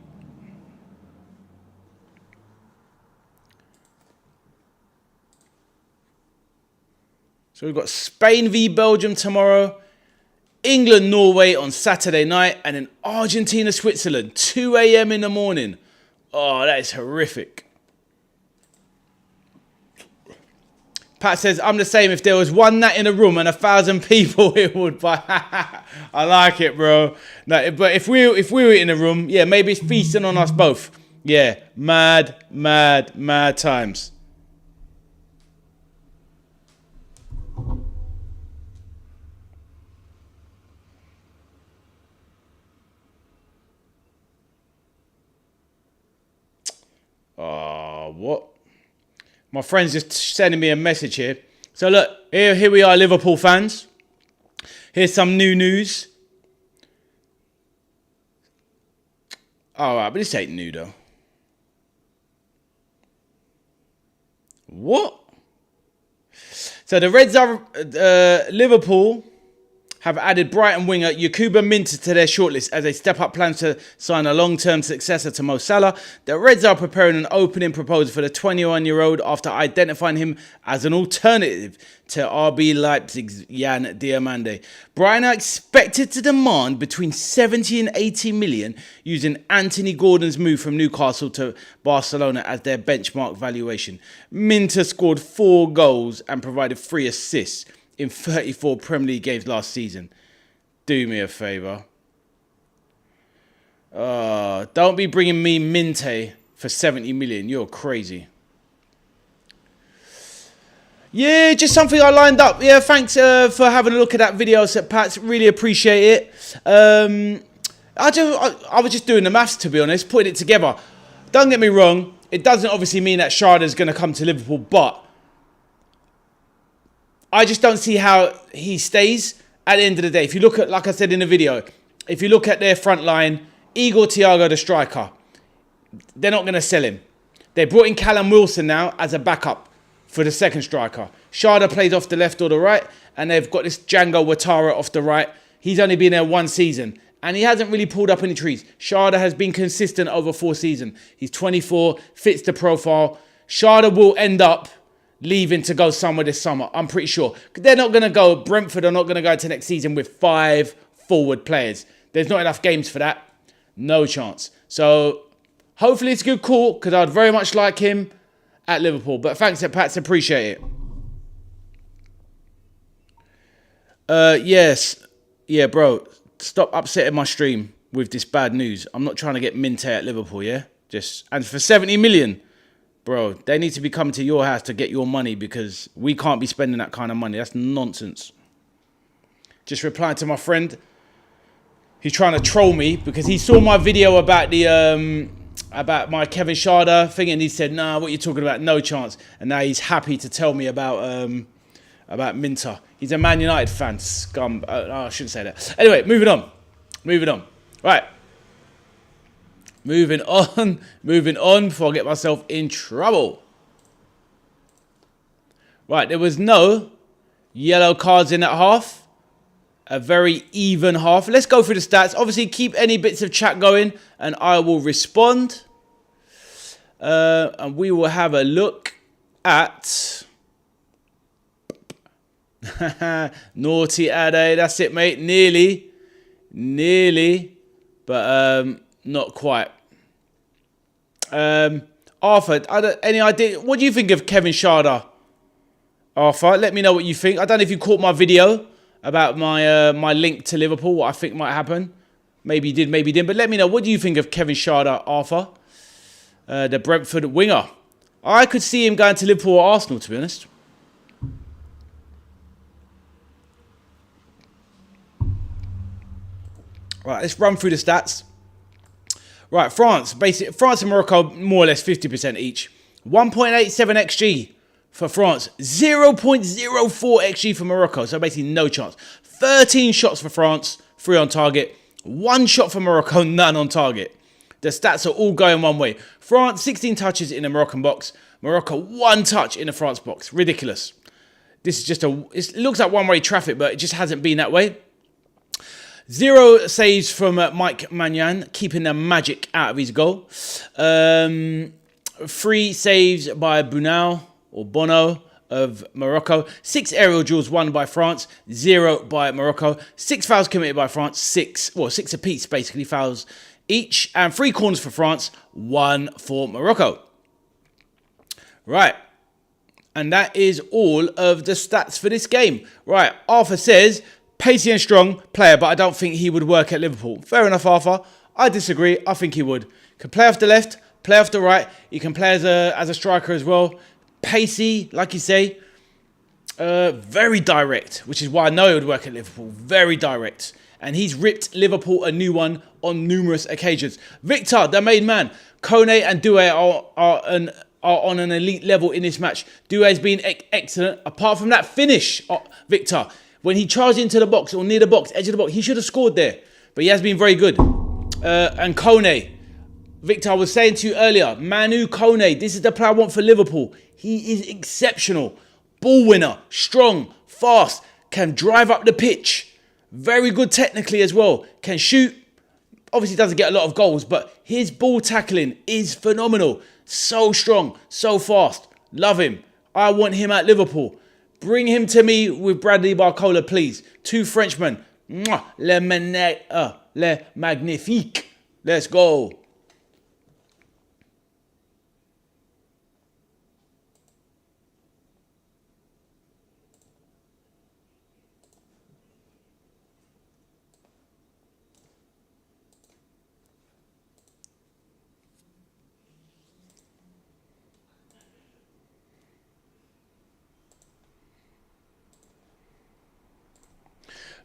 A: So we've got Spain v Belgium tomorrow, England Norway on Saturday night, and then Argentina Switzerland 2 a.m. in the morning. Oh, that is horrific. Pat says, I'm the same. If there was one nut in a room and 1,000 people, it would buy. I like it, bro. No, but if we were in a room, yeah, maybe it's feasting on us both. Yeah, mad times. What? My friend's just sending me a message here. So look, here we are, Liverpool fans. Here's some new news. All right, but this ain't new though. What? So the Reds are Liverpool have added Brighton winger Yakuba Minter to their shortlist as they step up plans to sign a long-term successor to Mo Salah. The Reds are preparing an opening proposal for the 21-year-old after identifying him as an alternative to RB Leipzig's Jan Diomande. Brighton are expected to demand between 70 and 80 million using Anthony Gordon's move from Newcastle to Barcelona as their benchmark valuation. Minter scored 4 goals and provided 3 assists in 34 Premier League games last season. Do me a favour. Don't be bringing me Minte for 70 million. You're crazy. Yeah, just something I lined up. Yeah, thanks for having a look at that video, Pat. Really appreciate it. I was just doing the maths, to be honest, putting it together. Don't get me wrong. It doesn't obviously mean that Sharda's going to come to Liverpool, but I just don't see how he stays at the end of the day. If you look at, like I said in the video, if you look at their front line, Igor Thiago, the striker, they're not going to sell him. They brought in Callum Wilson now as a backup for the second striker. Sharda plays off the left or the right, and they've got this Django Ouattara off the right. He's only been there 1 season, and he hasn't really pulled up any trees. Sharda has been consistent over 4 seasons. He's 24, fits the profile. Sharda will end up leaving to go somewhere this summer, I'm pretty sure. They're not going to go, Brentford are not going to go into next season with 5 forward players. There's not enough games for that. No chance. So hopefully it's a good call, because I'd very much like him at Liverpool. But thanks, Pats, appreciate it. Yes. Yeah, bro, stop upsetting my stream with this bad news. I'm not trying to get Minte at Liverpool, yeah? And for 70 million... Bro, they need to be coming to your house to get your money, because we can't be spending that kind of money. That's nonsense. Just replying to my friend. He's trying to troll me because he saw my video about the about my Kevin Sharda thing, and he said, "Nah, what are you talking about? No chance." And now he's happy to tell me about Minter. He's a Man United fan. Scum. I shouldn't say that. Anyway, moving on. Right. Moving on before I get myself in trouble. Right, there was no yellow cards in that half. A very even half. Let's go through the stats. Obviously, keep any bits of chat going and I will respond. And we will have a look at... Naughty Ade. That's it, mate. Nearly. But... not quite. Arthur, any idea? What do you think of Kevin Sharda? Arthur, let me know what you think. I don't know if you caught my video about my link to Liverpool, what I think might happen. Maybe you did, maybe you didn't. But let me know, what do you think of Kevin Sharda, Arthur? The Brentford winger. I could see him going to Liverpool or Arsenal, to be honest. Right, let's run through the stats. Right, France and Morocco, more or less 50% each. 1.87 XG for France. 0.04 XG for Morocco. So basically no chance. 13 shots for France, 3 on target. 1 shot for Morocco, none on target. The stats are all going one way. France, 16 touches in the Moroccan box. Morocco, 1 touch in the France box. Ridiculous. This is just it looks like one-way traffic, but it just hasn't been that way. 0 saves from Mike Maignan, keeping the magic out of his goal. 3 saves by Bono of Morocco. 6 aerial duels won by France. 0 by Morocco. 6 fouls committed by France. 6 apiece, basically, fouls each. And 3 corners for France. 1 for Morocco. Right. And that is all of the stats for this game. Right, Arthur says, pacey and strong player, but I don't think he would work at Liverpool. Fair enough, Arthur. I disagree. I think he would. Can play off the left, play off the right. He can play as a striker as well. Pacey, like you say. Very direct, which is why I know he would work at Liverpool. Very direct. And he's ripped Liverpool a new one on numerous occasions. Victor, the main man. Kone and Doué are on an elite level in this match. Doué's been excellent. Apart from that finish, Victor, when he charged into the box or near the box, edge of the box, he should have scored there. But he has been very good. And Kone, Victor, I was saying to you earlier, Manu Kone, this is the player I want for Liverpool. He is exceptional. Ball winner, strong, fast, can drive up the pitch. Very good technically as well. Can shoot. Obviously doesn't get a lot of goals, but his ball tackling is phenomenal. So strong, so fast. Love him. I want him at Liverpool. Bring him to me with Bradley Barcola, please. Two Frenchmen. Mwah. Le magnifique. Let's go.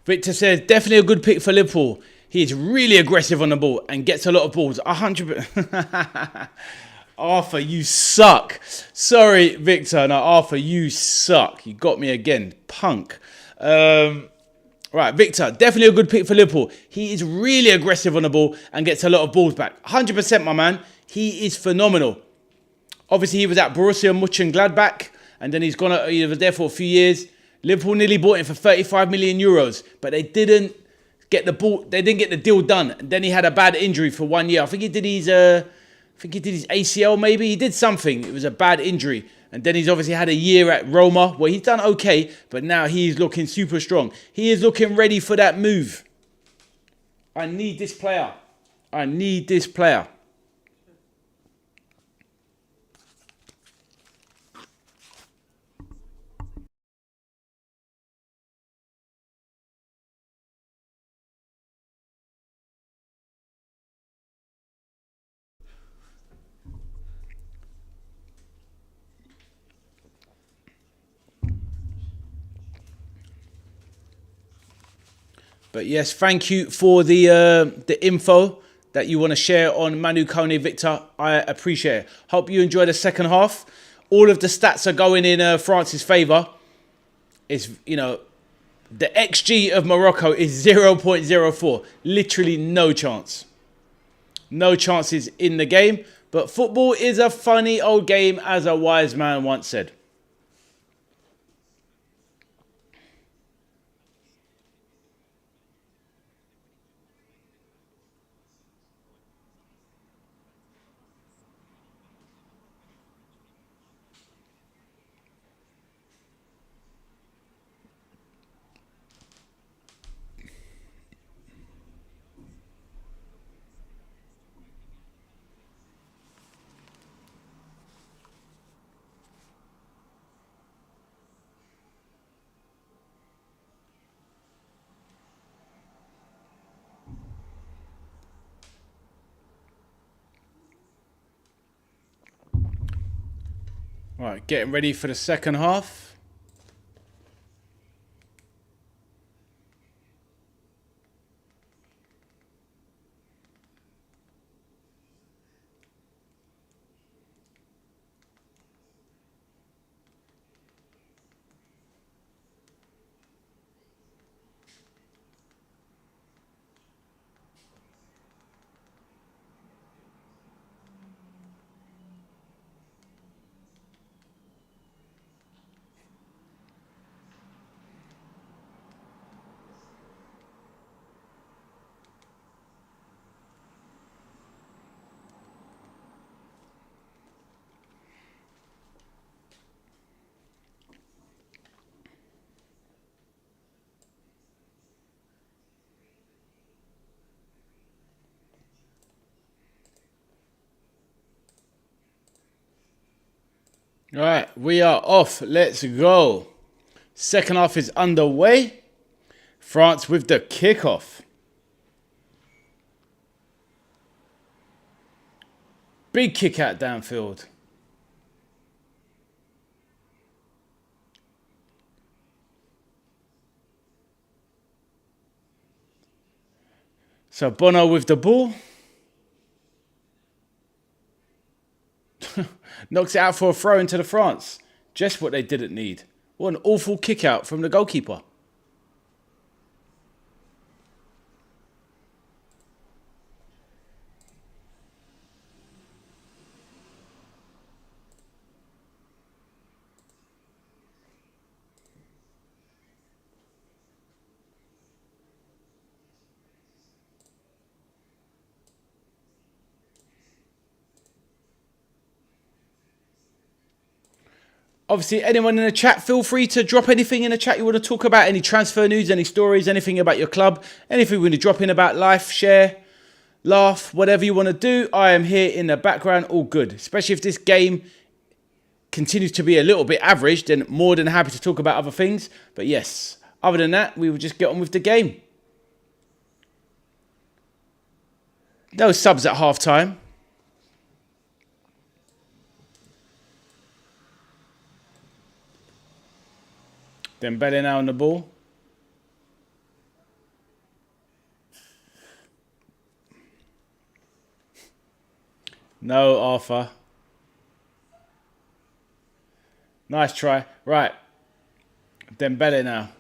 A: Victor says, definitely a good pick for Liverpool. He's really aggressive on the ball and gets a lot of balls. 100%. Arthur, you suck. Sorry, Victor. No, Arthur, you suck. You got me again. Punk. Right, Victor, definitely a good pick for Liverpool. He is really aggressive on the ball and gets a lot of balls back. 100%, my man. He is phenomenal. Obviously, he was at Borussia Mönchengladbach, and then he was there for a few years. Liverpool nearly bought him for 35 million euros, but they didn't get the deal done. And then he had a bad injury for 1 year. I think he did his ACL maybe. He did something. It was a bad injury. And then he's obviously had a year at Roma where he's done okay, but now he's looking super strong. He is looking ready for that move. I need this player. I need this player. But yes, thank you for the info that you want to share on Manu Kone, Victor. I appreciate it. Hope you enjoy the second half. All of the stats are going in France's favour. It's, the XG of Morocco is 0.04. Literally no chance. No chances in the game. But football is a funny old game, as a wise man once said. Right, getting ready for the second half. All right, we are off. Let's go. Second half is underway. France with the kickoff. Big kick out downfield. So Bono with the ball. Knocks it out for a throw into the France. Just what they didn't need. What an awful kick out from the goalkeeper. Obviously, anyone in the chat, feel free to drop anything in the chat you want to talk about. Any transfer news, any stories, anything about your club. Anything you want to drop in about life, share, laugh, whatever you want to do. I am here in the background, all good. Especially if this game continues to be a little bit average, then more than happy to talk about other things. But yes, other than that, we will just get on with the game. No subs at half time. Dembélé now on the ball. No, Arthur. Nice try. Right. Dembélé now.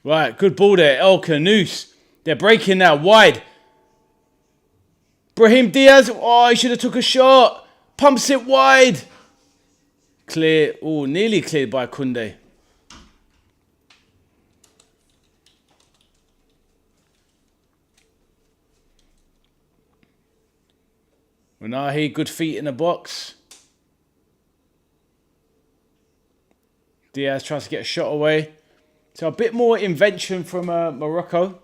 A: Right, good ball there. El Canoes. They're breaking now. Wide. Brahim Díaz. Oh, he should have took a shot. Pumps it wide. Clear. Oh, nearly cleared by Koundé. Renahi, good feet in the box. Diaz tries to get a shot away. So a bit more invention from Morocco.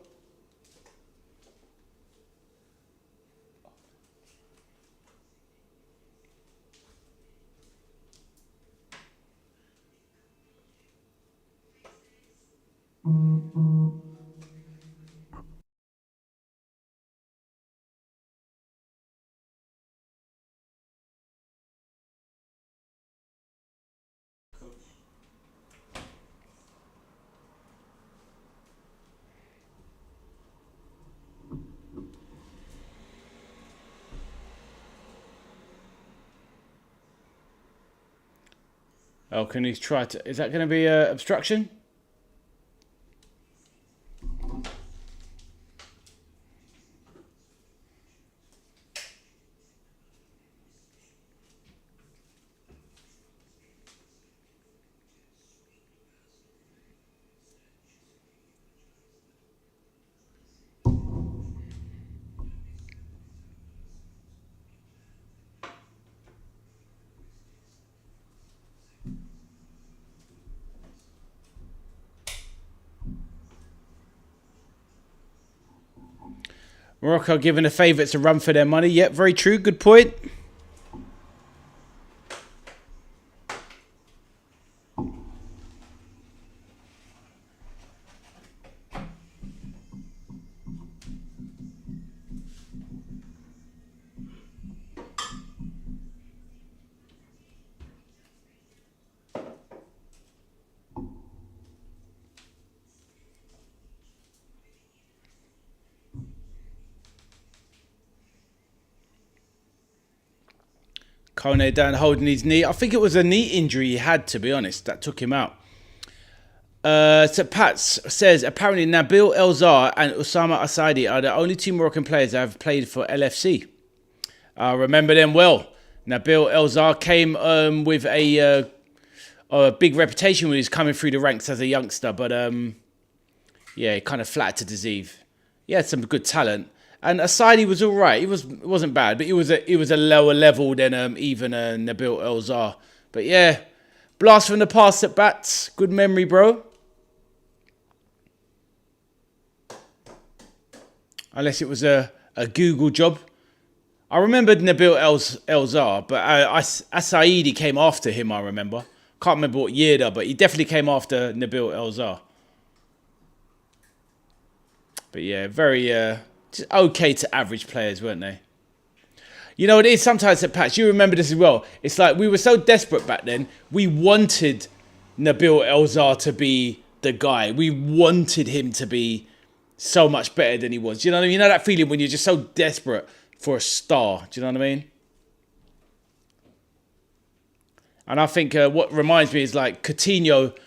A: Oh, can he try to... Is that going to be obstruction? Morocco giving the favourites a run for their money. Yep, very true. Good point. Kone down holding his knee. I think it was a knee injury he had, to be honest, that took him out. So Pats says, apparently Nabil Elzar and Osama Asadi are the only two Moroccan players that have played for LFC. I remember them well. Nabil Elzar came with a big reputation when he was coming through the ranks as a youngster. But yeah, he kind of flattered to deceive. He had some good talent. And Asadi was all right. It wasn't bad, but it was a lower level than even Nabil Elzar. But yeah, blast from the past at bats. Good memory, bro. Unless it was a Google job. I remembered Nabil Elzar, but Asaidi came after him, I remember. Can't remember what year though, but he definitely came after Nabil Elzar. But yeah, very just okay to average players, weren't they? You know, it is sometimes at Patch, you remember this as well. It's like we were so desperate back then. We wanted Nabil Elzar to be the guy. We wanted him to be so much better than he was. Do you know what I mean? You know that feeling when you're just so desperate for a star. Do you know what I mean? And I think what reminds me is like Coutinho,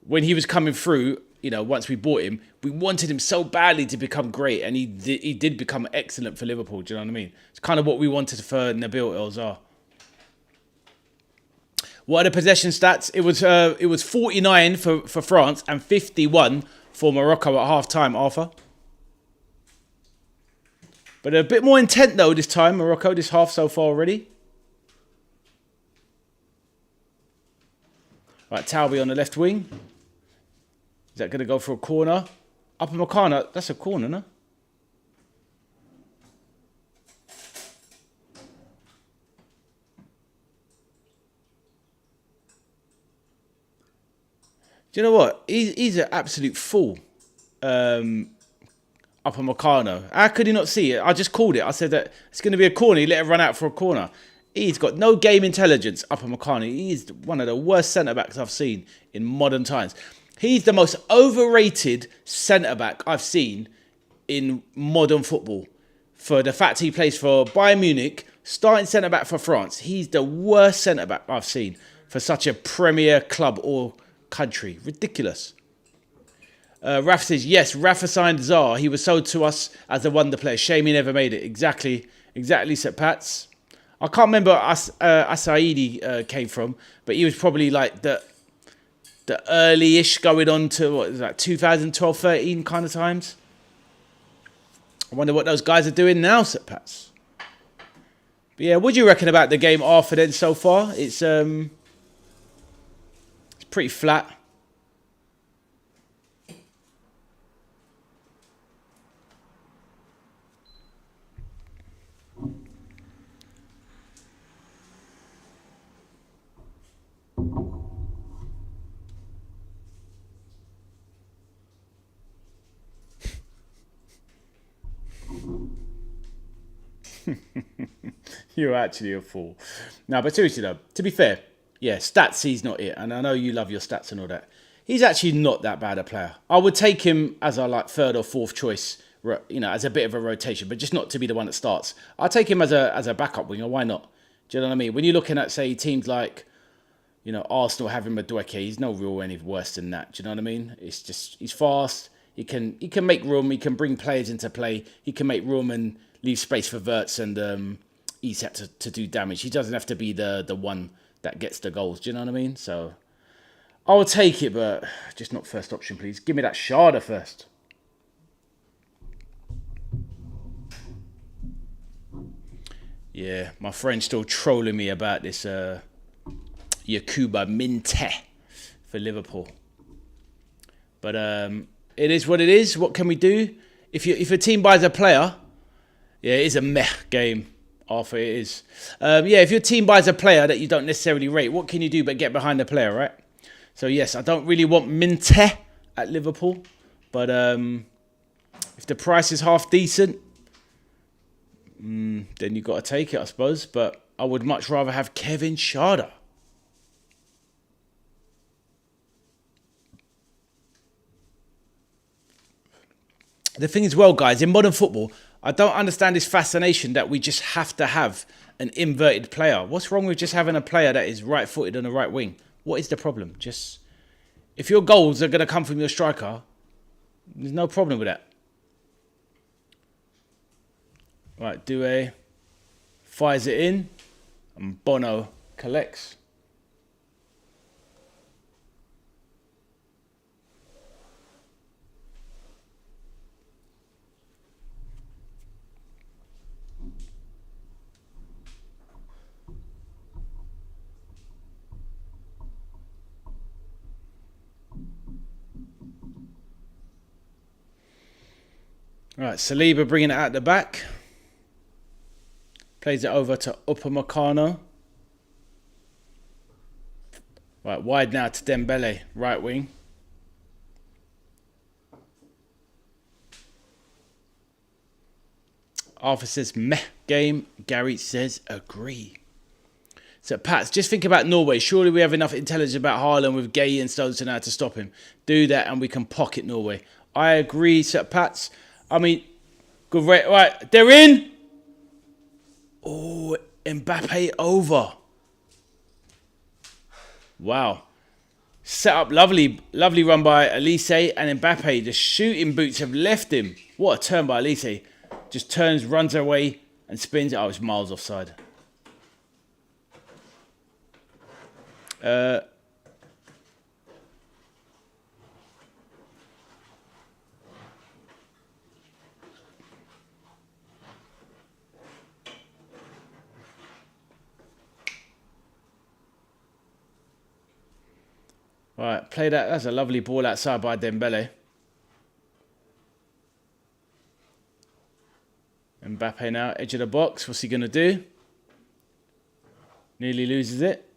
A: when he was coming through, you know, once we bought him, we wanted him so badly to become great. And he did become excellent for Liverpool. Do you know what I mean? It's kind of what we wanted for Nabil Elzar. What are the possession stats? It was 49 for France and 51 for Morocco at half-time, Arthur. But a bit more intent, though, this time, Morocco, this half so far already. Right, Talby on the left wing. Is that going to go for a corner? Upper Makana, that's a corner, no? Do you know what? He's an absolute fool. Upper Makano. How could he not see it? I just called it. I said that it's going to be a corner. He let it run out for a corner. He's got no game intelligence, Upper Makano. He's one of the worst centre-backs I've seen in modern times. He's the most overrated centre-back I've seen in modern football. For the fact he plays for Bayern Munich, starting centre-back for France. He's the worst centre-back I've seen for such a premier club or country. Ridiculous. Raf says, yes, Rafa signed Zaha. He was sold to us as a wonder player. Shame he never made it. Exactly, Sir Pats. I can't remember Asaidi came from, but he was probably like the early-ish going on to, what is that, 2012-13 kind of times. I wonder what those guys are doing now, Sir Pats. But yeah, what do you reckon about the game after then so far? It's pretty flat. You're actually a fool. No, but seriously though, to be fair, yeah, stats, he's not it. And I know you love your stats and all that. He's actually not that bad a player. I would take him as a like third or fourth choice, you know, as a bit of a rotation, but just not to be the one that starts. I'll take him as a backup winger. Why not? Do you know what I mean? When you're looking at, say, teams like, you know, Arsenal having Madueke, he's no real any worse than that. Do you know what I mean? It's just, he's fast. He can make room. He can bring players into play. He can make room and leave space for Wirtz and Isak to do damage. He doesn't have to be the one that gets the goals. Do you know what I mean? So I'll take it, but just not first option, please. Give me that Sharda first. Yeah, my friend's still trolling me about this Yakuba Minte for Liverpool. But it is what it is. What can we do? If a team buys a player, yeah, it is a meh game. Arthur, it is. Yeah, if your team buys a player that you don't necessarily rate, what can you do but get behind the player, right? So yes, I don't really want Minte at Liverpool, but if the price is half decent, then you've got to take it, I suppose. But I would much rather have Kevin Sharda. The thing is, well, guys, in modern football, I don't understand this fascination that we just have to have an inverted player. What's wrong with just having a player that is right-footed on the right wing? What is the problem? Just, if your goals are going to come from your striker, there's no problem with that. Right, Due fires it in, and Bono collects. Right, Saliba bringing it out the back. Plays it over to Upamecano. Right, wide now to Dembélé, right wing. Arthur says, meh game. Gary says, agree. So, Pats, just think about Norway. Surely we have enough intelligence about Haaland with Gay and Stones to know how to stop him. Do that and we can pocket Norway. I agree, Sir Pats. I mean, good rate. Right, they're in. Oh, Mbappe over. Wow. Set up, lovely run by Olise and Mbappe. The shooting boots have left him. What a turn by Olise. Just turns, runs away and spins. Oh, it's miles offside. Right, play that. That's a lovely ball outside by Dembélé. Mbappe now, edge of the box. What's he going to do? Nearly loses it.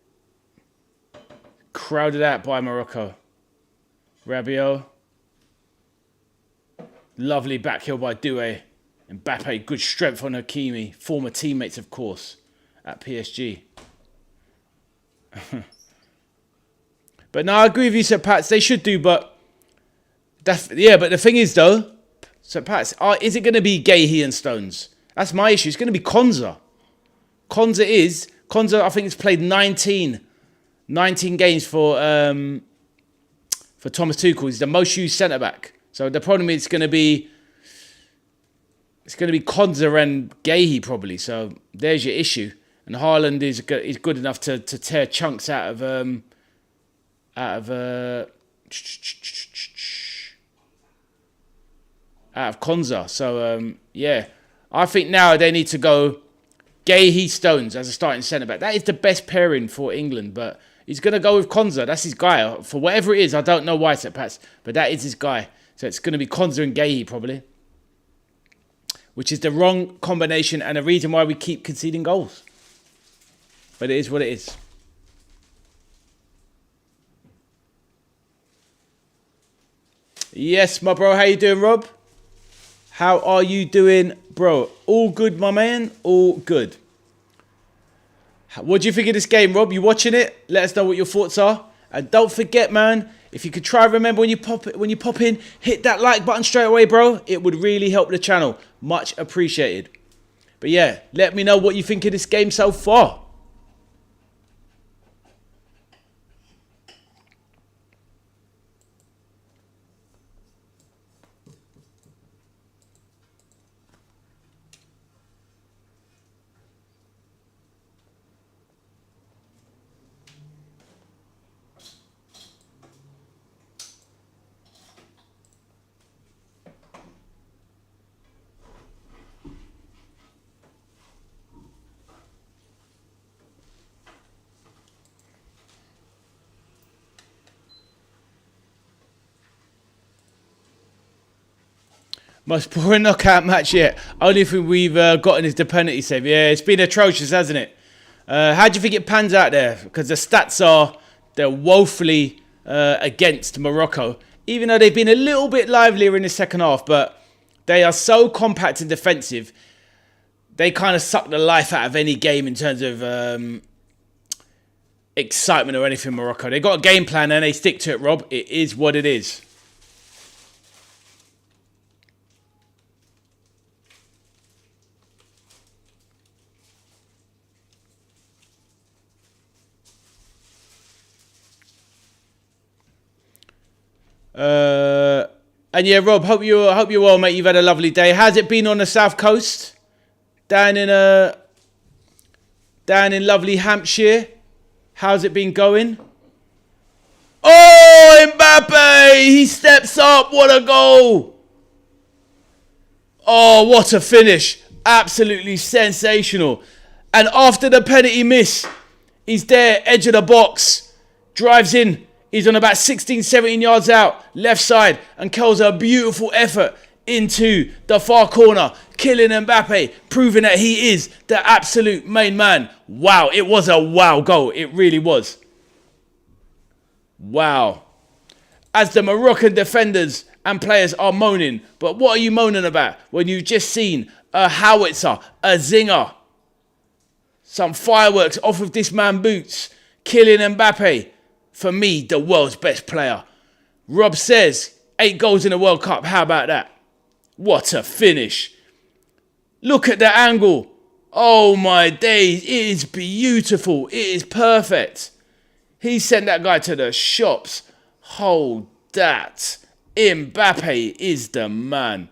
A: Crowded out by Morocco. Rabiot. Lovely back heel by Doué. Mbappe, good strength on Hakimi. Former teammates, of course, at PSG. But no, I agree with you, Sir Pats. They should do, but... yeah, but the thing is, though, Sir Pats, is it going to be Gahey and Stones? That's my issue. It's going to be Konza. Konza, I think, has played 19 games for Thomas Tuchel. He's the most used centre-back. So the problem is it's going to be Konza and Gahey probably. So there's your issue. And Haaland is good enough to tear chunks out of Konza. So yeah, I think now they need to go Gahey Stones as a starting centre back. That is the best pairing for England, but he's going to go with Konza. That's his guy. For whatever it is, I don't know why it's at Pats, but that is his guy. So it's going to be Konza and Gahey probably, which is the wrong combination and the reason why we keep conceding goals. But it is what it is. Yes, my bro. How you doing, Rob? How are you doing, bro? All good, my man. All good. What do you think of this game, Rob? You watching it? Let us know what your thoughts are. And don't forget, man, if you could try remember when you pop in, hit that like button straight away, bro. It would really help the channel. Much appreciated. But yeah, let me know what you think of this game so far. Most boring knockout match yet. Only thing we've gotten is the penalty save. Yeah, it's been atrocious, hasn't it? How do you think it pans out there? Because the stats they're woefully against Morocco. Even though they've been a little bit livelier in the second half. But they are so compact and defensive. They kind of suck the life out of any game in terms of excitement or anything, Morocco. They got a game plan and they stick to it, Rob. It is what it is. And yeah, Rob, hope you're well, mate. You've had a lovely day. How's it been on the south coast? Down in lovely Hampshire. How's it been going? Oh, Mbappe! He steps up. What a goal! Oh, what a finish! Absolutely sensational. And after the penalty miss, he's there, edge of the box, drives in. He's on about 16, 17 yards out, left side, and curls a beautiful effort into the far corner. Kylian Mbappé proving that he is the absolute main man. Wow, it was a wow goal. It really was. Wow. As the Moroccan defenders and players are moaning. But what are you moaning about when you've just seen a howitzer, a zinger, some fireworks off of this man's boots? Kylian Mbappé, for me, the world's best player. Rob says 8 goals in the World Cup. How about that? What a finish. Look at the angle. Oh my days. It is beautiful. It is perfect. He sent that guy to the shops. Hold that. Mbappe is the man.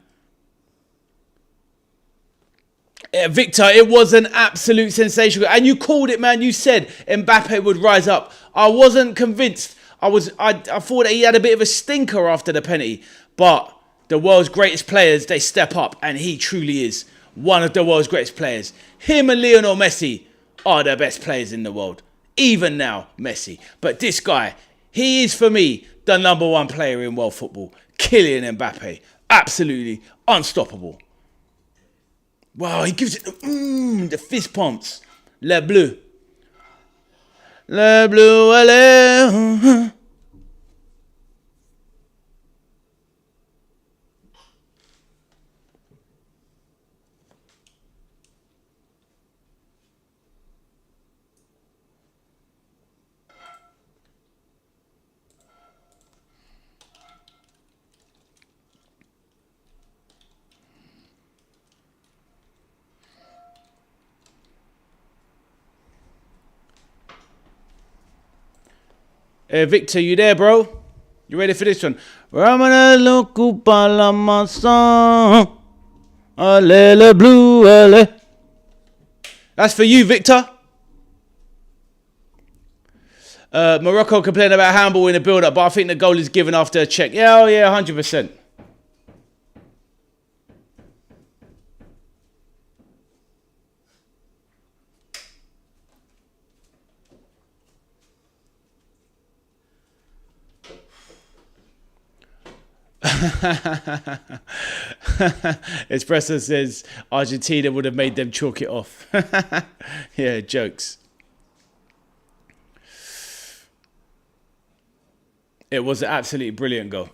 A: Victor, it was an absolute sensation. And you called it, man. You said Mbappe would rise up. I wasn't convinced. I thought that he had a bit of a stinker after the penalty. But the world's greatest players, they step up. And he truly is one of the world's greatest players. Him and Lionel Messi are the best players in the world. Even now, Messi. But this guy, he is for me the #1 player in world football. Kylian Mbappe. Absolutely unstoppable. Wow, he gives it the fist pumps. Les Bleus. Les Bleus, allez. Hey, Victor, you there, bro? You ready for this one? That's for you, Victor. Morocco complained about handball in the build-up, but I think the goal is given after a check. Yeah, oh yeah, 100%. Espresso says Argentina would have made them chalk it off. Yeah, jokes. It was an absolutely brilliant goal.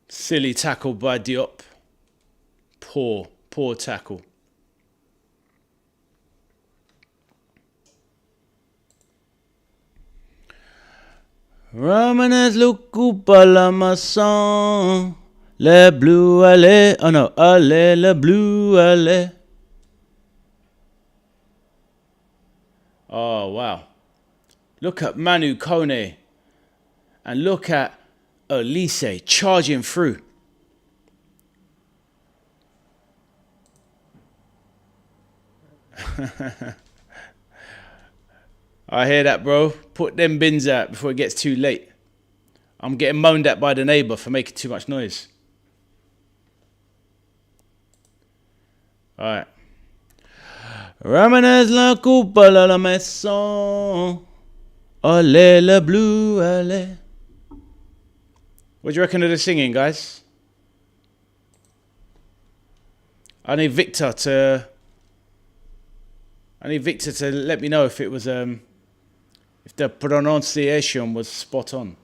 A: Silly tackle by Diop. Poor tackle. Ramenez le coupe à la maçon. Les Bleus, allez. Oh no, allez, les Bleus, allez. Oh, wow. Look at Manu Kone. And look at Olise charging through. I hear that, bro. Put them bins out before it gets too late. I'm getting moaned at by the neighbour for making too much noise. Alright. Ramenez la coupe à la maison. Allez, le bleu, allez. What do you reckon of the singing, guys? I need Victor to let me know if it was if the pronunciation was spot on.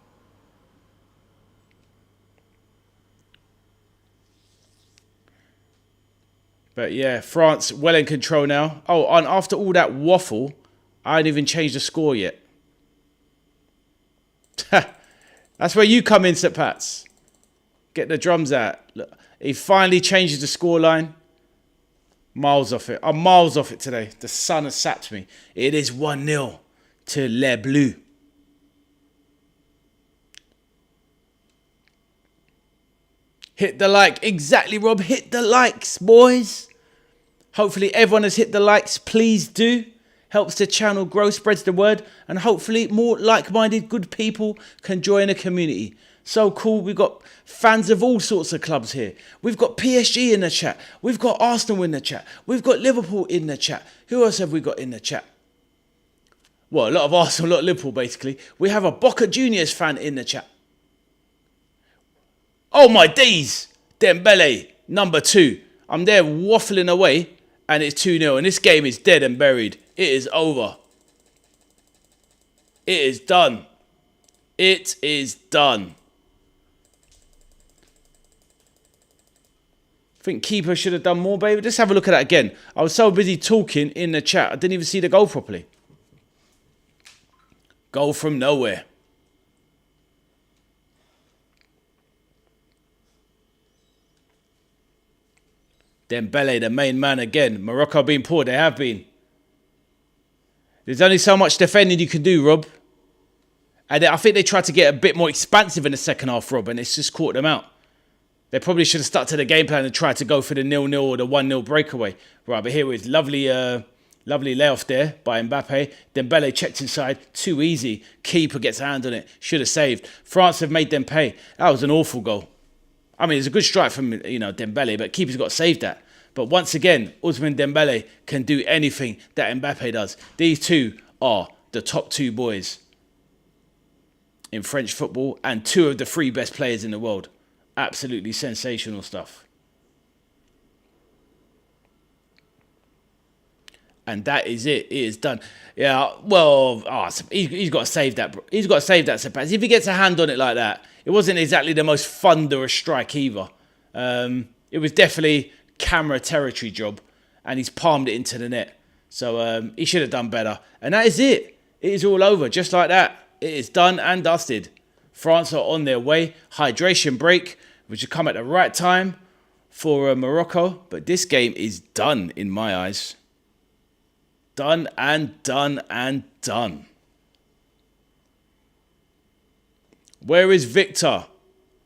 A: But yeah, France well in control now. Oh, and after all that waffle, I ain't even changed the score yet. That's where you come in, St. Pats. Get the drums out. Look, he finally changes the scoreline. Miles off it. I'm miles off it today. The sun has sapped me. It is 1-0 to Les Bleus. Hit the like. Exactly, Rob. Hit the likes, boys. Hopefully everyone has hit the likes. Please do. Helps the channel grow, spreads the word, and hopefully more like-minded good people can join a community. So cool. We've got fans of all sorts of clubs here. We've got PSG in the chat. We've got Arsenal in the chat. We've got Liverpool in the chat. Who else have we got in the chat? Well, a lot of Arsenal, a lot of Liverpool, basically. We have a Boca Juniors fan in the chat. Oh, my days. Dembélé, number 2. I'm there waffling away, and it's 2-0. And this game is dead and buried. It is over. It is done. It is done. I think keeper should have done more, baby. Let's have a look at that again. I was so busy talking in the chat, I didn't even see the goal properly. Goal from nowhere. Dembélé, the main man again. Morocco being poor, they have been. There's only so much defending you can do, Rob. And I think they tried to get a bit more expansive in the second half, Rob, and it's just caught them out. They probably should have stuck to the game plan and tried to go for the 0-0 or the 1-0 breakaway. Right, but here it is. Lovely layoff there by Mbappe. Dembélé checked inside. Too easy. Keeper gets a hand on it. Should have saved. France have made them pay. That was an awful goal. I mean, it's a good strike from, Dembélé, but keeper's got to save that. But once again, Ousmane Dembélé can do anything that Mbappe does. These two are the top 2 boys in French football and 2 of the 3 best players in the world. Absolutely sensational stuff. And that is it. It is done. Yeah, well, he's got to save that. He's got to save that, Sebastian. If he gets a hand on it like that, it wasn't exactly the most thunderous strike either. It was definitely camera territory job, and he's palmed it into the net. So he should have done better. And that is it. It is all over. Just like that. It is done and dusted. France are on their way. Hydration break, which will come at the right time for Morocco. But this game is done in my eyes. Done and done and done. Where is Victor?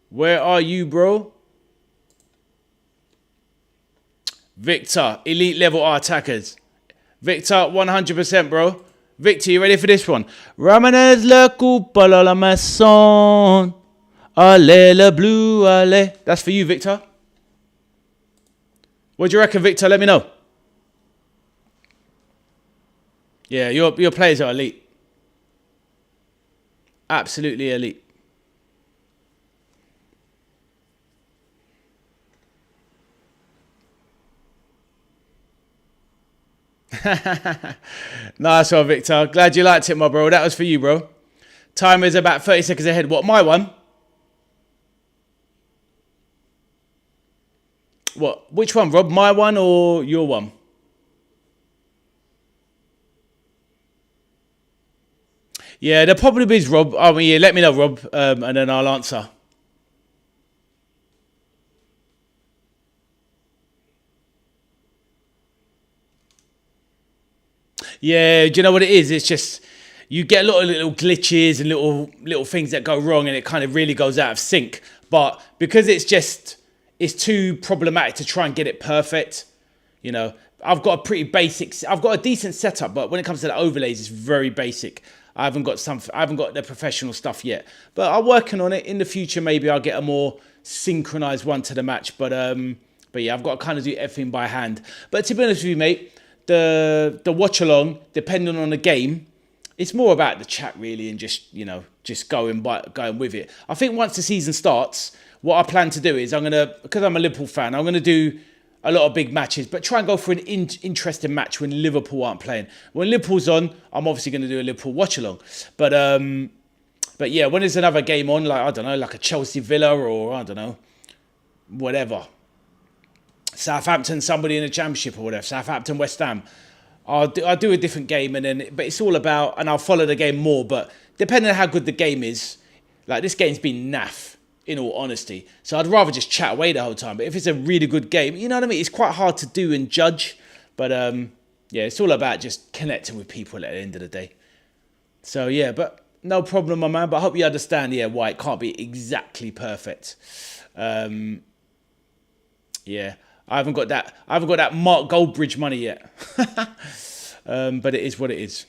A: Where are you, bro? Victor, elite level attackers. Victor, 100%, bro. Victor, you ready for this one? Ramenez la coupe à la maison. Allez le bleu, allez. That's for you, Victor. What do you reckon, Victor? Let me know. Yeah, your players are elite. Absolutely elite. Nice one, Victor. Glad you liked it, my bro. That was for you, bro. Time is about 30 seconds ahead. What, my one? What? Which one, Rob? My one or your one? Yeah, the problem is, Rob. I mean, yeah, let me know, Rob, and then I'll answer. Yeah, do you know what it is? It's just you get a lot of little glitches and little things that go wrong, and it kind of really goes out of sync. But because it's too problematic to try and get it perfect, I've got a decent setup, but when it comes to the overlays, it's very basic. I haven't got the professional stuff yet, but I'm working on it. In the future, maybe I'll get a more synchronized one to the match. But yeah, I've got to kind of do everything by hand. But to be honest with you, mate, the watch-along, depending on the game, it's more about the chat really, and just going with it. I think once the season starts, what I plan to do is because I'm a Liverpool fan, I'm gonna do a lot of big matches, but try and go for an interesting match when Liverpool aren't playing. When Liverpool's on, I'm obviously going to do a Liverpool watch-along. But yeah, when there's another game on, like, I don't know, like a Chelsea Villa or, I don't know, whatever. Southampton, somebody in the Championship or whatever. Southampton, West Ham. I'll do a different game, but it's all about, and I'll follow the game more, but depending on how good the game is, like this game's been naff, in all honesty. So I'd rather just chat away the whole time. But if it's a really good game, you know what I mean? It's quite hard to do and judge. But yeah, it's all about just connecting with people at the end of the day. So yeah, but no problem, my man. But I hope you understand, yeah, why it can't be exactly perfect. Yeah. I haven't got that. I haven't got that Mark Goldbridge money yet. But it is what it is.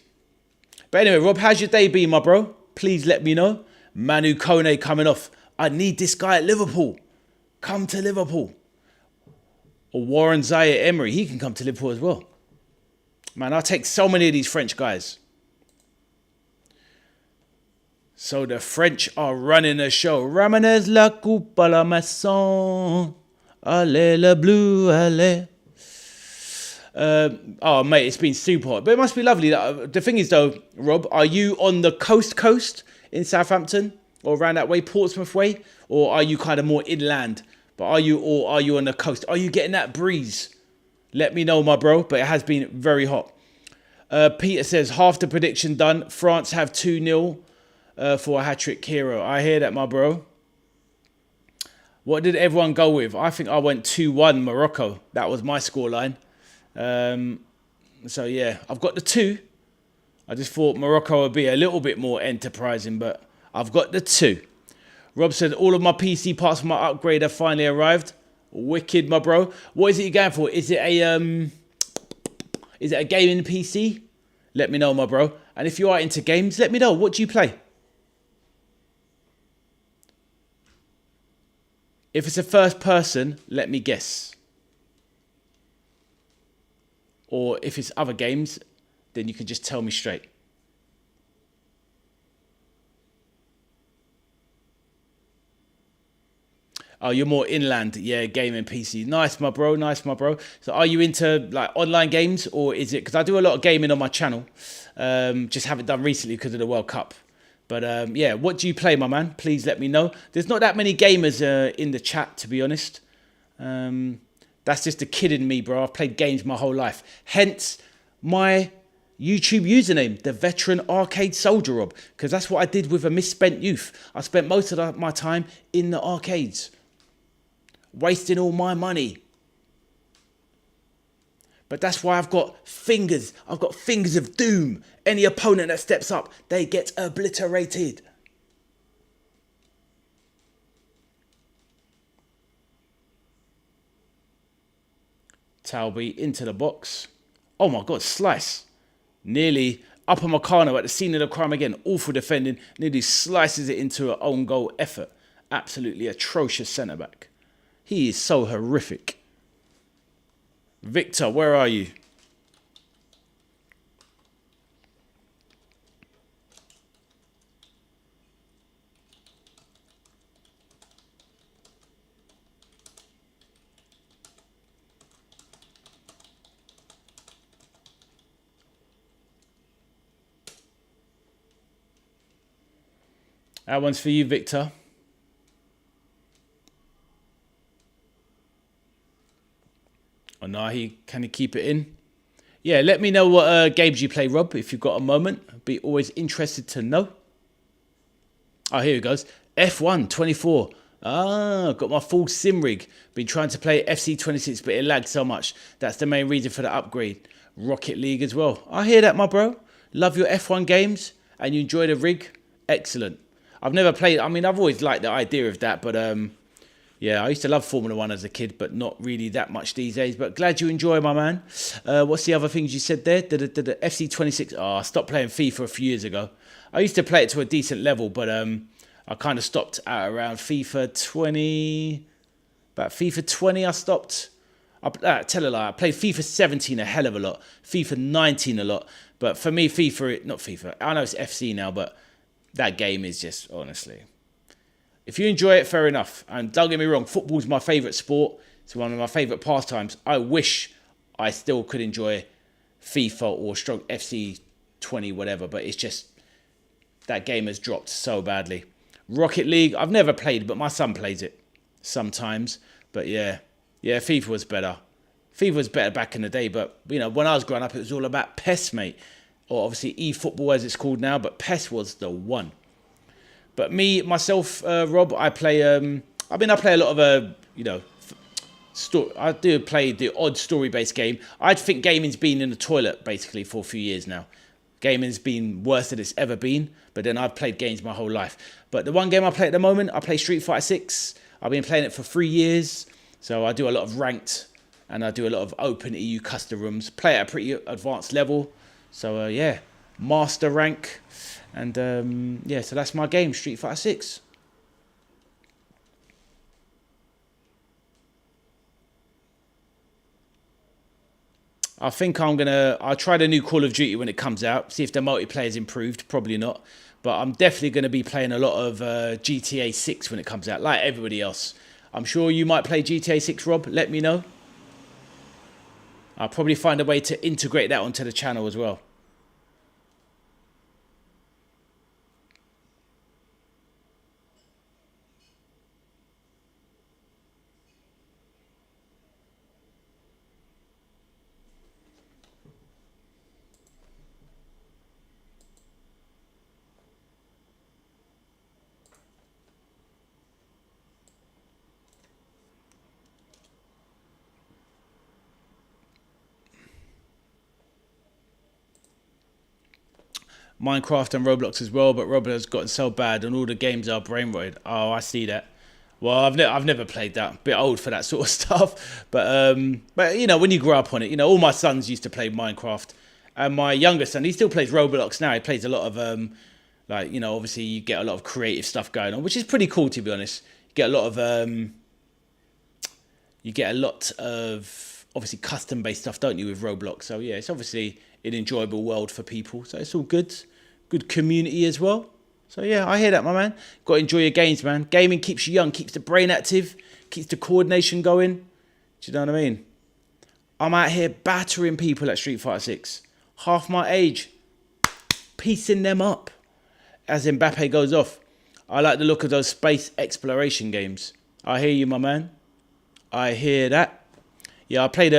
A: But anyway, Rob, how's your day been, my bro? Please let me know. Manu Kone coming off. I need this guy at Liverpool. Come to Liverpool. Or Warren Zaire Emery. He can come to Liverpool as well. Man, I'll take so many of these French guys. So the French are running the show. Ramenez la coupe à la maison. Allez le bleu, allez. Oh, mate, it's been super hot. But it must be lovely. The thing is, though, Rob, are you on the coast in Southampton? Or around that way, Portsmouth way? Or are you kind of more inland? But are you on the coast? Are you getting that breeze? Let me know, my bro. But it has been very hot. Peter says, half the prediction done. France have 2-0 for a hat-trick hero. I hear that, my bro. What did everyone go with? I think I went 2-1 Morocco. That was my scoreline. So, yeah, I've got the 2. I just thought Morocco would be a little bit more enterprising, but I've got the 2. Rob said, all of my PC parts for my upgrade have finally arrived. Wicked, my bro. What is it you're going for? Is it a gaming PC? Let me know, my bro. And if you are into games, let me know. What do you play? If it's a first person, let me guess. Or if it's other games, then you can just tell me straight. Oh, you're more inland. Yeah, gaming PC. Nice, my bro. Nice, my bro. So are you into like online games, or is it... Because I do a lot of gaming on my channel. Just haven't done recently because of the World Cup. But yeah, what do you play, my man? Please let me know. There's not that many gamers in the chat, to be honest. That's just a kid in me, bro. I've played games my whole life. Hence my YouTube username, the Veteran Arcade Soldier, Rob. Because that's what I did with a misspent youth. I spent most of my time in the arcades. Wasting all my money. But that's why I've got fingers. I've got fingers of doom. Any opponent that steps up, they get obliterated. Talby into the box. Oh my God, slice. Nearly Upper Meccano at the scene of the crime again. Awful defending. Nearly slices it into an own goal effort. Absolutely atrocious centre-back. He is so horrific. Victor, where are you? That one's for you, Victor. Oh, no, can he keep it in? Yeah, let me know what games you play, Rob, if you've got a moment. I'd be always interested to know. Oh, here it goes. F1 24. Ah, got my full sim rig. Been trying to play FC 26, but it lagged so much. That's the main reason for the upgrade. Rocket League as well. I hear that, my bro. Love your F1 games and you enjoy the rig. Excellent. I've never played. I mean, I've always liked the idea of that, but yeah, I used to love Formula 1 as a kid, but not really that much these days. But glad you enjoy, my man. What's the other things you said there? The FC 26. Oh, I stopped playing FIFA a few years ago. I used to play it to a decent level, but I kind of stopped at around FIFA 20. About FIFA 20, I stopped. Tell a lie. I played FIFA 17 a hell of a lot. FIFA 19 a lot. But for me, not FIFA. I know it's FC now, but that game is just, honestly. If you enjoy it, fair enough. And don't get me wrong, football's my favourite sport. It's one of my favourite pastimes. I wish I still could enjoy FIFA or stroke FC 20, whatever. But it's just, that game has dropped so badly. Rocket League, I've never played, but my son plays it sometimes. But yeah, FIFA was better. FIFA was better back in the day. But, you know, when I was growing up, it was all about PES, mate. Or obviously eFootball as it's called now. But PES was the one. But myself, Rob, I play. I play a lot of I do play the odd story-based game. I think gaming's been in the toilet basically for a few years now. Gaming's been worse than it's ever been. But then I've played games my whole life. But the one game I play at the moment, I play Street Fighter 6. I've been playing it for 3 years, so I do a lot of ranked and I do a lot of open EU custom rooms. Play at a pretty advanced level. So yeah, master rank. And yeah, so that's my game, Street Fighter 6. I think I'll try the new Call of Duty when it comes out, see if the multiplayer's improved, probably not. But I'm definitely going to be playing a lot of GTA 6 when it comes out, like everybody else. I'm sure you might play GTA 6, Rob, let me know. I'll probably find a way to integrate that onto the channel as well. Minecraft and Roblox as well, but Roblox has gotten so bad and all the games are brainwashed. Oh, I see that. Well, I've never played that. Bit old for that sort of stuff. But you know, when you grow up on it, you know, all my sons used to play Minecraft, and my youngest son, he still plays Roblox now. He plays a lot of like, you know, obviously you get a lot of creative stuff going on, which is pretty cool, to be honest. You get a lot of obviously custom based stuff, don't you, with Roblox? So yeah, it's obviously an enjoyable world for people. So it's all good. Good community as well. So yeah, I hear that, my man. Got to enjoy your games, man. Gaming keeps you young, keeps the brain active, keeps the coordination going. Do you know what I mean? I'm out here battering people at Street Fighter 6. Half my age. Piecing them up as Mbappe goes off. I like the look of those space exploration games. I hear you, my man. I hear that. Yeah, I played...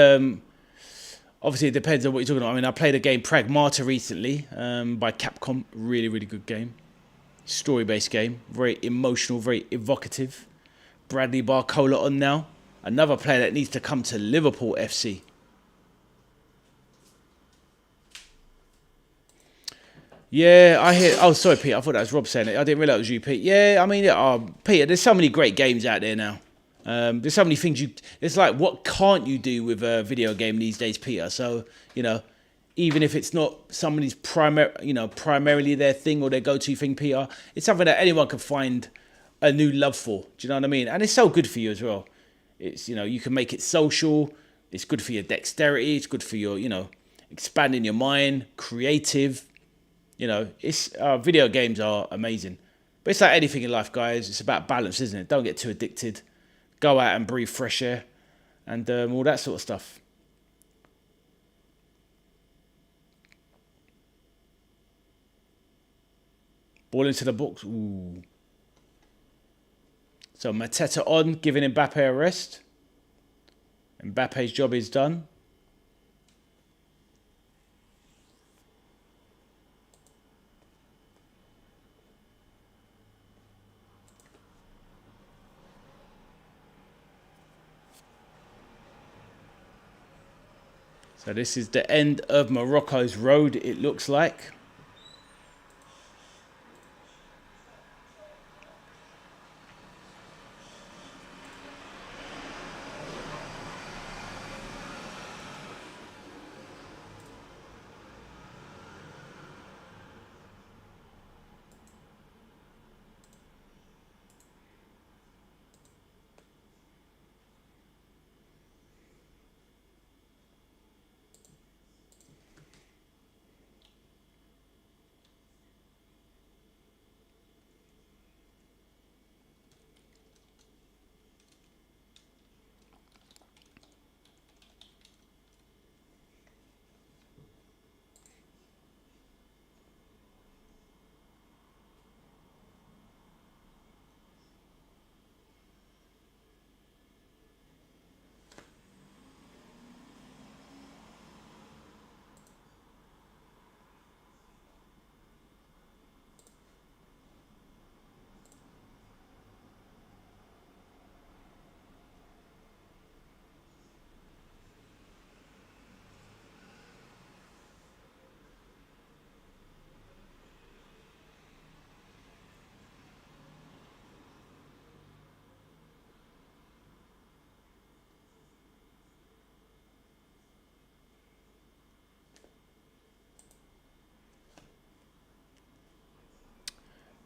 A: obviously, it depends on what you're talking about. I mean, I played a game, Pragmata, recently by Capcom. Really, really good game. Story-based game. Very emotional, very evocative. Bradley Barcola on now. Another player that needs to come to Liverpool FC. Yeah, I hear... Oh, sorry, Peter. I thought that was Rob saying it. I didn't realise it was you, Pete. Yeah, I mean, Peter, there's so many great games out there now. There's so many things it's like, what can't you do with a video game these days, Peter? So, you know, even if it's not somebody's primarily their thing or their go-to thing, Peter, it's something that anyone can find a new love for. Do you know what I mean? And it's so good for you as well. It's, you know, you can make it social. It's good for your dexterity. It's good for your, you know, expanding your mind, creative. You know, it's video games are amazing. But it's like anything in life, guys. It's about balance, isn't it? Don't get too addicted. Go out and breathe fresh air and all that sort of stuff. Ball into the box. Ooh. So Mateta on, giving Mbappe a rest. Mbappe's job is done. So this is the end of Morocco's road, it looks like.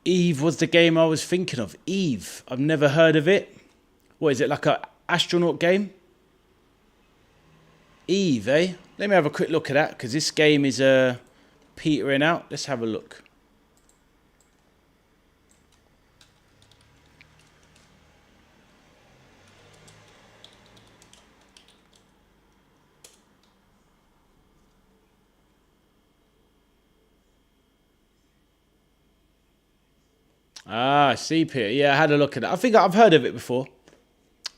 A: Eve was the game I was thinking of. Eve. I've never heard of it. What is it, like a astronaut game? Eve, eh? Let me have a quick look at that, because this game is petering out. Let's have a look. Ah, see, Peter. Yeah, I had a look at it. I think I've heard of it before.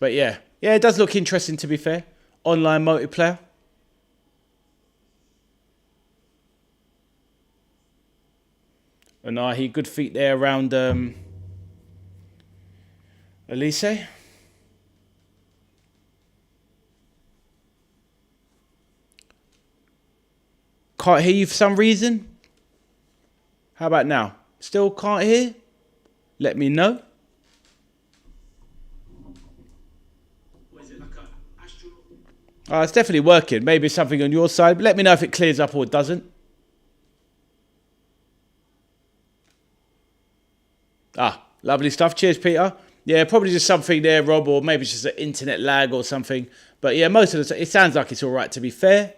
A: But yeah. Yeah, it does look interesting, to be fair. Online multiplayer. Anahi, good feet there around Olise. Can't hear you for some reason. How about now? Still can't hear? Let me know. Oh, it's definitely working. Maybe something on your side. But let me know if it clears up or it doesn't. Ah, lovely stuff. Cheers, Peter. Yeah, probably just something there, Rob, or maybe it's just an internet lag or something. But yeah, most of the time, it sounds like it's all right, to be fair.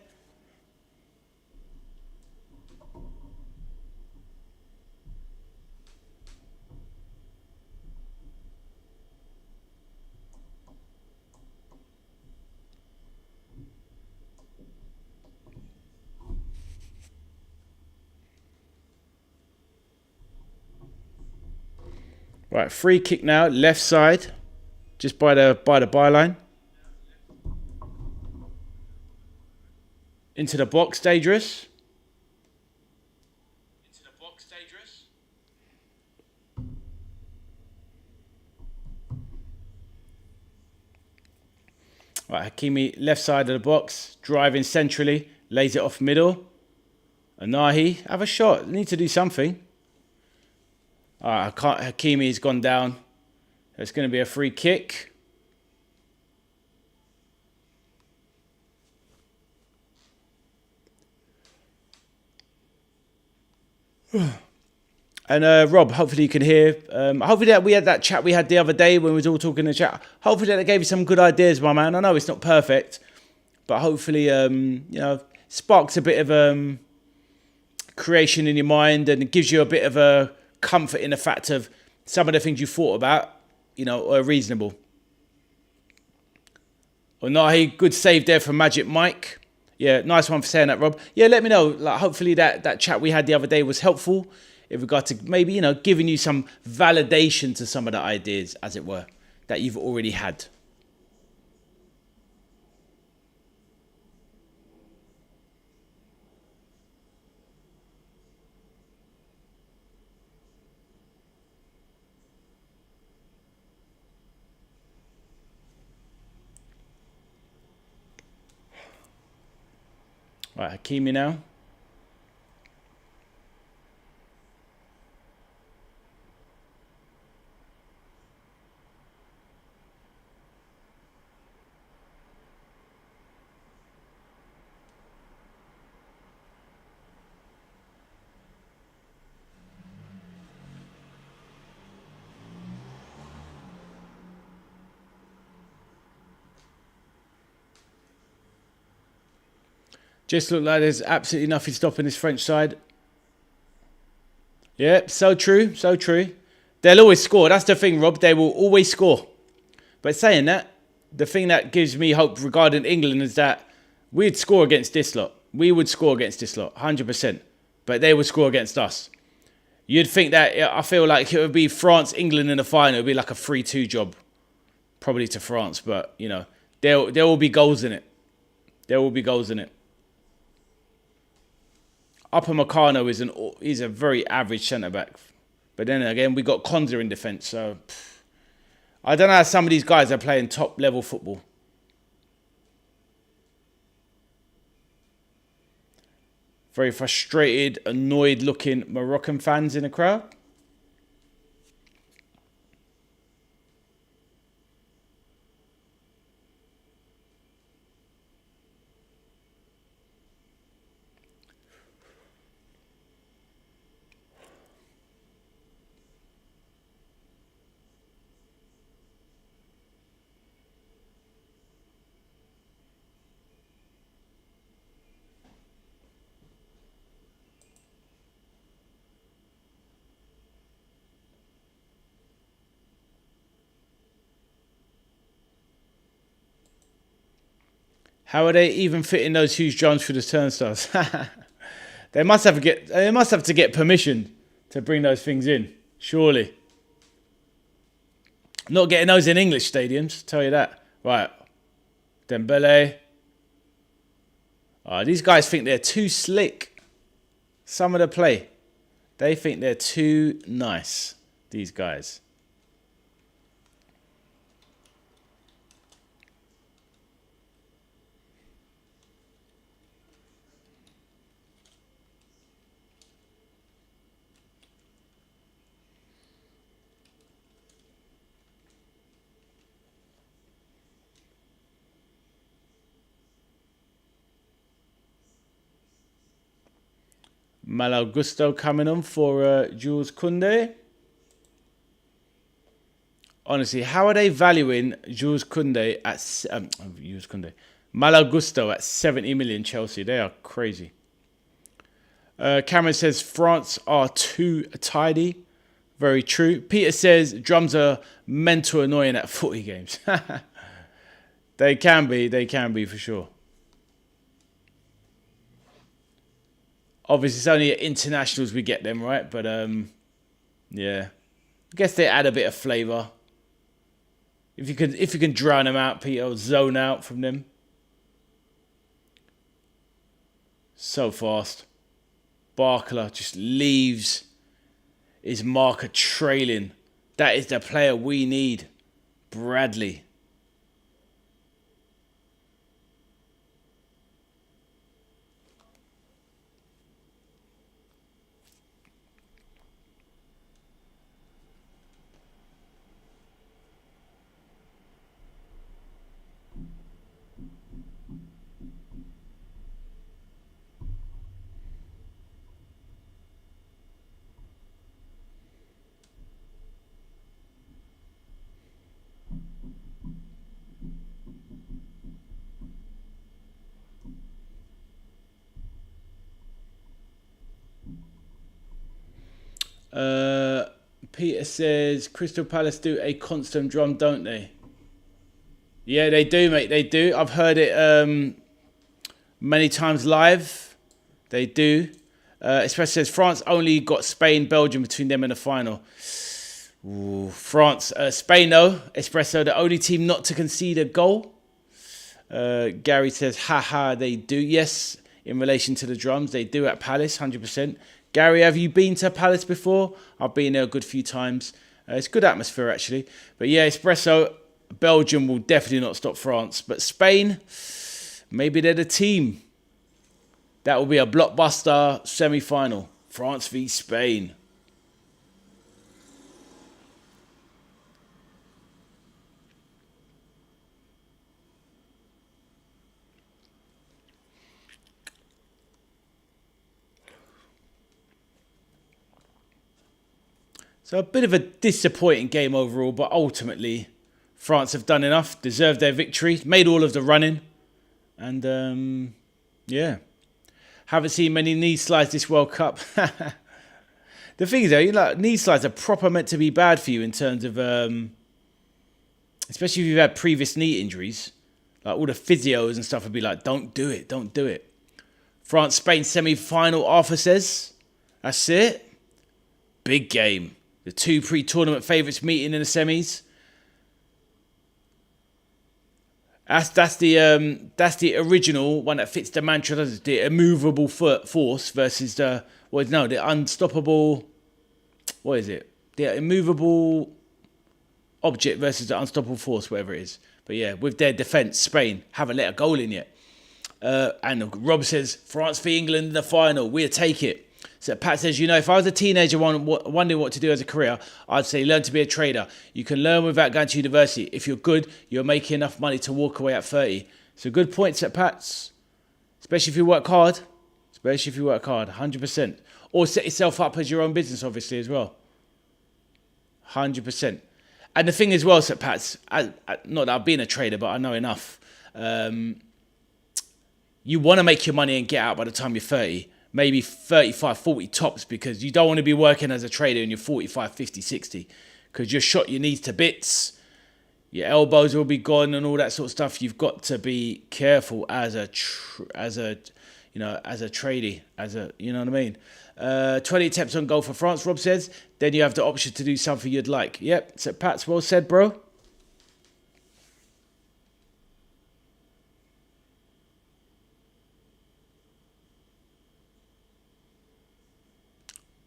A: Right, free kick now, left side, just by the byline. Into the box, dangerous. Right, Hakimi, left side of the box, driving centrally, lays it off middle. Anahi, have a shot. Need to do something. Hakimi's gone down. It's going to be a free kick. And Rob, hopefully you can hear. Hopefully that we had that chat we had the other day when we was all talking in the chat. Hopefully that gave you some good ideas, my man. I know it's not perfect, but hopefully sparks a bit of creation in your mind and it gives you a bit of a comfort in the fact of some of the things you thought about, are reasonable. Onahi, good save there from Magic Mike. Yeah, nice one for saying that, Rob. Yeah, let me know. Like, hopefully that chat we had the other day was helpful in regard to maybe, giving you some validation to some of the ideas, as it were, that you've already had. Right, Hakimi now. Just look like there's absolutely nothing stopping this French side. Yep, so true, so true. They'll always score. That's the thing, Rob. They will always score. But saying that, the thing that gives me hope regarding England is that we'd score against this lot. We would score against this lot, 100%. But they would score against us. You'd think that, I feel like it would be France, England in the final. It would be like a 3-2 job. Probably to France, but, there will be goals in it. There will be goals in it. Upamecano is a very average centre-back. But then again, we got Konza in defence, so I don't know how some of these guys are playing top-level football. Very frustrated, annoyed-looking Moroccan fans in the crowd. How are they even fitting those huge drums through the turnstiles? They must have to get permission to bring those things in. Surely. Not getting those in English stadiums, tell you that. Right. Dembélé. Oh, these guys think they're too slick. Some of the play. They think they're too nice. These guys. Mal Augusto coming on for Jules Koundé. Honestly, how are they valuing Jules Koundé at Mal Augusto at 70 million Chelsea? They are crazy. Cameron says France are too tidy. Very true. Peter says drums are mental annoying at footy games. They can be for sure. Obviously, it's only at internationals we get them, right? But, yeah. I guess they add a bit of flavour. If you can drown them out, Peter, or zone out from them. So fast. Barkler just leaves his marker trailing. That is the player we need. Bradley. Peter says Crystal Palace do a constant drum, don't they? Yeah, they do, mate. They do. I've heard it many times live. They do. Espresso says France only got Spain, Belgium between them in the final. Ooh, France, Spain though. Espresso, the only team not to concede a goal. Gary says, haha, they do. Yes, in relation to the drums, they do at Palace, 100%. Gary, have you been to Palace before? I've been there a good few times. It's good atmosphere, actually. But yeah, Espresso, Belgium will definitely not stop France. But Spain, maybe they're the team. That will be a blockbuster semi-final. France v Spain. So a bit of a disappointing game overall, but ultimately France have done enough, deserved their victory, made all of the running. And yeah, haven't seen many knee slides this World Cup. The thing is though, knee slides are proper meant to be bad for you in terms of, especially if you've had previous knee injuries. Like all the physios and stuff would be like, don't do it, don't do it. France-Spain semi-final, Arthur says. That's it. Big game. The two pre-tournament favourites meeting in the semis. That's the original one that fits the mantra, doesn't it? The immovable force versus the unstoppable. What is it? The immovable object versus the unstoppable force, whatever it is. But yeah, with their defence, Spain haven't let a goal in yet. And Rob says France v England in the final. We'll take it. So Pat says, if I was a teenager wondering what to do as a career, I'd say learn to be a trader. You can learn without going to university. If you're good, you're making enough money to walk away at 30. So good points at Pat's. Especially if you work hard. 100%. Or set yourself up as your own business, obviously, as well. 100%. And the thing as well, Sir Pat's, not that I've been a trader, but I know enough. You want to make your money and get out by the time you're 30. Maybe 35, 40 tops, because you don't want to be working as a trader when you're 45, 50, 60. Because you're shot your knees to bits. Your elbows will be gone and all that sort of stuff. You've got to be careful as a tradie, you know what I mean. 20 attempts on goal for France, Rob says. Then you have the option to do something you'd like. Yep, so Pat's well said, bro.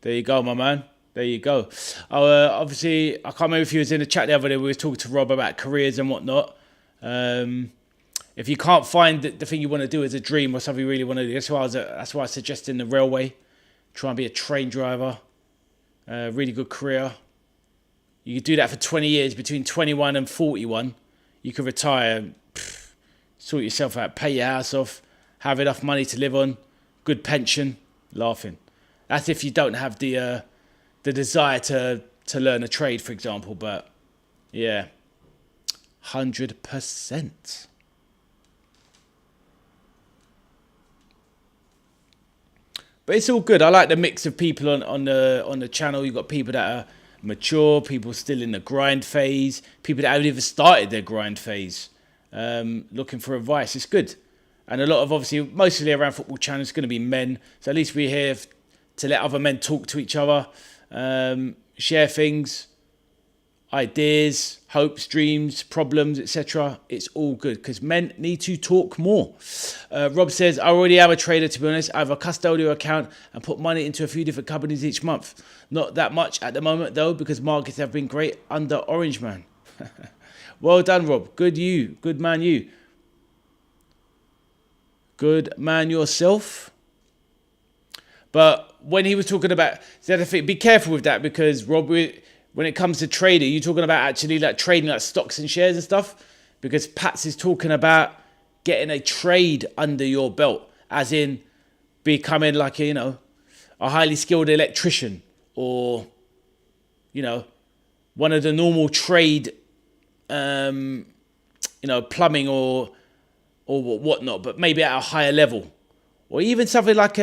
A: There you go, my man. There you go. Obviously, I can't remember if he was in the chat the other day. We were talking to Rob about careers and whatnot. If you can't find the thing you want to do as a dream or something you really want to do, that's why I suggest in the railway. Try and be a train driver. Really good career. You could do that for 20 years, between 21 and 41. You could retire, sort yourself out, pay your house off, have enough money to live on, good pension, laughing. That's if you don't have the desire to learn a trade, for example. But yeah, 100%. But it's all good. I like the mix of people on the channel. You've got people that are mature, people still in the grind phase, people that haven't even started their grind phase, looking for advice. It's good. And a lot of, obviously, mostly around football channels, going to be men. So at least we're here to let other men talk to each other, share things, ideas, hopes, dreams, problems, etc. It's all good because men need to talk more. Rob says, I already am a trader, to be honest. I have a custodial account and put money into a few different companies each month. Not that much at the moment, though, because markets have been great under Orange Man. Well done, Rob. Good you. Good man, you. Good man yourself. But when he was talking about, be careful with that because, Rob, when it comes to trading, you're talking about actually like trading like stocks and shares and stuff, because Pats is talking about getting a trade under your belt, as in becoming like a highly skilled electrician or, one of the normal trade, plumbing or whatnot, but maybe at a higher level, or even something like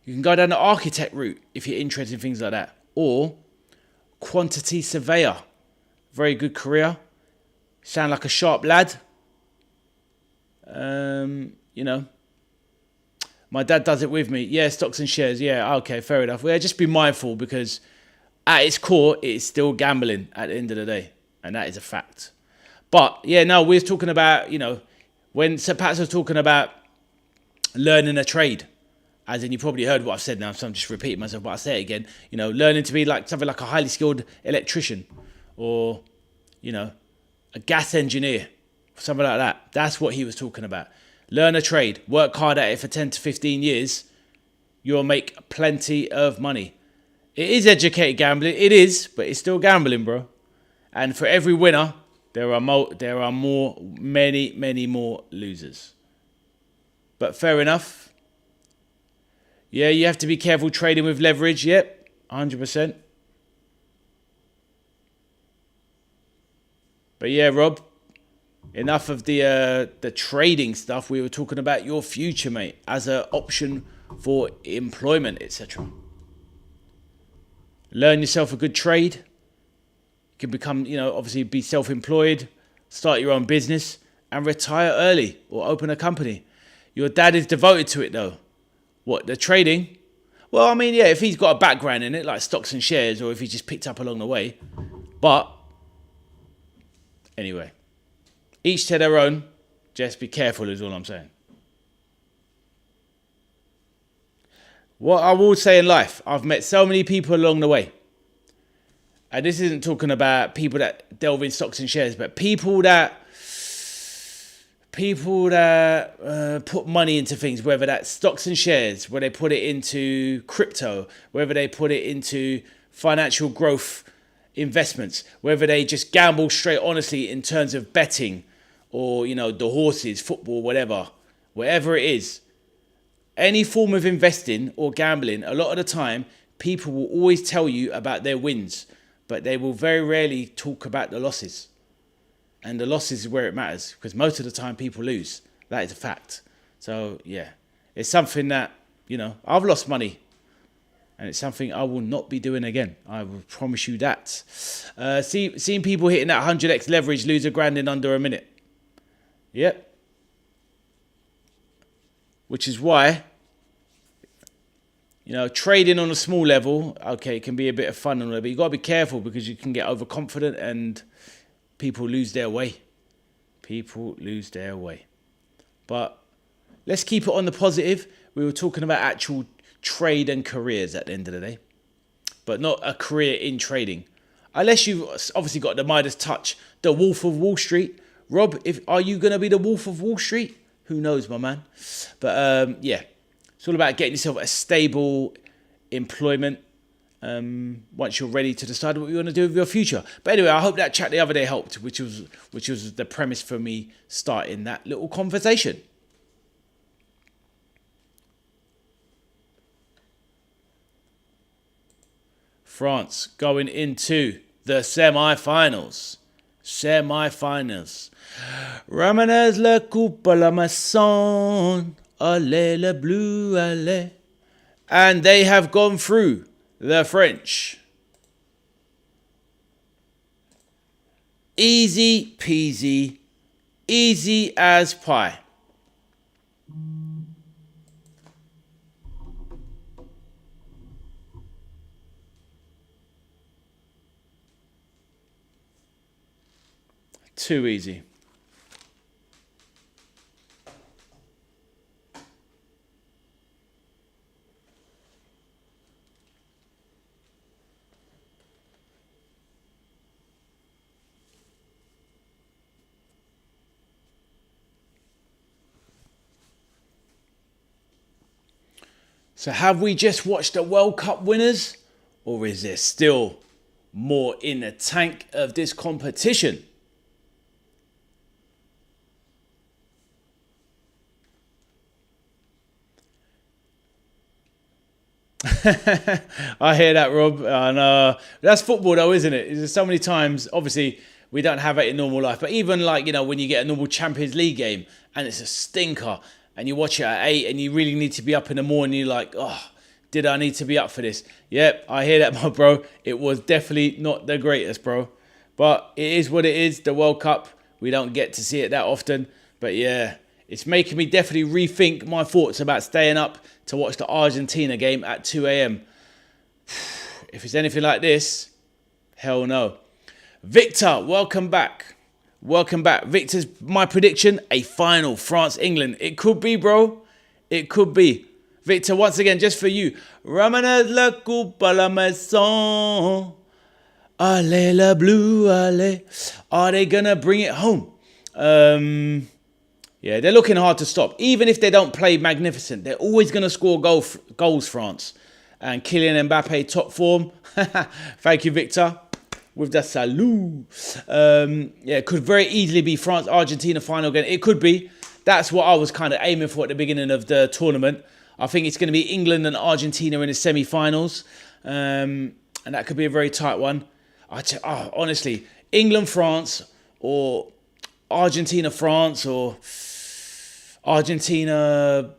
A: you can go down the architect route if you're interested in things like that. Or quantity surveyor. Very good career. Sound like a sharp lad. My dad does it with me. Yeah, stocks and shares. Yeah, okay, fair enough. Well, just be mindful because at its core, it is still gambling at the end of the day. And that is a fact. But, yeah, no, we were talking about, when Sir Pat was talking about learning a trade. As in, you probably heard what I've said now, so I'm just repeating myself, but I'll say it again. Learning to be like something like a highly skilled electrician or, a gas engineer, something like that. That's what he was talking about. Learn a trade, work hard at it for 10 to 15 years. You'll make plenty of money. It is educated gambling. It is, but it's still gambling, bro. And for every winner, there are many more losers. But fair enough. Yeah, you have to be careful trading with leverage. Yep, 100%. But yeah, Rob, enough of the trading stuff. We were talking about your future, mate, as an option for employment, etc. Learn yourself a good trade. You can become, obviously be self-employed, start your own business, and retire early or open a company. Your dad is devoted to it, though. What, the trading? Well, I mean, yeah, if he's got a background in it, like stocks and shares, or if he just picked up along the way. But, anyway, each to their own. Just be careful is all I'm saying. What I will say in life, I've met so many people along the way. And this isn't talking about people that delve in stocks and shares, but people that put money into things, whether that's stocks and shares, where they put it into crypto, whether they put it into financial growth investments, whether they just gamble straight honestly in terms of betting or, the horses, football, whatever it is. Any form of investing or gambling, a lot of the time, people will always tell you about their wins, but they will very rarely talk about the losses. And the losses is where it matters, because most of the time people lose. That is a fact. So, yeah, it's something that, I've lost money And it's something I will not be doing again. I will promise you that. Seeing people hitting that 100x leverage lose a grand in under a minute. Yep. Which is why, you know, trading on a small level, okay, it can be a bit of fun and all that, but you got to be careful because you can get overconfident and people lose their way. People lose their way. But let's keep it on the positive. We were talking about actual trade and careers at the end of the day, but not a career in trading. Unless you've obviously got the Midas touch, the Wolf of Wall Street. Rob, are you going to be the Wolf of Wall Street? Who knows, my man? But yeah, it's all about getting yourself a stable employment once you're ready to decide what you want to do with your future. But anyway, I hope that chat the other day helped, which was the premise for me starting that little conversation. France going into the semi-finals. Ramenez la coupe à la maison. Allez le bleu, allez. And they have gone through, the French. Easy peasy. Easy as pie. Too easy. So have we just watched the World Cup winners, or is there still more in the tank of this competition? I hear that, Rob. And that's football though, isn't it? There's so many times, obviously, we don't have it in normal life. But even like, you know, when you get a normal Champions League game and it's a stinker and you watch it at 8 and you really need to be up in the morning, you're like, oh, did I need to be up for this? Yep, I hear that, my bro. It was definitely not the greatest, bro. But it is what it is, the World Cup. We don't get to see it that often. But yeah, it's making me definitely rethink my thoughts about staying up to watch the Argentina game at 2 a.m. If it's anything like this, hell no. Victor, welcome back. Welcome back. Victor's, my prediction, a final France-England. It could be, bro. It could be. Victor, once again, just for you. Ramenez la coupe à la maison. Allez la bleu, allez. Are they going to bring it home? Yeah, they're looking hard to stop. Even if they don't play magnificent, they're always going to score goals, France. And Kylian Mbappé, top form. Thank you, Victor. With the salute. Yeah, it could very easily be France-Argentina final again. It could be. That's what I was kind of aiming for at the beginning of the tournament. I think it's going to be England and Argentina in the semi-finals. And that could be a very tight one. Honestly, England-France or Argentina-France or Argentina...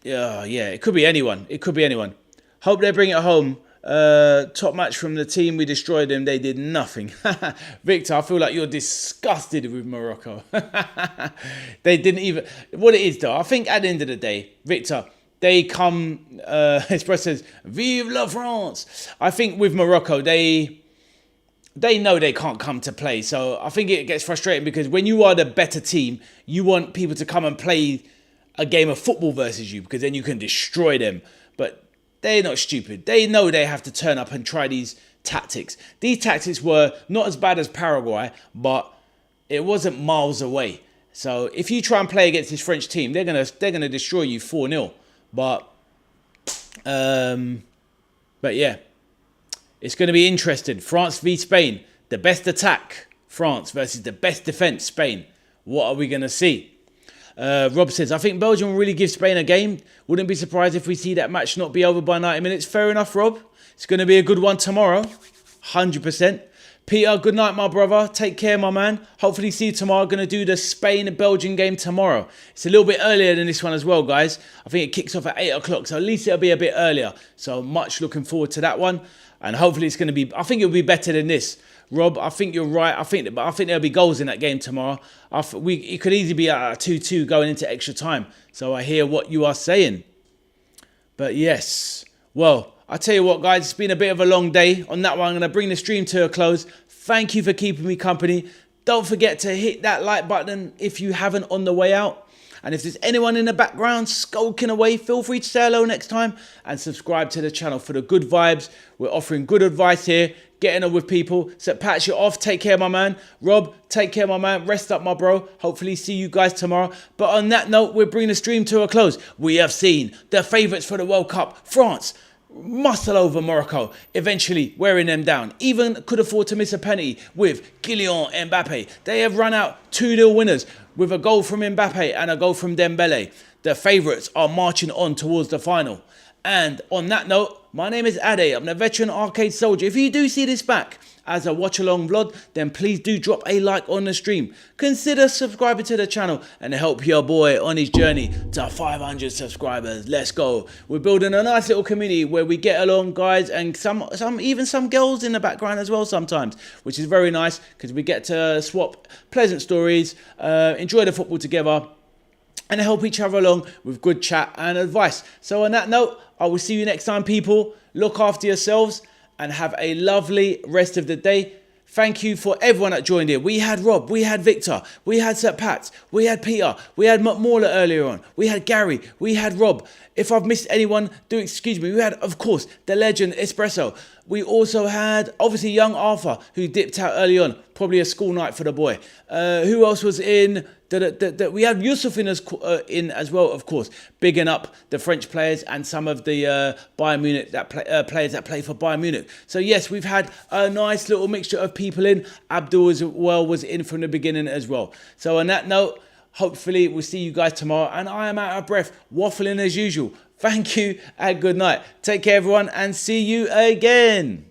A: Yeah, it could be anyone. It could be anyone. Hope they bring it home. Top match from the team. We destroyed them. They did nothing. Victor, I feel like you're disgusted with Morocco. They didn't even... What it is, though, I think at the end of the day, Victor... They come, Express says, Vive la France. I think with Morocco, they know they can't come to play. So I think it gets frustrating because when you are the better team, you want people to come and play a game of football versus you because then you can destroy them. But they're not stupid. They know they have to turn up and try these tactics. These tactics were not as bad as Paraguay, but it wasn't miles away. So if you try and play against this French team, they're gonna destroy you 4-0. But yeah, it's going to be interesting. France v Spain, the best attack, France versus the best defense, Spain. What are we going to see? Rob says, I think Belgium will really give Spain a game. Wouldn't be surprised if we see that match not be over by 90 minutes. Fair enough, Rob. It's going to be a good one tomorrow. 100%. Peter, good night, my brother. Take care, my man. Hopefully see you tomorrow. Going to do the Spain-Belgium game tomorrow. It's a little bit earlier than this one as well, guys. I think it kicks off at 8 o'clock, so at least it'll be a bit earlier. So much looking forward to that one. And hopefully it's going to be, I think it'll be better than this. Rob, I think you're right. I think there'll be goals in that game tomorrow. It could easily be a 2-2 going into extra time. So I hear what you are saying. But yes, well, I tell you what, guys, it's been a bit of a long day. On that one, I'm going to bring the stream to a close. Thank you for keeping me company. Don't forget to hit that like button if you haven't on the way out. And if there's anyone in the background skulking away, feel free to say hello next time and subscribe to the channel for the good vibes. We're offering good advice here, getting on with people. So Pat, you're off. Take care, my man. Rob, take care, my man. Rest up, my bro. Hopefully see you guys tomorrow. But on that note, we're bringing the stream to a close. We have seen the favourites for the World Cup, France, muscle over Morocco, eventually wearing them down. Even could afford to miss a penalty with Kylian Mbappé. They have run out 2-0 winners with a goal from Mbappe and a goal from Dembélé. The favourites are marching on towards the final. And on that note, my name is Ade. I'm the veteran arcade soldier. If you do see this back as a watch-along vlog, then please do drop a like on the stream. Consider subscribing to the channel and help your boy on his journey to 500 subscribers. Let's go. We're building a nice little community where we get along, guys, and even some girls in the background as well sometimes, which is very nice because we get to swap pleasant stories, enjoy the football together, and help each other along with good chat and advice. So on that note, I will see you next time, people. Look after yourselves and have a lovely rest of the day. Thank you for everyone that joined in. We had Rob, we had Victor, we had Sir Pat, we had Peter, we had McMauler earlier on, we had Gary, we had Rob. If I've missed anyone, do excuse me. We had, of course, the legend Espresso. We also had, obviously, young Arthur, who dipped out early on. Probably a school night for the boy. Who else was in? We had Yusuf in as well, of course. Bigging up the French players and some of the Bayern Munich players that play for Bayern Munich. So yes, we've had a nice little mixture of people in. Abdul as well was in from the beginning as well. So on that note, hopefully we'll see you guys tomorrow. And I am out of breath, waffling as usual. Thank you and good night. Take care, everyone, and see you again.